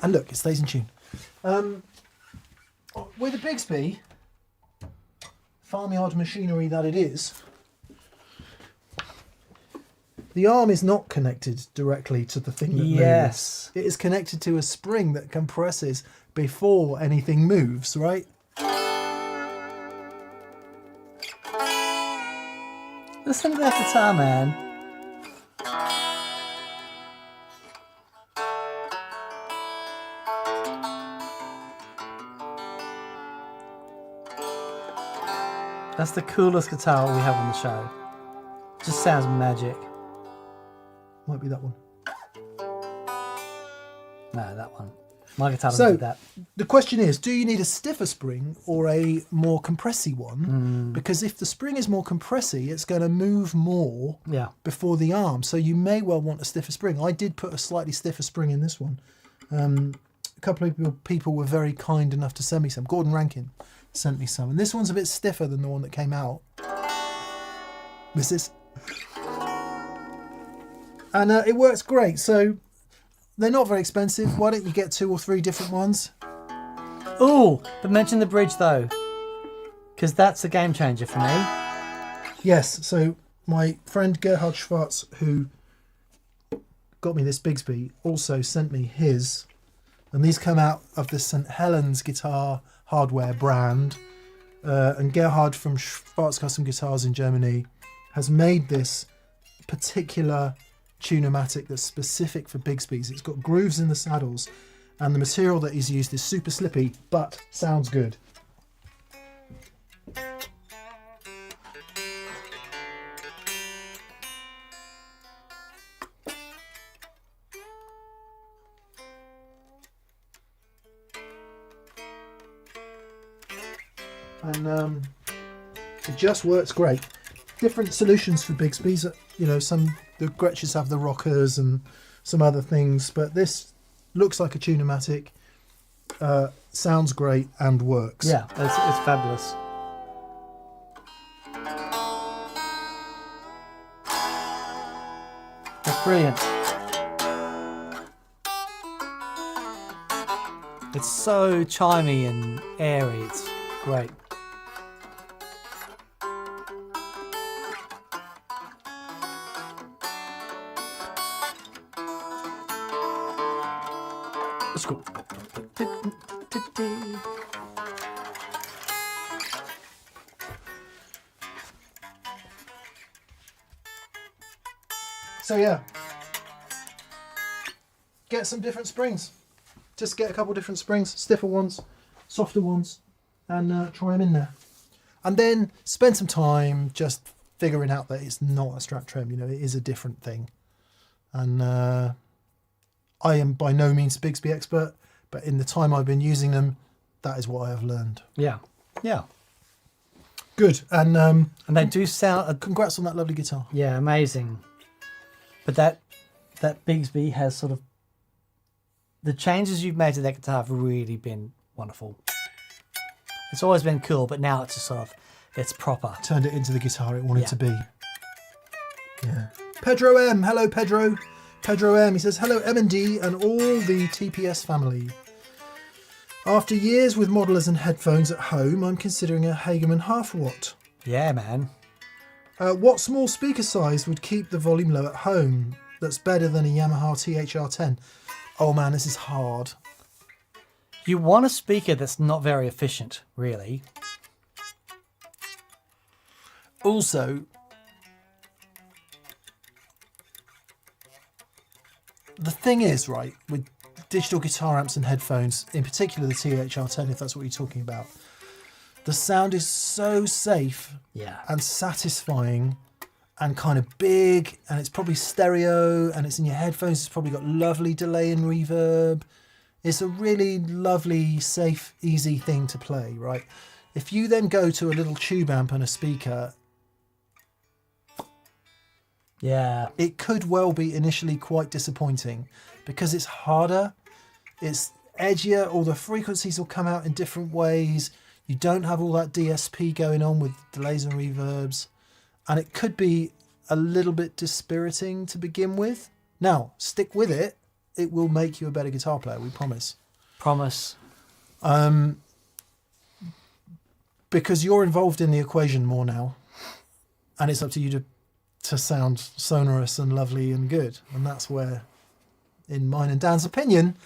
And look, it stays in tune. With a Bigsby, farmyard machinery that it is, the arm is not connected directly to the thing that moves. It is connected to a spring that compresses before anything moves, right?
Listen to that guitar, man. That's the coolest guitar we have on the show. Just sounds magic.
Might be that one.
No, that one. My guitar doesn't do that.
The question is, do you need a stiffer spring or a more compressy one? Because if the spring is more compressy, it's going to move more before the arm. So you may well want a stiffer spring. I did put a slightly stiffer spring in this one. A couple of people were very kind enough to send me some. Gordon Rankin sent me some, and this one's a bit stiffer than the one that came out. This and it works great. So they're not very expensive. Why don't you get 2 or 3 different ones?
Ooh, but mention the bridge though, because that's a game changer for me.
Yes. So my friend Gerhard Schwartz, who got me this Bigsby, also sent me his, and these come out of the St. Helens guitar hardware brand. And Gerhard from Schwartz Custom Guitars in Germany has made this particular tune-o-matic that's specific for Bigsby's. It's got grooves in the saddles, and the material that he's used is super slippy, but sounds good. And it just works great. Different solutions for Bigsby's. You know, the Gretsch's have the rockers and some other things, but this looks like a tune-o-matic, sounds great and works.
Yeah, it's fabulous. That's brilliant. It's so chimey and airy. It's great. Let's go.
So yeah, get some different springs. Just get a couple different springs, stiffer ones, softer ones, and try them in there. And then spend some time just figuring out that it's not a Strat trem. You know, it is a different thing. And I am by no means a Bigsby expert, but in the time I've been using them, that is what I have learned.
Yeah, yeah.
Good. And
they do sound.
Congrats on that lovely guitar.
Yeah, amazing. But that Bigsby has sort of, the changes you've made to that guitar have really been wonderful. It's always been cool, but now it's just sort of, it's proper.
Turned it into the guitar it wanted to be. Yeah. Pedro M. Hello, Pedro. Pedro M. He says, hello, M&D and all the TPS family. After years with modelers and headphones at home, I'm considering a Hageman half watt.
Yeah, man.
What small speaker size would keep the volume low at home that's better than a Yamaha THR10? Oh man, this is hard.
You want a speaker that's not very efficient, really.
Also, the thing is, right, with digital guitar amps and headphones, in particular the THR10, if that's what you're talking about, the sound is so safe and satisfying and kind of big, and it's probably stereo, and it's in your headphones, it's probably got lovely delay and reverb. It's a really lovely, safe, easy thing to play, right? If you then go to a little tube amp and a speaker,
yeah,
it could well be initially quite disappointing because it's harder, it's edgier, all the frequencies will come out in different ways. You don't have all that DSP going on with delays and reverbs, and it could be a little bit dispiriting to begin with. Now, stick with it. It will make you a better guitar player, we promise.
Promise.
Because you're involved in the equation more now, and it's up to you to sound sonorous and lovely and good. And that's where, in mine and Dan's opinion,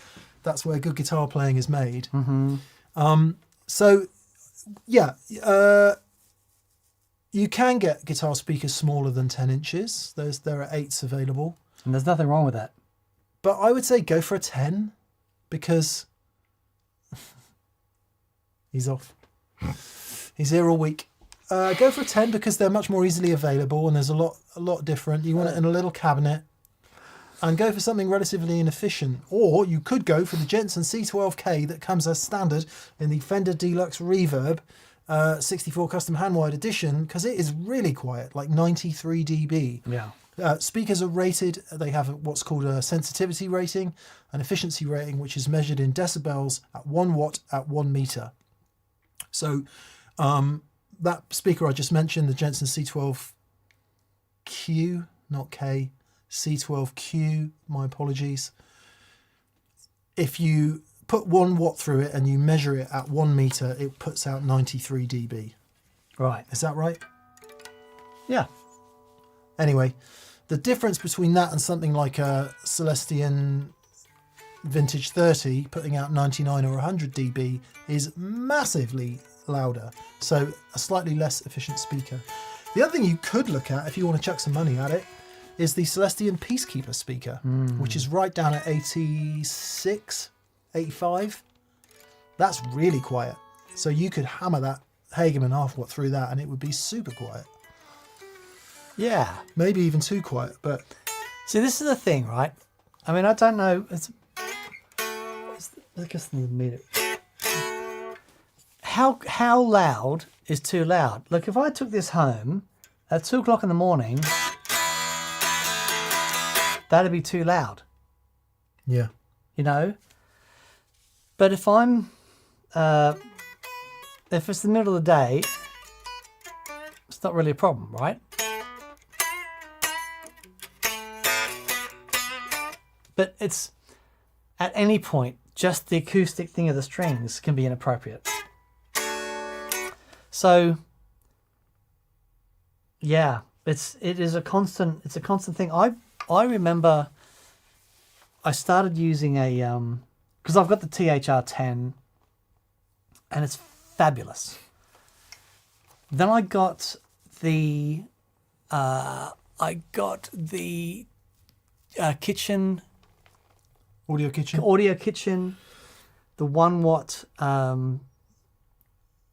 that's where good guitar playing is made.
Mm-hmm.
So, yeah, you can get guitar speakers smaller than 10 inches. There are 8s available.
And there's nothing wrong with that.
But I would say go for a 10 because he's off. He's here all week. Go for a 10 because they're much more easily available and there's a lot different. You want it in a little cabinet. And go for something relatively inefficient. Or you could go for the Jensen C12K that comes as standard in the Fender Deluxe Reverb 64 Custom Hand-Wired Edition, because it is really quiet, like 93 dB.
Yeah.
Speakers are rated. They have what's called a sensitivity rating, an efficiency rating, which is measured in decibels at 1 watt at 1 meter. So that speaker I just mentioned, the Jensen C12Q, not K, C12Q, my apologies. If you put 1 watt through it and you measure it at 1 meter, it puts out 93 dB.
Right.
Is that right?
Yeah.
Anyway, the difference between that and something like a Celestion Vintage 30 putting out 99 or 100 dB is massively louder. So a slightly less efficient speaker. The other thing you could look at if you want to chuck some money at it is the Celestion Peacekeeper speaker, which is right down at 86, 85. That's really quiet. So you could hammer that Hageman half watt through that and it would be super quiet.
Yeah.
Maybe even too quiet, but
See, this is the thing, right? I mean, I don't know. I guess the meter. How loud is too loud? Look, if I took this home at 2 o'clock in the morning, that'd be too loud,
yeah.
you know? But if I'm, if it's the middle of the day, it's not really a problem, right? But it's, at any point, just the acoustic thing of the strings can be inappropriate. So, yeah, it's a constant thing. I remember I started using a because I've got the THR10 and it's fabulous. Then I got the kitchen
Audio Kitchen.
the 1 watt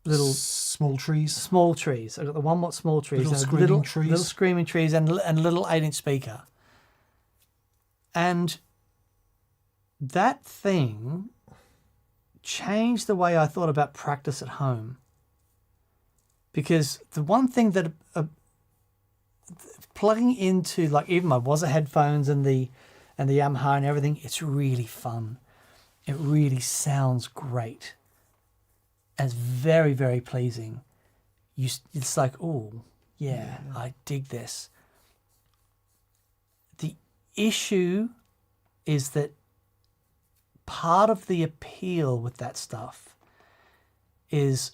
little
small trees.
small trees. I got the 1 watt small trees,
Little
and
screaming trees.
little screaming trees, and a little 8-inch speaker. And that thing changed the way I thought about practice at home. Because the one thing that plugging into, like, even my Waza headphones and the Yamaha and everything, it's really fun. It really sounds great. And it's very, very pleasing. It's like, oh, yeah, I dig this. The issue is that part of the appeal with that stuff is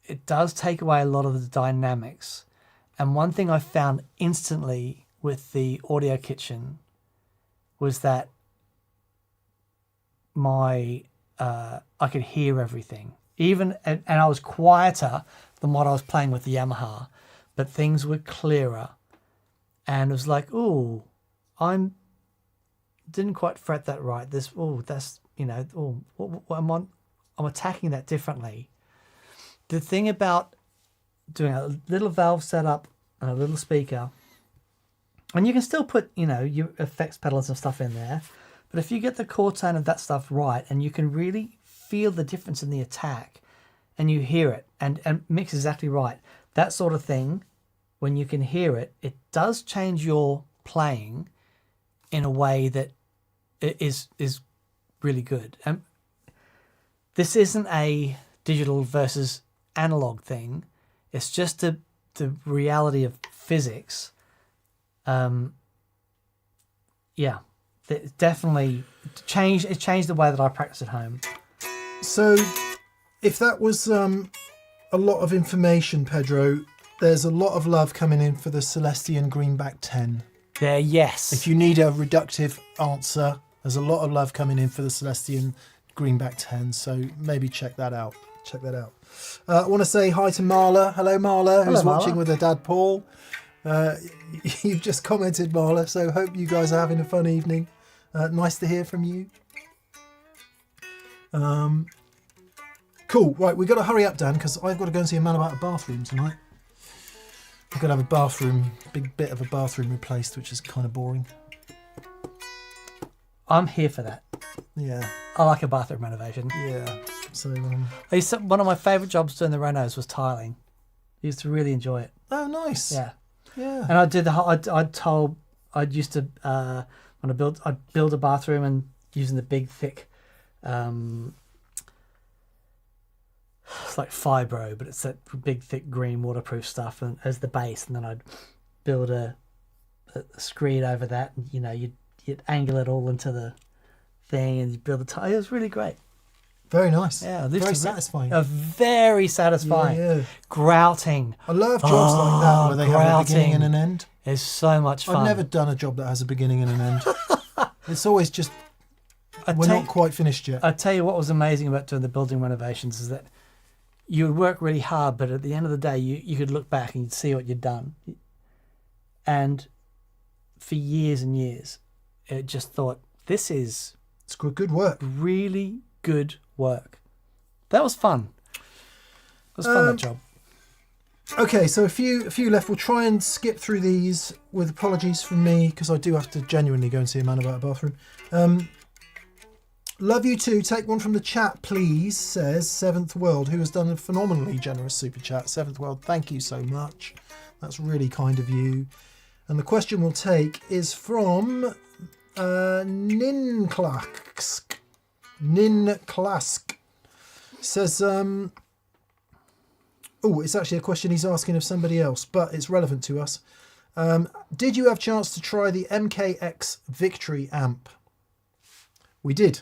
it does take away a lot of the dynamics. And one thing I found instantly with the Audio Kitchen was that I could hear everything, and I was quieter than what I was playing with the Yamaha, but things were clearer, and it was like, oh, didn't quite fret that right. I'm attacking that differently. The thing about doing a little valve setup and a little speaker, and you can still put, your effects pedals and stuff in there, but if you get the core tone of that stuff right, and you can really feel the difference in the attack, and you hear it, and mix exactly right, that sort of thing, when you can hear it, it does change your playing in a way that is really good. And this isn't a digital versus analog thing. It's just the reality of physics. It definitely changed. It changed the way that I practice at home.
So, if that was a lot of information, Pedro, there's a lot of love coming in for the Celestion Greenback 10.
Yes. If
If you need a reductive answer, there's a lot of love coming in for the Celestion Greenback 10. So maybe check that out. I want to say hi to Marla. Hello, Marla, who's
Hello,
watching
Marla.
with her dad, Paul. You've just commented, Marla, so hope you guys are having a fun evening. Nice to hear from you. Cool. Right, we've got to hurry up, Dan, because I've got to go and see a man about a bathroom tonight. I've got to have a big bit of a bathroom replaced, which is kind of boring.
I'm here for that.
Yeah,
I like a bathroom renovation.
yeah. So,
One of my favourite jobs doing the renos was tiling. I used to really enjoy it.
oh, nice.
Yeah.
Yeah.
And I did the whole. I used to when I'd build a bathroom and using the big thick, it's like fibro, but it's that big thick green waterproof stuff and as the base, and then I'd build a screed over that, and you'd angle it all into the thing, and you build the tile. It was really great.
Very nice.
Yeah,
very satisfying.
Very satisfying.
Yeah.
Grouting.
I love jobs like that where they have a beginning and an end.
It's so much fun.
I've never done a job that has a beginning and an end. It's always just we're
tell
not quite finished yet.
I tell you what was amazing about doing the building renovations is that you would work really hard, but at the end of the day, you could look back and you'd see what you'd done. And for years and years, it just thought, this is
It's good work.
really good work. That was fun. It was fun, that job.
Okay, so a few left. We'll try and skip through these with apologies from me because I do have to genuinely go and see a man about a bathroom. Love you too. Take one from the chat, please, says Seventh World, who has done a phenomenally generous super chat. Seventh World, thank you so much. That's really kind of you. And the question we'll take is from Ninklask. Ninklask says, it's actually a question he's asking of somebody else, but it's relevant to us. Did you have a chance to try the MKX Victory amp? We did.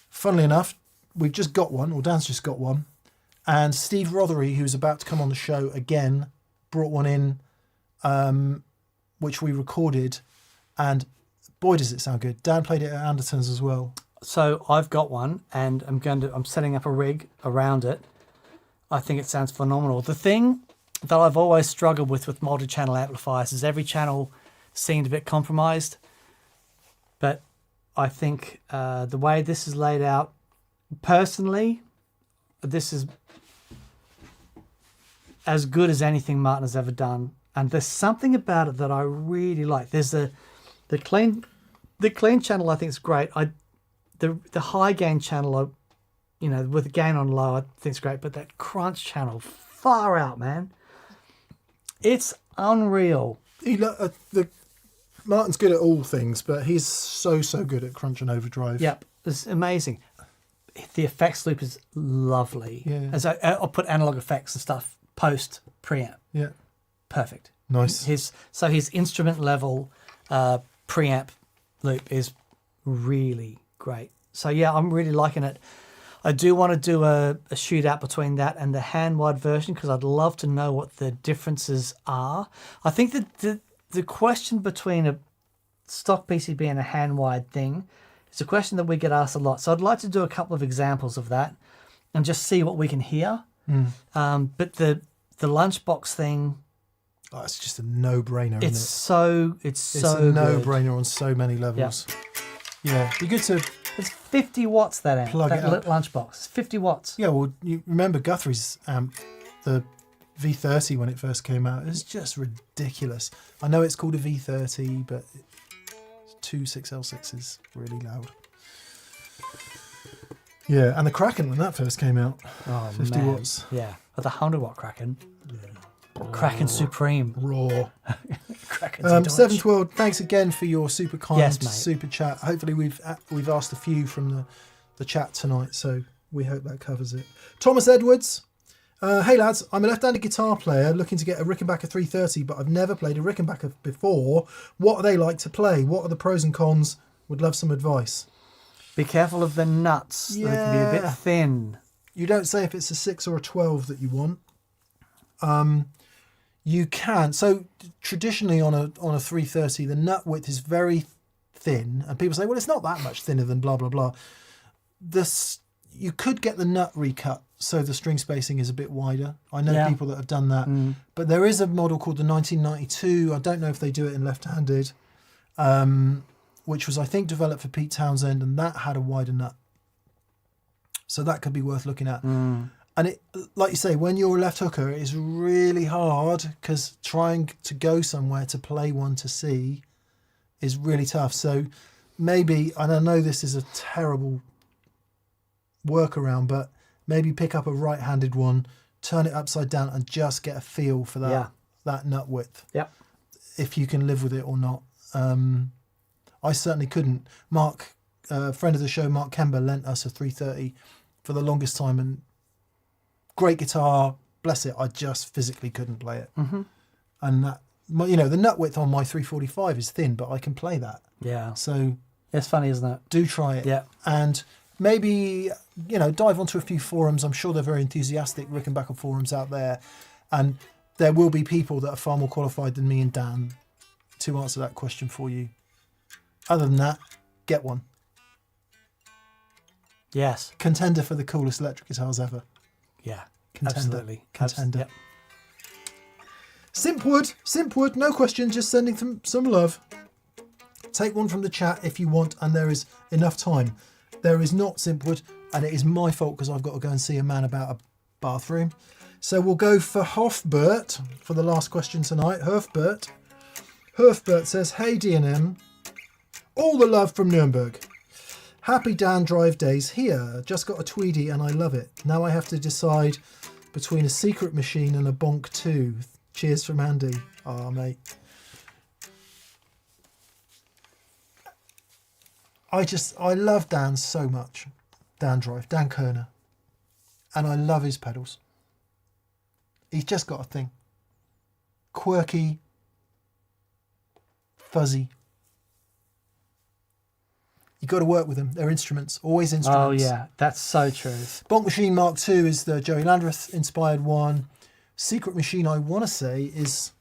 Funnily enough, we've just got one, or Dan's just got one, and Steve Rothery, who's about to come on the show again, brought one in, which we recorded, and boy does it sound good. Dan played it at Anderton's as well.
So I've got one, and I'm setting up a rig around it. I think it sounds phenomenal. The thing that I've always struggled with multi-channel amplifiers is every channel seemed a bit compromised. But I think the way this is laid out, personally, this is as good as anything Martin has ever done. And there's something about it that I really like. There's the clean channel I think is great. The high gain channel, with the gain on low, I think it's great. But that crunch channel, far out, man. It's unreal.
Martin's good at all things, but he's so good at crunch and overdrive.
Yep, it's amazing. The effects loop is lovely.
Yeah.
As I'll put analog effects and stuff post preamp.
Yeah.
Perfect.
Nice.
His instrument level preamp loop is really great. So yeah, I'm really liking it. I do want to do a shootout between that and the hand-wired version because I'd love to know what the differences are. I think that the question between a stock PCB and a hand-wired thing is a question that we get asked a lot. So I'd like to do a couple of examples of that and just see what we can hear. But the lunchbox thing,
it's just a no-brainer, isn't it?
It's
a
so
no-brainer on so many levels. Yeah, be good to
It's 50 watts that amp,
plug
that
it up.
lunchbox. It's 50 watts.
Yeah, well, you remember Guthrie's amp, the V30 when it first came out. It was just ridiculous. I know it's called a V30, but 2 6L6 is really loud. Yeah, and the Kraken when that first came out, 50
man.
watts.
Yeah, but the 100 watt Kraken. Kraken Supreme.
Raw.
Kraken's
Seventh World, thanks again for your super kind
Yes, mate.
super chat. Hopefully we've asked a few from the chat tonight, so we hope that covers it. Thomas Edwards, hey lads, I'm a left-handed guitar player looking to get a Rickenbacker 330, but I've never played a Rickenbacker before. What are they like to play? What are the pros and cons? Would love some advice.
Be careful of the nuts. They can be a bit thin.
You don't say if it's a 6 or a 12 that you want. You can. So traditionally on a 330, the nut width is very thin, and people say, well, it's not that much thinner than blah blah blah. You could get the nut recut so the string spacing is a bit wider. I know people that have done that, but there is a model called the 1992. I don't know if they do it in left-handed, which was I think developed for Pete Townsend, and that had a wider nut. So that could be worth looking at. And it, like you say, when you're a left hooker, it is really hard because trying to go somewhere to play one to C is really tough. So maybe, and I know this is a terrible workaround, but maybe pick up a right-handed one, turn it upside down, and just get a feel for that that nut width.
Yep.
If you can live with it or not. I certainly couldn't. Mark, friend of the show, Mark Kember, lent us a 330 for the longest time, and great guitar, bless it, I just physically couldn't play it.
Mm-hmm.
And that, the nut width on my 345 is thin, but I can play that.
Yeah.
So
It's funny, isn't it?
do try it.
Yeah.
And maybe, dive onto a few forums. I'm sure they're very enthusiastic Rickenbacker forums out there. And there will be people that are far more qualified than me and Dan to answer that question for you. Other than that, get one.
Yes.
Contender for the coolest electric guitars ever.
Yeah.
Contender.
Absolutely.
Contender.
Yep.
Simpwood, no question, just sending them some love. Take one from the chat if you want, and there is enough time. There is not Simpwood, and it is my fault because I've got to go and see a man about a bathroom. So we'll go for Hofbert for the last question tonight. Hofbert says, hey D&M, all the love from Nuremberg. Happy Dan Drive days here. Just got a Tweedy and I love it. Now I have to decide between a secret machine and a Bonk 2. Cheers from Andy. Ah, mate. I love Dan so much. Dan Drive, Dan Kerner. And I love his pedals. He's just got a thing. Quirky. Fuzzy. You got to work with them. They're instruments. Always instruments.
Oh, yeah. That's so true.
Bonk Machine Mark II is the Joey Landreth inspired one. Secret Machine, I want to say, is...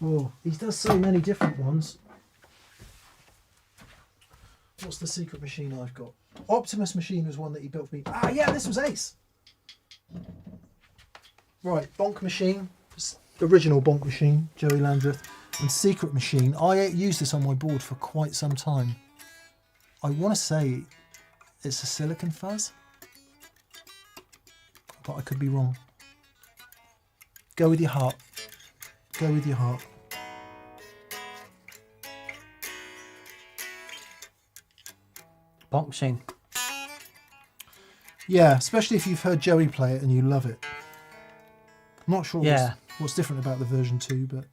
Oh, he does so many different ones. What's the Secret Machine I've got? Optimus Machine was one that he built for me. Ah, yeah, this was Ace. Right, Bonk Machine. The original Bonk Machine, Joey Landreth. And Secret Machine. I used this on my board for quite some time. I want to say it's a silicon fuzz, but I could be wrong. Go with your heart. Go with your heart.
Bonk Machine.
Yeah, especially if you've heard Joey play it and you love it. I'm not sure
Yeah.
what's different about the version 2, but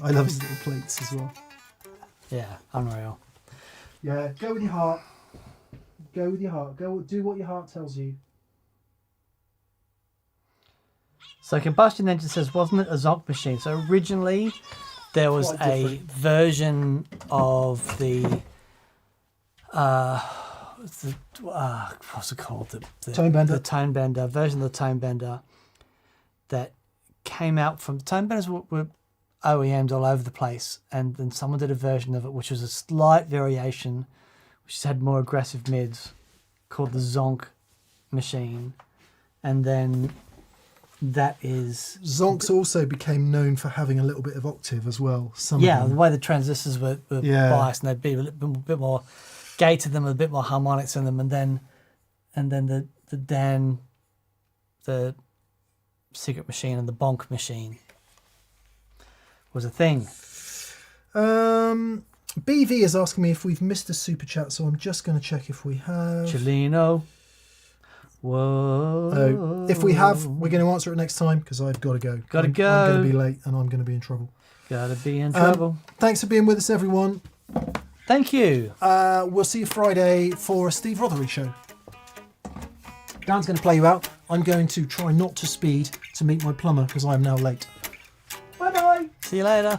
I love his little plates as well.
Yeah, unreal.
Yeah, go with your heart. Go with your heart. Go do what your heart tells you.
So Combustion Engine says, wasn't it a Zonk machine? So originally there was
Quite
a
different.
version of the what's it called? The
Tone Bender.
The Tone Bender version of the Tone Bender that came out from Tone Benders were OEMs all over the place, and then someone did a version of it which was a slight variation, which had more aggressive mids, called the Zonk machine, and then that is
Zonks also became known for having a little bit of octave as well. Some
yeah,
of
the
them.
way the transistors were
Yeah.
biased, and they'd be a bit more gated them with a bit more harmonics in them, and then the Secret Machine and the Bonk Machine was a thing.
BV is asking me if we've missed a super chat, so I'm just going to check if we have.
Chelino. Whoa.
Oh, if we have, we're going to answer it next time because I've got to go.
Gotta
I'm
go.
going to be late and I'm going to be in trouble.
Gotta be in trouble.
Thanks for being with us, everyone.
Thank you.
We'll see you Friday for a Steve Rothery show. Dan's going to play you out. I'm going to try not to speed to meet my plumber because I am now late. Bye bye.
See you later.